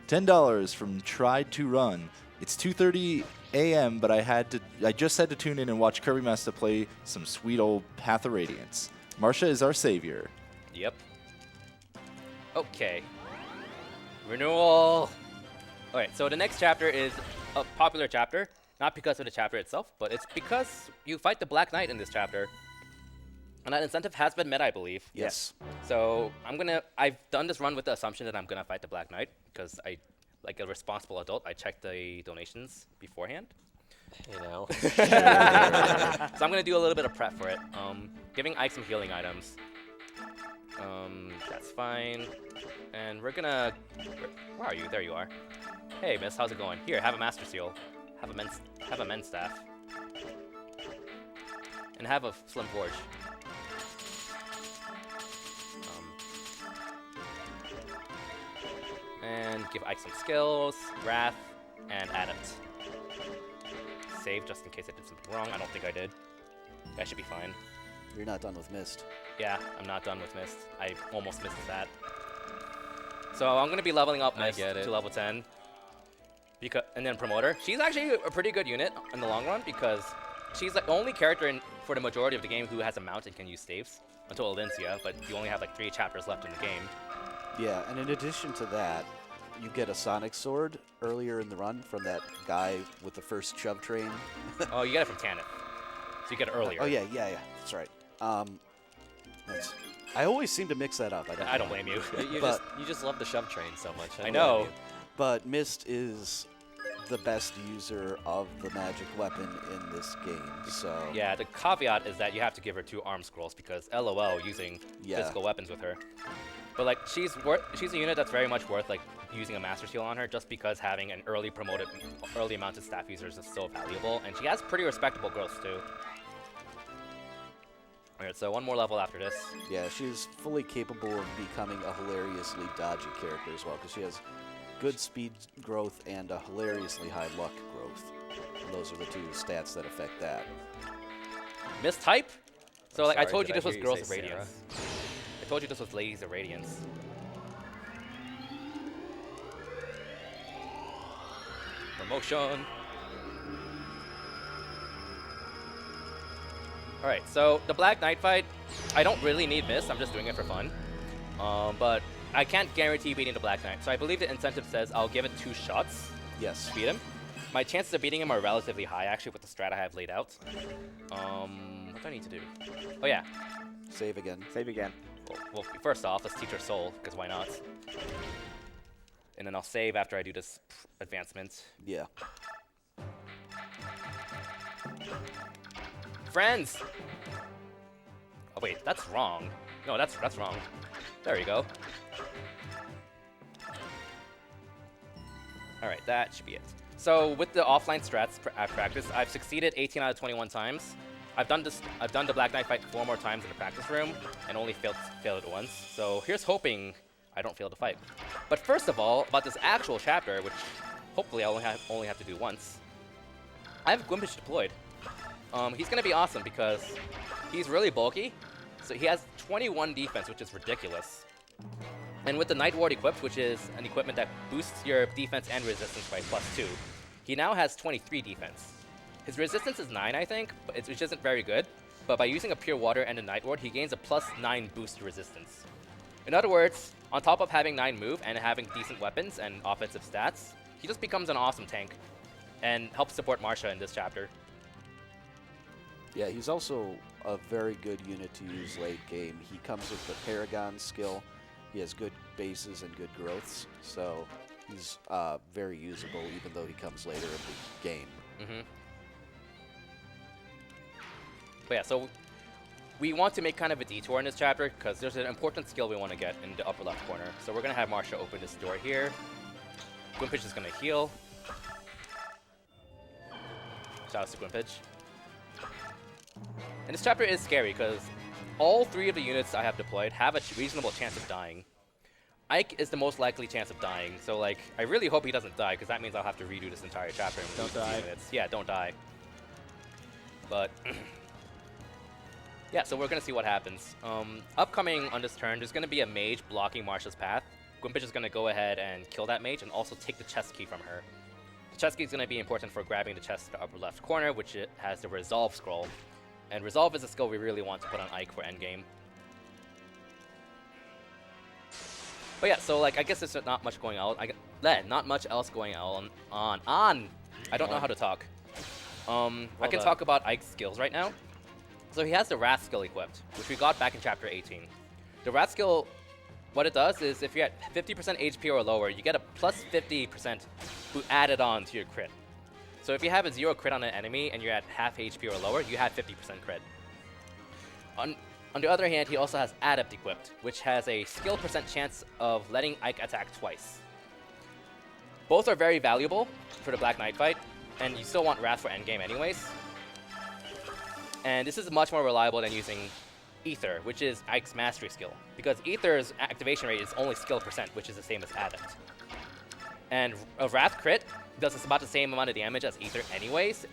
$10 from Tried to Run. It's 2:30 a.m., but I just had to tune in and watch Kirbymastah play some sweet old Path of Radiance. Marcia is our savior. Yep. Okay. Renewal. All right, so the next chapter is a popular chapter, not because of the chapter itself, but it's because you fight the Black Knight in this chapter. And that incentive has been met, I believe. Yes. So I've done this run with the assumption that I'm gonna fight the Black Knight because like a responsible adult, I checked the donations beforehand. You know. So I'm gonna do a little bit of prep for it. Giving Ike some healing items. That's fine. And we're gonna. Where are you? There you are. Hey, miss, how's it going? Here, have a master seal. Have a men's staff. And have a slim forge. And give Ike some skills, wrath, and adept. Save just in case I did something wrong. I don't think I did. That should be fine. You're not done with Mist. Yeah, I'm not done with Mist. I almost missed that. So I'm gonna be leveling up Mist to level 10. And then Promoter. She's actually a pretty good unit in the long run because she's the only character for the majority of the game who has a mount and can use staves until Alencia, but you only have like 3 chapters left in the game. Yeah, and in addition to that, you get a Sonic Sword earlier in the run from that guy with the first shove train. Oh, you get it from Tanith. So you get it earlier. Oh, yeah, that's right. I always seem to mix that up. I don't blame you. You just love the shove train so much. I know. But Mist is the best user of the magic weapon in this game, so... Yeah, the caveat is that you have to give her 2 arm scrolls because LOL using physical weapons with her. But like, she's a unit that's very much worth like using a Master Seal on her just because having an early mounted staff users is so valuable, and she has pretty respectable growth too. Alright, so 1 more level after this. Yeah, she's fully capable of becoming a hilariously dodgy character as well, because she has good speed growth and a hilariously high luck growth. And those are the 2 stats that affect that. Mistype? So like, I Sorry, told you did this was hear Girls say of Radiance. I told you this was Ladies of Radiance. Promotion. Alright, so the Black Knight fight, I don't really need Mist, I'm just doing it for fun. But I can't guarantee beating the Black Knight, so I believe the incentive says I'll give it 2 shots Yes. to beat him. My chances of beating him are relatively high, actually, with the strat I have laid out. What do I need to do? Oh yeah. Save again. Save again. Well, first off, let's teach her Soul, because why not? And then I'll save after I do this advancement. Yeah. Friends! Oh wait, that's wrong. No, that's wrong. There you go. Alright, that should be it. So with the offline strats practice, I've succeeded 18 out of 21 times. I've done the Black Knight fight 4 more times in the practice room and only failed it once. So here's hoping I don't fail the fight. But first of all, about this actual chapter, which hopefully I'll only have to do once. I have Gwimpish deployed. He's gonna be awesome because he's really bulky. So he has 21 defense, which is ridiculous. And with the Night Ward equipped, which is an equipment that boosts your defense and resistance by +2, he now has 23 defense. His resistance is 9, I think, which isn't very good. But by using a Pure Water and a Night Ward, he gains a +9 boost to resistance. In other words, on top of having 9 move and having decent weapons and offensive stats, he just becomes an awesome tank and helps support Marsha in this chapter. Yeah, he's also a very good unit to use late game. He comes with the Paragon skill. He has good bases and good growths, so he's very usable even though he comes later in the game. Mm-hmm. But yeah, so we want to make kind of a detour in this chapter because there's an important skill we want to get in the upper left corner. So we're going to have Marsha open this door here. Gwimpish is going to heal. Shout out to Gwimpish. And this chapter is scary because all 3 of the units I have deployed have a reasonable chance of dying. Ike is the most likely chance of dying, so like I really hope he doesn't die because that means I'll have to redo this entire chapter in Don't die. minutes. Yeah, don't die. But yeah, so we're gonna see what happens. Upcoming on this turn, there's gonna be a mage blocking Marsha's path. Gwimpish is gonna go ahead and kill that mage and also take the chest key from her. The chest key is gonna be important for grabbing the chest to the upper left corner, which it has the Resolve scroll. And Resolve is a skill we really want to put on Ike for endgame. But yeah, so like I guess there's not much going on. Not much else going on. I don't know how to talk. I can talk about Ike's skills right now. So he has the Wrath skill equipped, which we got back in chapter 18. The Wrath skill, what it does is if you're at 50% HP or lower, you get a +50% added on to your crit. So if you have a 0 crit on an enemy and you're at half HP or lower, you have 50% crit. On the other hand, he also has Adept equipped, which has a skill percent chance of letting Ike attack twice. Both are very valuable for the Black Knight fight, and you still want Wrath for endgame anyways. And this is much more reliable than using Ether, which is Ike's mastery skill, because Ether's activation rate is only skill percent, which is the same as Adept. And a Wrath crit does about the same amount of damage as Ether anyways,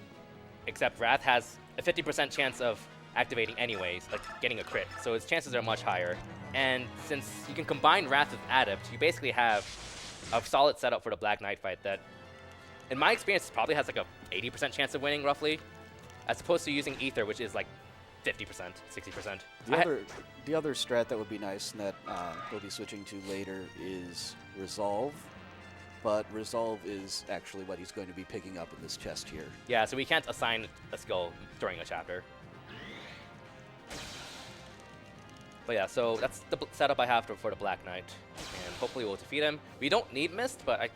except Wrath has a 50% chance of activating anyways, like getting a crit, so its chances are much higher. And since you can combine Wrath with Adept, you basically have a solid setup for the Black Knight fight that, in my experience, probably has like a 80% chance of winning, roughly, as opposed to using Ether, which is like 50%, 60%. The other strat that would be nice and that we'll be switching to later is Resolve. But Resolve is actually what he's going to be picking up in this chest here. Yeah, so we can't assign a skill during a chapter. But yeah, so that's the setup I have for the Black Knight, and hopefully we'll defeat him. We don't need Mist, but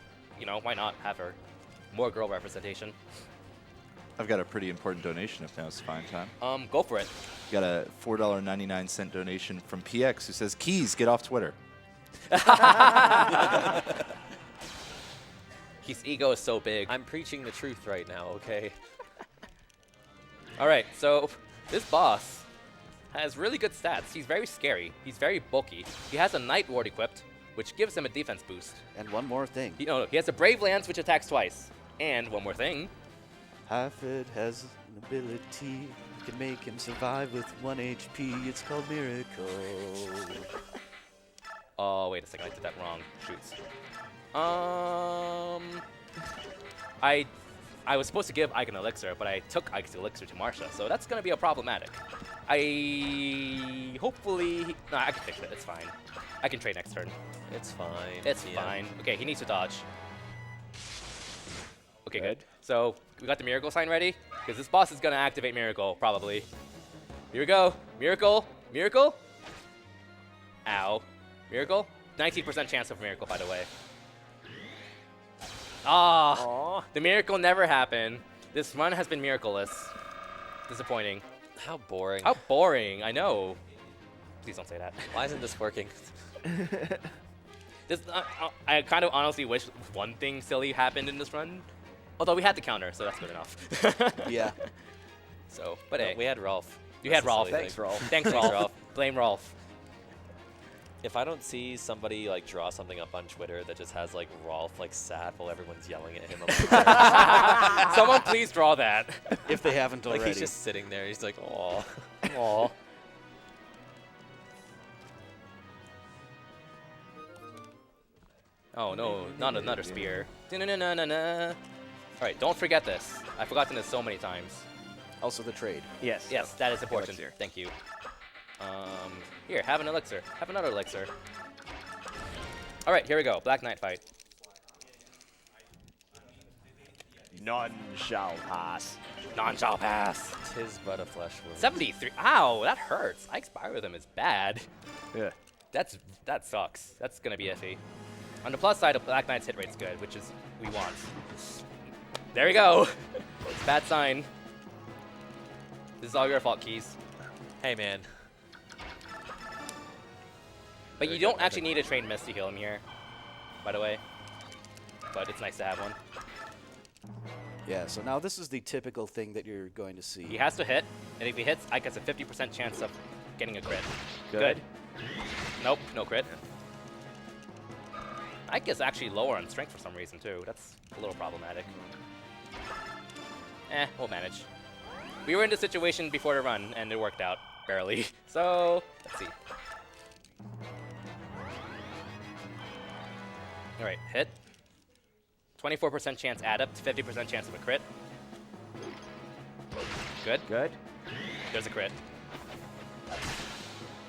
why not have her more girl representation? I've got a pretty important donation if now's the fine time. Go for it. Got a $4.99 donation from PX who says, Keys, get off Twitter. His ego is so big. I'm preaching the truth right now, okay? All right, so this boss has really good stats. He's very scary. He's very bulky. He has a Night Ward equipped, which gives him a defense boost. And one more thing. He has a Brave Lance, which attacks twice. And one more thing. Halfed has an ability that can make him survive with 1 HP. It's called Miracle. Oh, wait a second. I did that wrong. Shoots. I was supposed to give Ike an elixir, but I took Ike's elixir to Marsha, so that's going to be a problematic. Hopefully... No, I can fix it. It's fine. I can trade next turn. It's fine. It's fine. Okay, he needs to dodge. Okay, good. So, we got the Miracle sign ready, because this boss is going to activate Miracle, probably. Here we go. Miracle. Miracle. Ow. Miracle. 19% chance of Miracle, by the way. Ah, the Miracle never happened. This run has been miraculous. Disappointing. How boring. How boring, I know. Please don't say that. Why isn't this working? I kind of honestly wish one thing silly happened in this run. Although we had the counter, so that's good enough. Yeah. So, but No, hey. we had Rolf. You had That's the Rolf. silly Thanks, thing. Rolf. Thanks, Rolf. Blame Rolf. If I don't see somebody like draw something up on Twitter that just has like Rolf like sad while everyone's yelling at him, I'm like, Someone please draw that. If they haven't like already. he's just sitting there. He's like, oh. Aw. Oh no, not another spear. All right, don't forget this. I've forgotten this so many times. Also the trade. Yes. Yes, that is important. Elixir. Thank you. Here, have an elixir. Have another elixir. All right, here we go. Black Knight fight. None shall pass. None shall pass. Tis but a flesh wound. 73. Ow, that hurts. Ike's Biorhythm is bad. Yeah. That sucks. That's gonna be iffy. On the plus side, of Black Knight's hit rate's good, which is we want. There we go. It's a bad sign. This is all your fault, Keys. Hey man. But you don't actually need a trained Mist to heal him here, by the way. But it's nice to have one. Yeah, so now this is the typical thing that you're going to see. He has to hit, and if he hits, Ike has a 50% chance of getting a crit. Good. Nope, no crit. Ike is actually lower on strength for some reason, too. That's a little problematic. We'll manage. We were in this situation before the run, and it worked out, barely. So, let's see. All right, hit. 24% chance adept, 50% chance of a crit. Good. Good. There's a crit.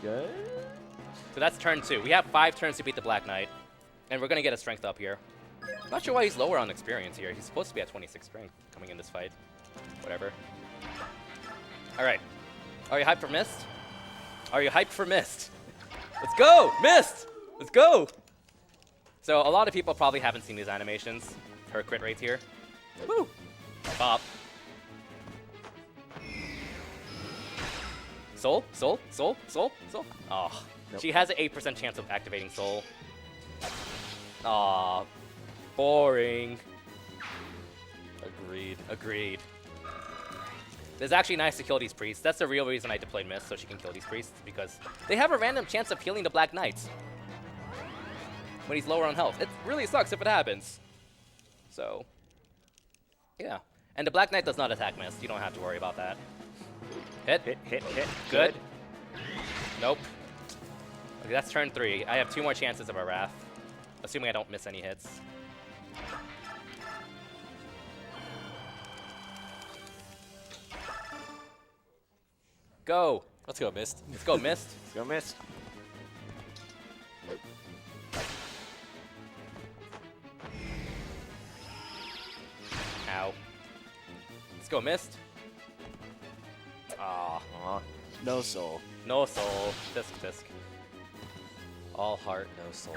Good. So that's turn 2. We have 5 turns to beat the Black Knight, and we're gonna get a strength up here. Not sure why he's lower on experience here. He's supposed to be at 26 strength coming in this fight. Whatever. All right. Are you hyped for Mist? Are you hyped for Mist? Let's go! Mist! Let's go! So a lot of people probably haven't seen these animations. Her crit rates here. Woo! Bop. Soul? Soul? Soul? Soul? Soul? Oh. Nope. She has an 8% chance of activating Soul. Aw. Boring. Agreed. Agreed. It's actually nice to kill these priests. That's the real reason I deployed Mist, so she can kill these priests, because they have a random chance of healing the Black Knights when he's lower on health. It really sucks if it happens. So, yeah. And the Black Knight does not attack Mist. You don't have to worry about that. Hit. Hit, hit, hit. Good. Nope. Okay, that's turn 3. I have 2 more chances of a Wrath, assuming I don't miss any hits. Go. Let's go, Mist. Let's go, Mist. Let's go, Mist. Ow. Let's go, Mist. Ah, No soul. no soul. Disc, disc. All heart, no soul.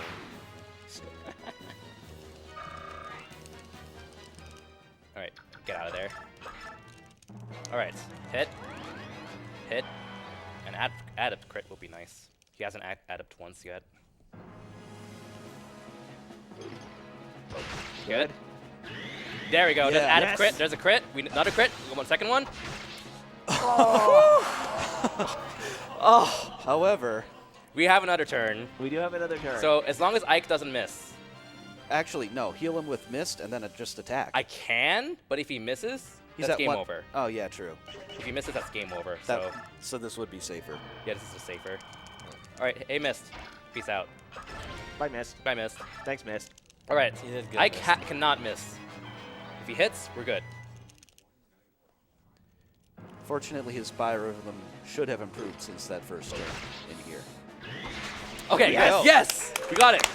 All right, get out of there. All right, hit, hit, and adept crit will be nice. He hasn't adept once yet. Good. There we go. There's Yeah. adept Yes. crit. There's a crit. Another crit. One second one. However, We have another turn. We do have another turn. So as long as Ike doesn't miss, actually, no. Heal him with mist and then just attack. I can. But if he misses, He's that's at game one- over. Oh, yeah, true. If he misses, that's game over. That, So so this would be safer. yeah, this is just safer. All right, hey, missed. Peace out. Bye, Mist. Bye, missed. Thanks, Mist. All right, He did good, Ike Mist. cannot miss. If he hits, we're good. Fortunately, his Spyro should have improved since that first turn in here. Okay, Yes. yes, we got it.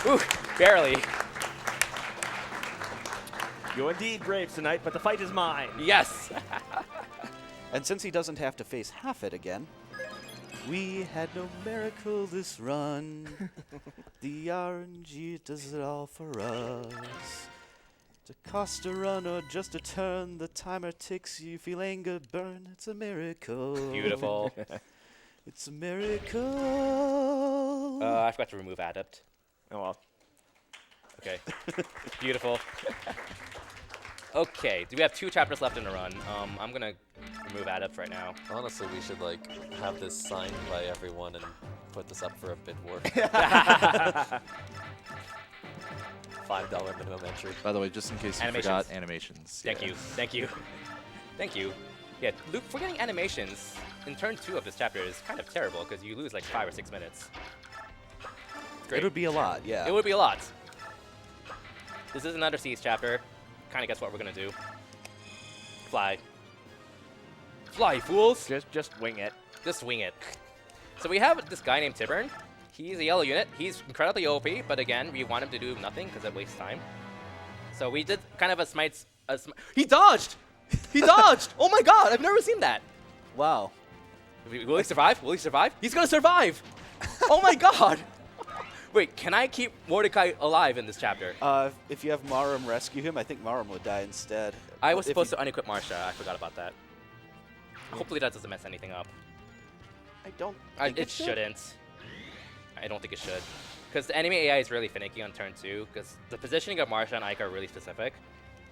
Ooh, barely. You indeed brave tonight, but the fight is mine. Yes. And since he doesn't have to face half it again, we had no miracle this run. The RNG does it all for us. To cost a run or just a turn, the timer ticks, you feel anger burn. It's a miracle. Beautiful. It's a miracle. I forgot to remove adept. Oh, well. Okay. Beautiful. Okay, do we have 2 chapters left in the run? I'm gonna remove adept right now. Honestly, we should like have this signed by everyone and put this up for a bid war. $5 minimum entry. By the way, just in case you Animations. forgot, animations. Thank yeah. you. Thank you. Thank you. Yeah, Luke, forgetting animations in turn 2 of this chapter is kind of terrible because you lose like 5 or 6 minutes. It's great. It would be a lot, yeah. It would be a lot. This is another Seas chapter. Kind of guess what we're gonna do. Fly. Fly, you fools! Just wing it. Just wing it. So we have this guy named Tiburn. He's a yellow unit. He's incredibly OP, but again, we want him to do nothing because it wastes time. So we did kind of a smite. He dodged! He dodged! Oh my god, I've never seen that. Wow. Will he survive? Will he survive? He's gonna survive! Oh my god! Wait, can I keep Mordecai alive in this chapter? If you have Marum rescue him, I think Marum would die instead. I was If supposed you- to unequip Marsha. I forgot about that. Hopefully that doesn't mess anything up. I don't think It shouldn't. I don't think it should. Because the enemy AI is really finicky on turn 2, because the positioning of Marsha and Ike are really specific.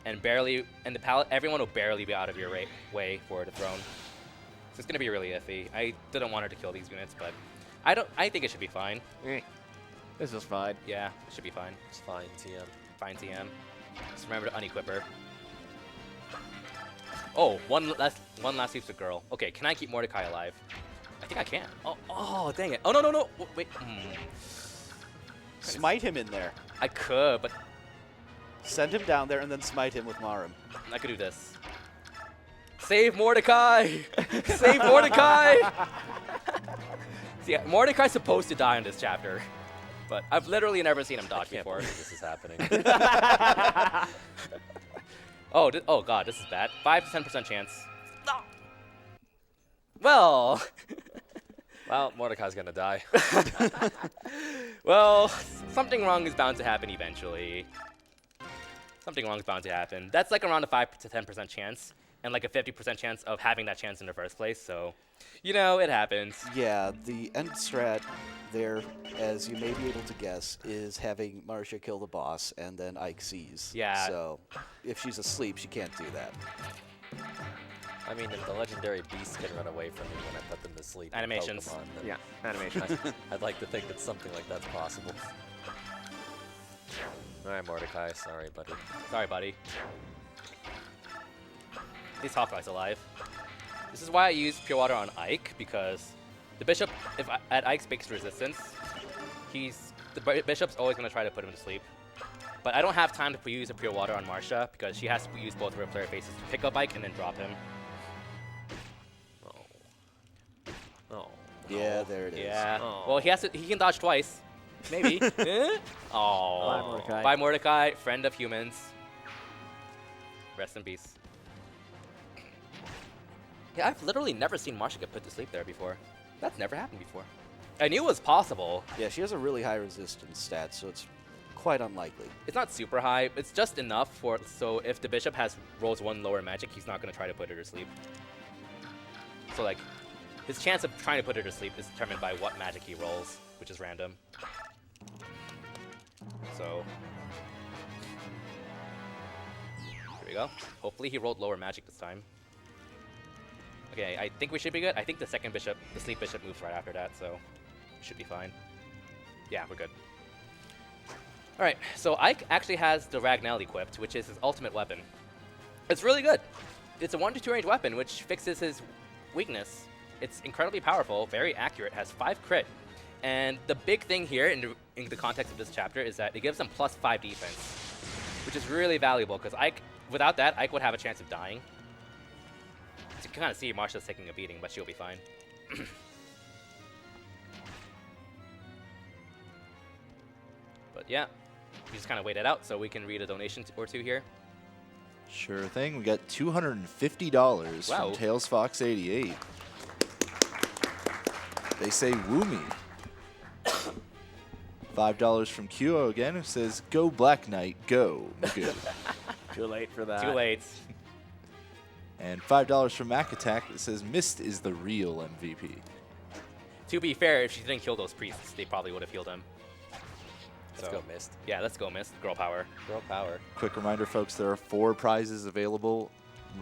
And everyone will barely be out of your way for the throne. So it's going to be really iffy. I didn't want her to kill these units, but I think it should be fine. This is fine. Yeah, it should be fine. It's fine, TM. Fine TM. Just remember to unequip her. Oh, one last leaves a girl. Okay, can I keep Mordecai alive? I think I can. Oh, dang it. Oh, no. Wait. Smite him in there. I could, but Send him down there and then smite him with Marum. I could do this. Save Mordecai! Save Mordecai! See, Mordecai's supposed to die in this chapter, but I've literally never seen him I dodge can't before. believe this is happening. Oh god, this is bad. 5 to 10% chance. No. Well, Well, Mordecai's gonna die. well, something wrong is bound to happen eventually. Something wrong is bound to happen. That's like around a 5 to 10% chance, and like a 50% chance of having that chance in the first place. So, you know, it happens. Yeah, the end strat there, as you may be able to guess, is having Marcia kill the boss and then Ike sees. Yeah. So if she's asleep, she can't do that. I mean, if the legendary beasts can run away from me when I put them to sleep. in Animations. Pokemon, then Yeah, animation. I'd like to think that something like that's possible. All right, Mordecai. Sorry, buddy. Sorry, buddy. At least Hawkeye's alive. This is why I use Pure Water on Ike, because the Bishop, at Ike's base resistance, the Bishop's always going to try to put him to sleep. But I don't have time to use a Pure Water on Marcia, because she has to use both of her player faces to pick up Ike and then drop him. Oh. Yeah, there it is. Yeah. Oh. Well, he can dodge twice. Maybe. Oh. Bye, Mordecai. Bye, Mordecai, friend of humans. Rest in peace. Yeah, I've literally never seen Marcia get put to sleep there before. That's never happened before. I knew it was possible. Yeah, she has a really high resistance stat, so it's quite unlikely. It's not super high. It's just enough for so if the Bishop rolls 1 lower magic, he's not going to try to put her to sleep. So like, his chance of trying to put her to sleep is determined by what magic he rolls, which is random. So here we go. Hopefully he rolled lower magic this time. Okay, I think we should be good. I think the second Bishop, the Sleep Bishop, moves right after that, so should be fine. Yeah, we're good. All right, so Ike actually has the Ragnell equipped, which is his ultimate weapon. It's really good. It's a 1-2 range weapon, which fixes his weakness. It's incredibly powerful, very accurate, has 5 crit. And the big thing here in the context of this chapter is that it gives him +5 defense, which is really valuable, because Ike, without that, Ike would have a chance of dying. So you can kind of see Marcia's taking a beating, but she'll be fine. But yeah, we just kind of wait it out so we can read a donation or two here. Sure thing. We got $250 Wow. from Tails Fox 88. They say Woomy. $5 from Kyo again, who says, "Go Black Knight, go." Magoo. Too late for that. Too late. And $5 from Mac Attack that says, "Mist is the real MVP." To be fair, if she didn't kill those priests, they probably would have healed him. Let's go, Mist. Yeah, let's go, Mist. Girl power. Girl power. Quick reminder, folks, there are 4 prizes available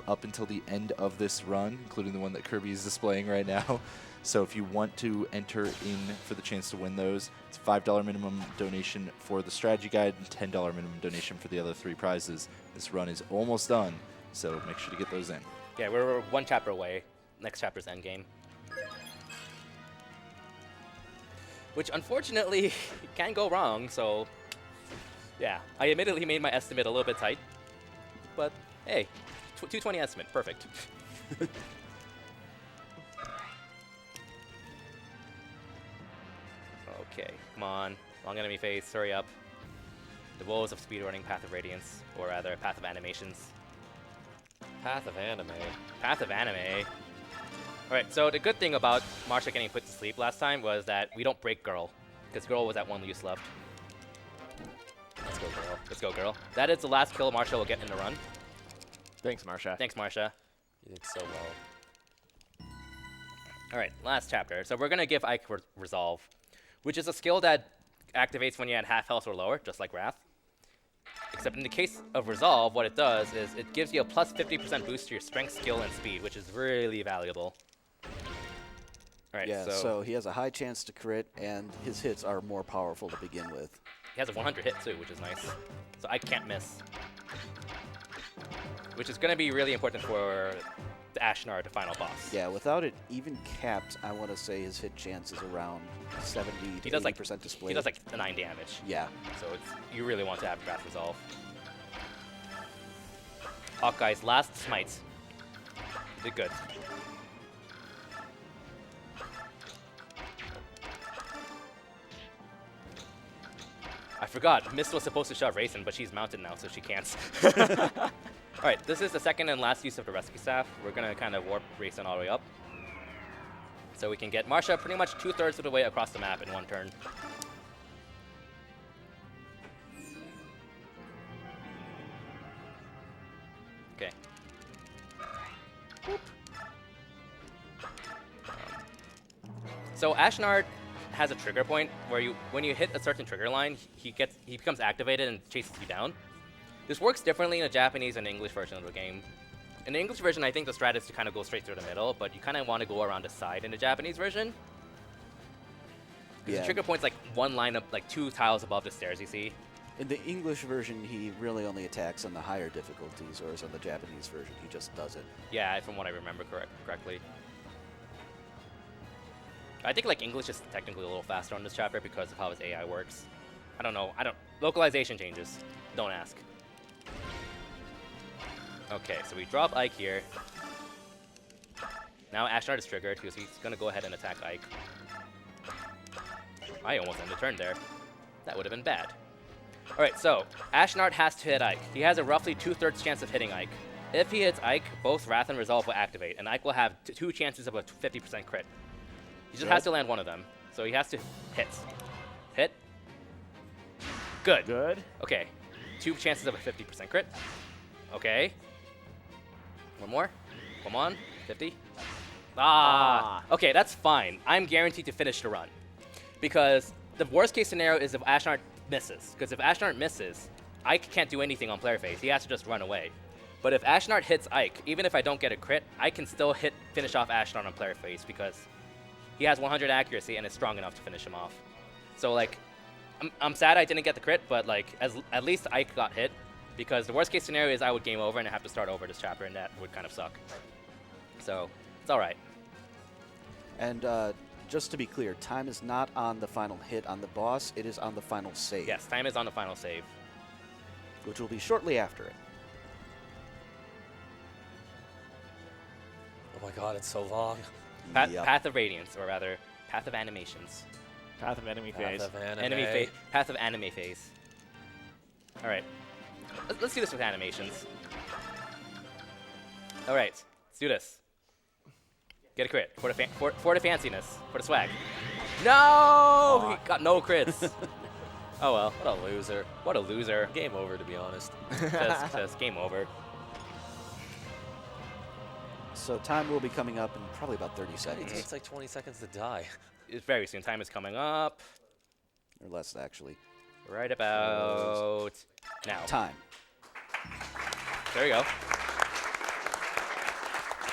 up until the end of this run, including the one that Kirby is displaying right now. So if you want to enter in for the chance to win those, it's a $5 minimum donation for the strategy guide and $10 minimum donation for the other 3 prizes. This run is almost done, so make sure to get those in. Yeah, we're 1 chapter away. Next chapter's endgame. Which, unfortunately, can go wrong, so... Yeah, I admittedly made my estimate a little bit tight. But, hey, 220 estimate, perfect. Okay, come on. Long enemy phase, hurry up. The woes of speedrunning Path of Radiance, or rather, Path of Animations. Path of Anime. Path of Anime. Alright, so the good thing about Marcia getting put to sleep last time was that we don't break Girl, because Girl was at 1 use left. Let's go, girl. Let's go, Girl. That is the last kill Marcia will get in the run. Thanks, Marcia. Thanks, Marcia. You did so well. Alright, last chapter. So we're going to give Ike Resolve, which is a skill that activates when you're at half health or lower, just like Wrath. Except in the case of Resolve, what it does is it gives you a plus 50% boost to your strength, skill, and speed, which is really valuable. Alright, Yeah, so he has a high chance to crit, and his hits are more powerful to begin with. he has a 100 hit too, which is nice. So I can't miss. Which is going to be really important for the Ashnar, the final boss. Yeah, without it even capped, I want to say his hit chance is around 70 to 80% display. He does like 9 damage. Yeah. So you really want to have Wrath Resolve. Hawkeye's last smite. Did good. I forgot, Mist was supposed to shove Raisin, but she's mounted now, so she can't. Alright, this is the second and last use of the Rescue Staff. We're going to kind of warp Raisin all the way up. So we can get Marcia pretty much 2/3 of the way across the map in 1 turn. So Ashnard has a trigger point where when you hit a certain trigger line, he becomes activated and chases you down. This works differently in the Japanese and English version of the game. In the English version, I think the strat is to kind of go straight through the middle, but you kind of want to go around the side in the Japanese version. The trigger point's like one line up, like 2 tiles above the stairs, you see. In the English version, he really only attacks on the higher difficulties, whereas on the Japanese version, he just does it. Yeah, from what I remember correctly. I think like English is technically a little faster on this chapter because of how his AI works. I don't know. Localization changes. Don't ask. Okay, so we drop Ike here. Now Ashnard is triggered because he's going to go ahead and attack Ike. I almost ended the turn there. That would have been bad. Alright, so Ashnard has to hit Ike. He has a roughly 2/3 chance of hitting Ike. If he hits Ike, both Wrath and Resolve will activate, and Ike will have 2 chances of a 50% crit. He just has to land one of them. So he has to hit. Hit. Good. Good. Okay. 2 chances of a 50% crit. Okay. One more. Come on. 50. Okay, that's fine. I'm guaranteed to finish the run. Because the worst case scenario is if Ashnard misses. Because if Ashnard misses, Ike can't do anything on player phase. He has to just run away. But if Ashnard hits Ike, even if I don't get a crit, I can still finish off Ashnard on player phase because he has 100 accuracy and is strong enough to finish him off. So like, I'm sad I didn't get the crit, but like, at least Ike got hit, because the worst case scenario is I would game over and I have to start over this chapter, and that would kind of suck. So it's all right. And just to be clear, time is not on the final hit on the boss; it is on the final save. Yes, time is on the final save, which will be shortly after it. Oh my god, it's so long. Path of Radiance, or rather, Path of Animations. Path of Enemy Phase. Path of Anime Phase. All right, let's do this with animations. All right, let's do this. Get a crit for the fanciness, for the swag. No, he got no crits. Oh well. What a loser. What a loser. Game over, to be honest. just game over. So time will be coming up in probably about 30 It seconds. takes like 20 seconds to die. It's very soon. Time is coming up. Or less, actually. Right about now. Time. There you go.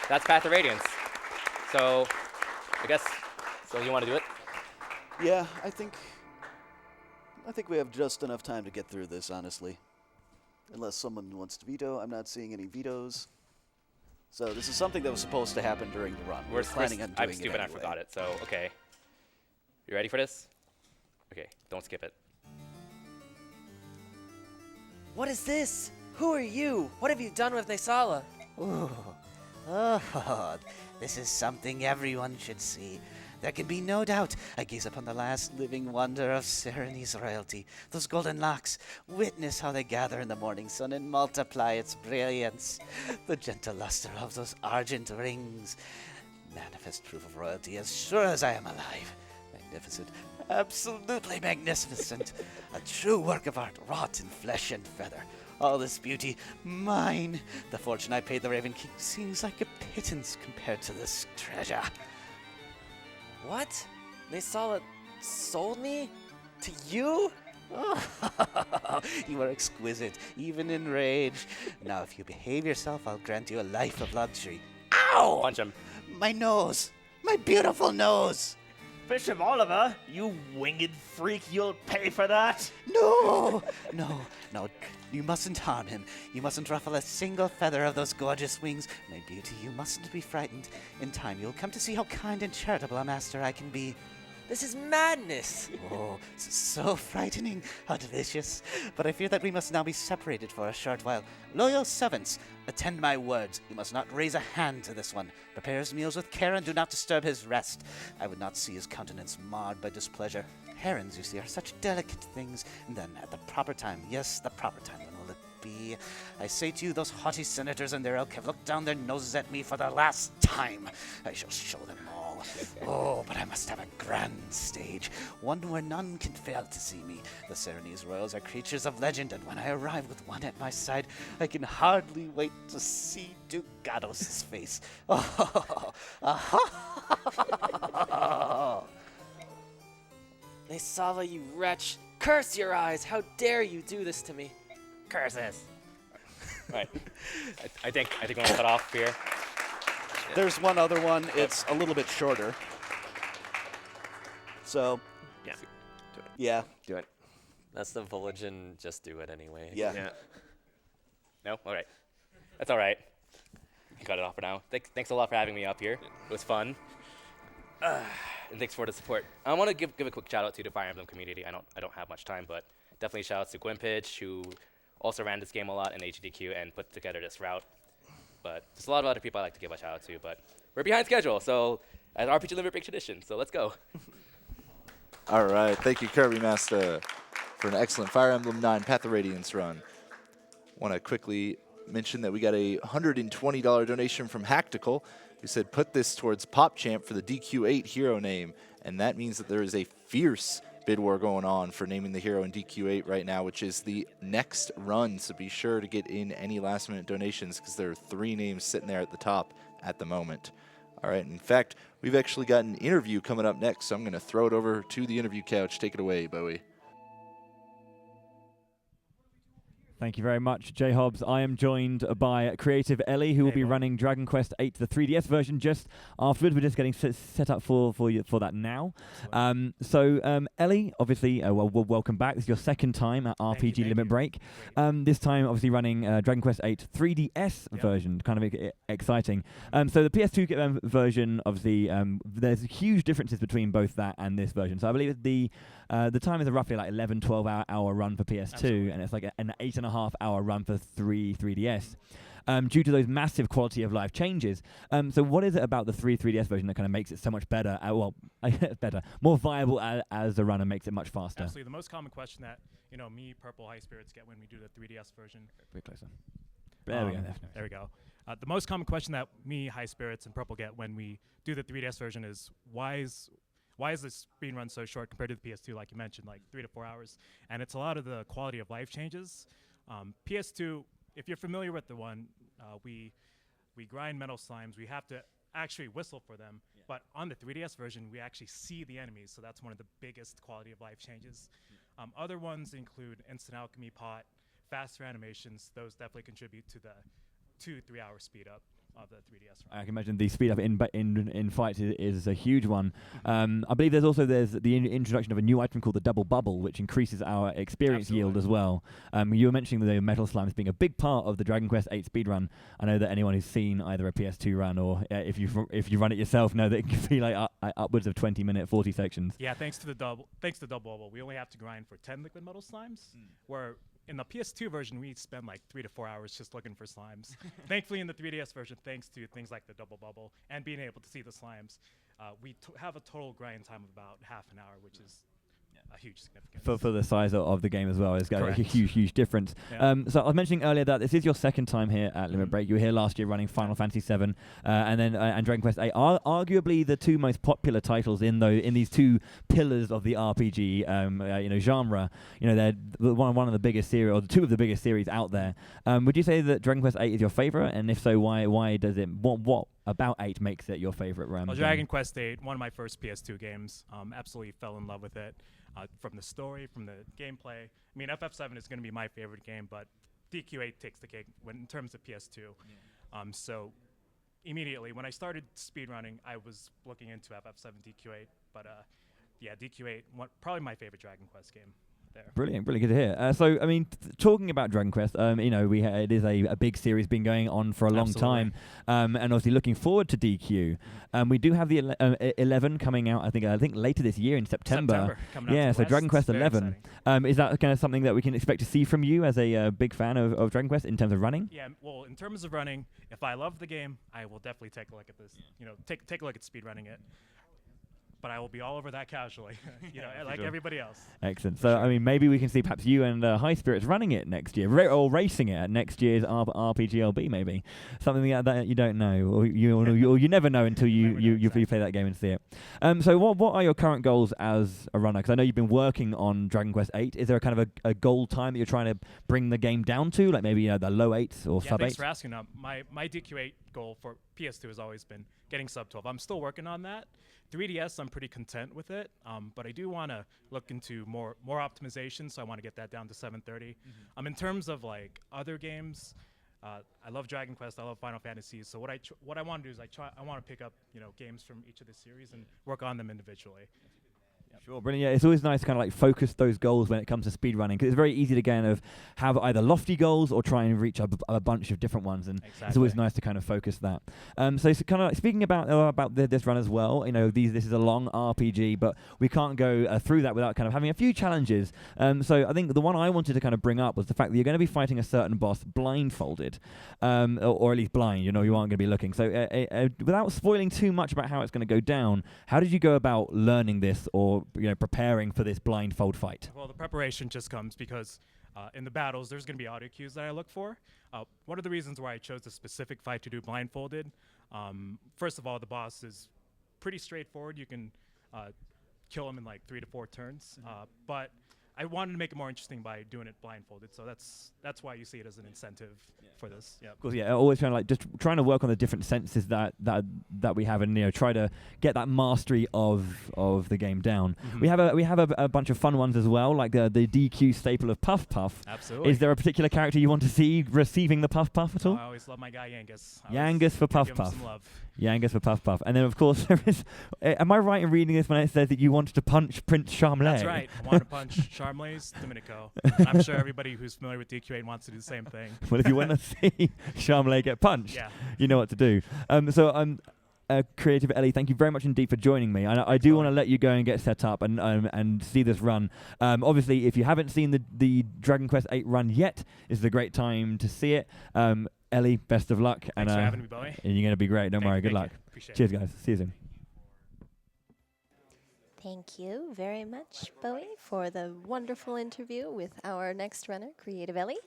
That's Path of Radiance. So, I guess, so you want to do it? Yeah, I think we have just enough time to get through this, honestly. Unless someone wants to veto. I'm not seeing any vetoes. So this is something that was supposed to happen during the run. We're planning on doing it I'm stupid, anyway. I forgot it. So, okay. You ready for this? Okay, don't skip it. What is this? Who are you? What have you done with Nesala? Ooh. Oh, this is something everyone should see. There can be no doubt I gaze upon the last living wonder of Sereni's royalty. Those golden locks, witness how they gather in the morning sun and multiply its brilliance. The gentle luster of those argent rings. Manifest proof of royalty as sure as I am alive. Magnificent, absolutely magnificent. A true work of art wrought in flesh and feather. All this beauty, mine. The fortune I paid the Raven King seems like a pittance compared to this treasure. What? Nesala sold me? To you? Oh, you are exquisite, even in rage. Now, if you behave yourself, I'll grant you a life of luxury. Ow! Punch him. My nose! My beautiful nose! Bishop Oliver, you winged freak, you'll pay for that! No! No, you mustn't harm him. You mustn't ruffle a single feather of those gorgeous wings. My beauty, you mustn't be frightened. In time, you'll come to see how kind and charitable a master I can be. This is madness! Oh, so frightening. How delicious. But I fear that we must now be separated for a short while. Loyal servants, attend my words. You must not raise a hand to this one. Prepare his meals with care and do not disturb his rest. I would not see his countenance marred by displeasure. Herons, you see, are such delicate things. And then at the proper time, yes, the proper time, when will it be? I say to you, those haughty senators and their ilk have looked down their noses at me for the last time. I shall show them all. Oh, but I must have a grand stage, one where none can fail to see me. The Serenese Royals are creatures of legend, and when I arrive with one at my side, I can hardly wait to see Dugados' face. Oh, Nesala, you wretch! Curse your eyes! How dare you do this to me? Curses. All right. I think we're gonna cut off here. There's one other one. It's a little bit shorter. So, Yeah. yeah, Do it. That's the Voligen, just do it anyway. yeah. Yeah. No? All right. That's all right. You can cut it off for now. Thanks a lot for having me up here. It was fun. And thanks for the support. I want to give a quick shout out to the Fire Emblem community. I don't have much time, but definitely shout outs to Gwimpage, who also ran this game a lot in HDQ and put together this route. But there's a lot of other people I like to give a shout out to, but we're behind schedule, so as RPG Limit Break tradition, so let's go. All right, thank you, Kirbymastah, for an excellent Fire Emblem 9 Path of Radiance run. Want to quickly mention that we got a $120 donation from Hactical, who said, put this towards PopChamp for the DQ8 hero name, and that means that there is a fierce bid war going on for naming the hero in DQ8 right now, which is the next run, so be sure to get in any last-minute donations because there are 3 names sitting there at the top at the moment. All right, in fact, we've actually got an interview coming up next, so I'm going to throw it over to the interview couch. Take it away, Bowie. Thank you very much, J Hobbs. I am joined by Creative Ellie, who will be running Dragon Quest VIII, the 3DS version, just afterwards. We're just getting set up for that now. Ellie, obviously, welcome back. This is your second time at RPG Limit Break. This time, obviously, running Dragon Quest VIII 3DS version, kind of exciting. So the PS2 version, obviously, there's huge differences between both that and this version. So I believe the time is a roughly like 11, 12-hour run for PS2, Absolutely. And it's like an 8.5-hour run for 3DS. Due to those massive quality of life changes. So what is it about the 3DS version that kind of makes it so much better, more viable as a run and makes it much faster? Absolutely. The most common question that, me, Purple, High Spirits get when we do the 3DS version. A bit closer. There we go. There we go. The most common question that me, High Spirits, and Purple get when we do the 3DS version is, why is this speed run so short compared to the PS2, like you mentioned, like 3 to 4 hours? And it's a lot of the quality of life changes. PS2, if you're familiar with the one, we grind metal slimes. We have to actually whistle for them. Yeah. But on the 3DS version, we actually see the enemies, so that's one of the biggest quality of life changes. Other ones include instant alchemy pot, faster animations. Those definitely contribute to the 2-3 hour speed up of the 3DS run. I can imagine the speed up in fights is a huge one. I believe there's the introduction of a new item called the Double Bubble, which increases our experience yield as well. You were mentioning the metal slimes being a big part of the Dragon Quest VIII speedrun. I know that anyone who's seen either a PS2 run or if you run it yourself know that it can be like upwards of 20-minute, 40 sections. Yeah, thanks to Double Bubble, we only have to grind for 10 liquid metal slimes, where in the PS2 version, we spend like 3 to 4 hours just looking for slimes. Thankfully, in the 3DS version, thanks to things like the Double Bubble and being able to see the slimes, we have a total grind time of about half an hour, which is a huge significance. For the size of the game as well. It's got Correct. a huge difference. Yeah. So I was mentioning earlier that this is your second time here at Limit Break. You were here last year running Final Fantasy VII and then and Dragon Quest VIII are arguably the two most popular titles in these two pillars of the RPG genre. They're one of the biggest series, or two of the biggest series out there. Would you say that Dragon Quest VIII is your favorite? And if so, why does it? What about 8 makes it your favorite? Well, Dragon Quest VIII, one of my first PS2 games. Absolutely fell in love with it. From the story, from the gameplay. I mean, FF7 is going to be my favorite game, but DQ8 takes the cake in terms of PS2. Yeah. So immediately, when I started speedrunning, I was looking into FF7 DQ8. But DQ8, probably my favorite Dragon Quest game. There. Brilliant, really good to hear. So, I mean, talking about Dragon Quest, it is a big series, been going on for a long time, and obviously looking forward to DQ. We do have the 11 coming out, I think later this year in September. Yeah, so Dragon Quest 11. Is that kind of something that we can expect to see from you as a big fan of Dragon Quest in terms of running? Yeah, well, in terms of running, if I love the game, I will definitely take a look at this. Take a look at speedrunning it. but I will be all over that casually, like sure. everybody else. Excellent. So, I mean, maybe we can see perhaps you and High Spirits running it next year, or racing it at next year's RPGLB, maybe. Something that you don't know, or you never know until you play that game and see it. So, what are your current goals as a runner? Because I know you've been working on Dragon Quest VIII. Is there a kind of a goal time that you're trying to bring the game down to, like maybe the low 8s or sub 8? Thanks for asking. My DQ8 goal for PS2 has always been getting sub 12. I'm still working on that. 3DS, I'm pretty content with it, but I do want to look into more optimization, so I want to get that down to 730. In terms of like other games, I love Dragon Quest, I love Final Fantasy. So what I want to do is I want to pick up games from each of the series and work on them individually. Sure, brilliant. Yeah, it's always nice to kind of like focus those goals when it comes to speedrunning, because it's very easy to kind of have either lofty goals or try and reach a bunch of different ones, and it's always nice to kind of focus that. So kind of like speaking about this run as well, this is a long RPG, but we can't go through that without kind of having a few challenges. So I think the one I wanted to kind of bring up was the fact that you're going to be fighting a certain boss blindfolded, or at least blind. You aren't going to be looking. So without spoiling too much about how it's going to go down, how did you go about learning this or preparing for this blindfold fight? Well, the preparation just comes because in the battles, there's going to be audio cues that I look for. One of the reasons why I chose a specific fight to do blindfolded, first of all, the boss is pretty straightforward. You can kill him in like 3 to 4 turns, but I wanted to make it more interesting by doing it blindfolded, so that's why you see it as an incentive for this. Yeah. Of course, yeah. Always trying to work on the different senses that we have, and try to get that mastery of the game down. We have a bunch of fun ones as well, like the DQ staple of Puff Puff. Absolutely. Is there a particular character you want to see receiving the Puff Puff at all? I always love my guy Yangus. Yangus for Puff Puff. Some love. Yangus for Puff Puff. And then, of course, there is... am I right in reading this when it says that you wanted to punch Prince Charmley? That's right. I want to punch Charmley's Domenico. I'm sure everybody who's familiar with DQ8 wants to do the same thing. Well, if you want to see Charmley get punched, you know what to do. Creative Ellie, thank you very much indeed for joining me. I do want to let you go and get set up and see this run. Obviously, if you haven't seen the Dragon Quest VIII run yet, this is a great time to see it. Ellie, best of luck. Thanks for having me, Bowie. And you're going to be great. Don't worry. Good luck. Cheers, guys. See you soon. Thank you very much, Bowie, for the wonderful interview with our next runner, Creative Ellie.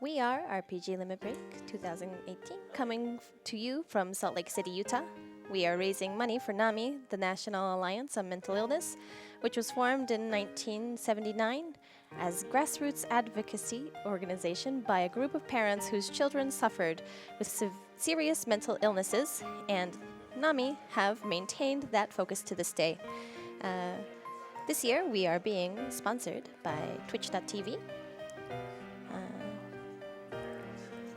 We are RPG Limit Break 2018, coming to you from Salt Lake City, Utah. We are raising money for NAMI, the National Alliance on Mental Illness, which was formed in 1979 as grassroots advocacy organization by a group of parents whose children suffered with serious mental illnesses, and NAMI have maintained that focus to this day. This year, we are being sponsored by Twitch.tv.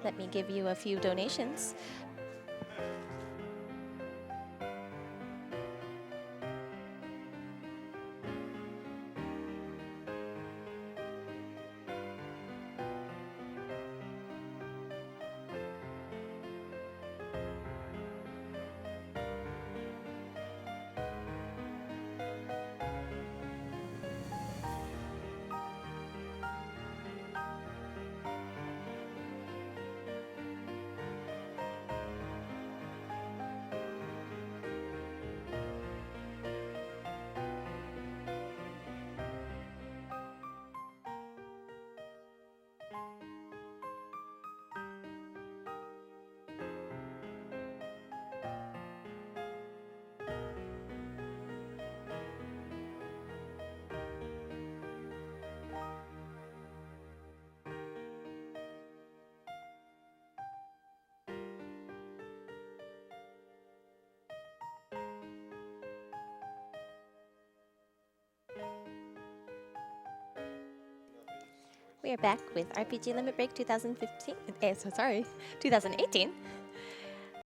Let me give you a few donations. We are back with RPG Limit Break 2018.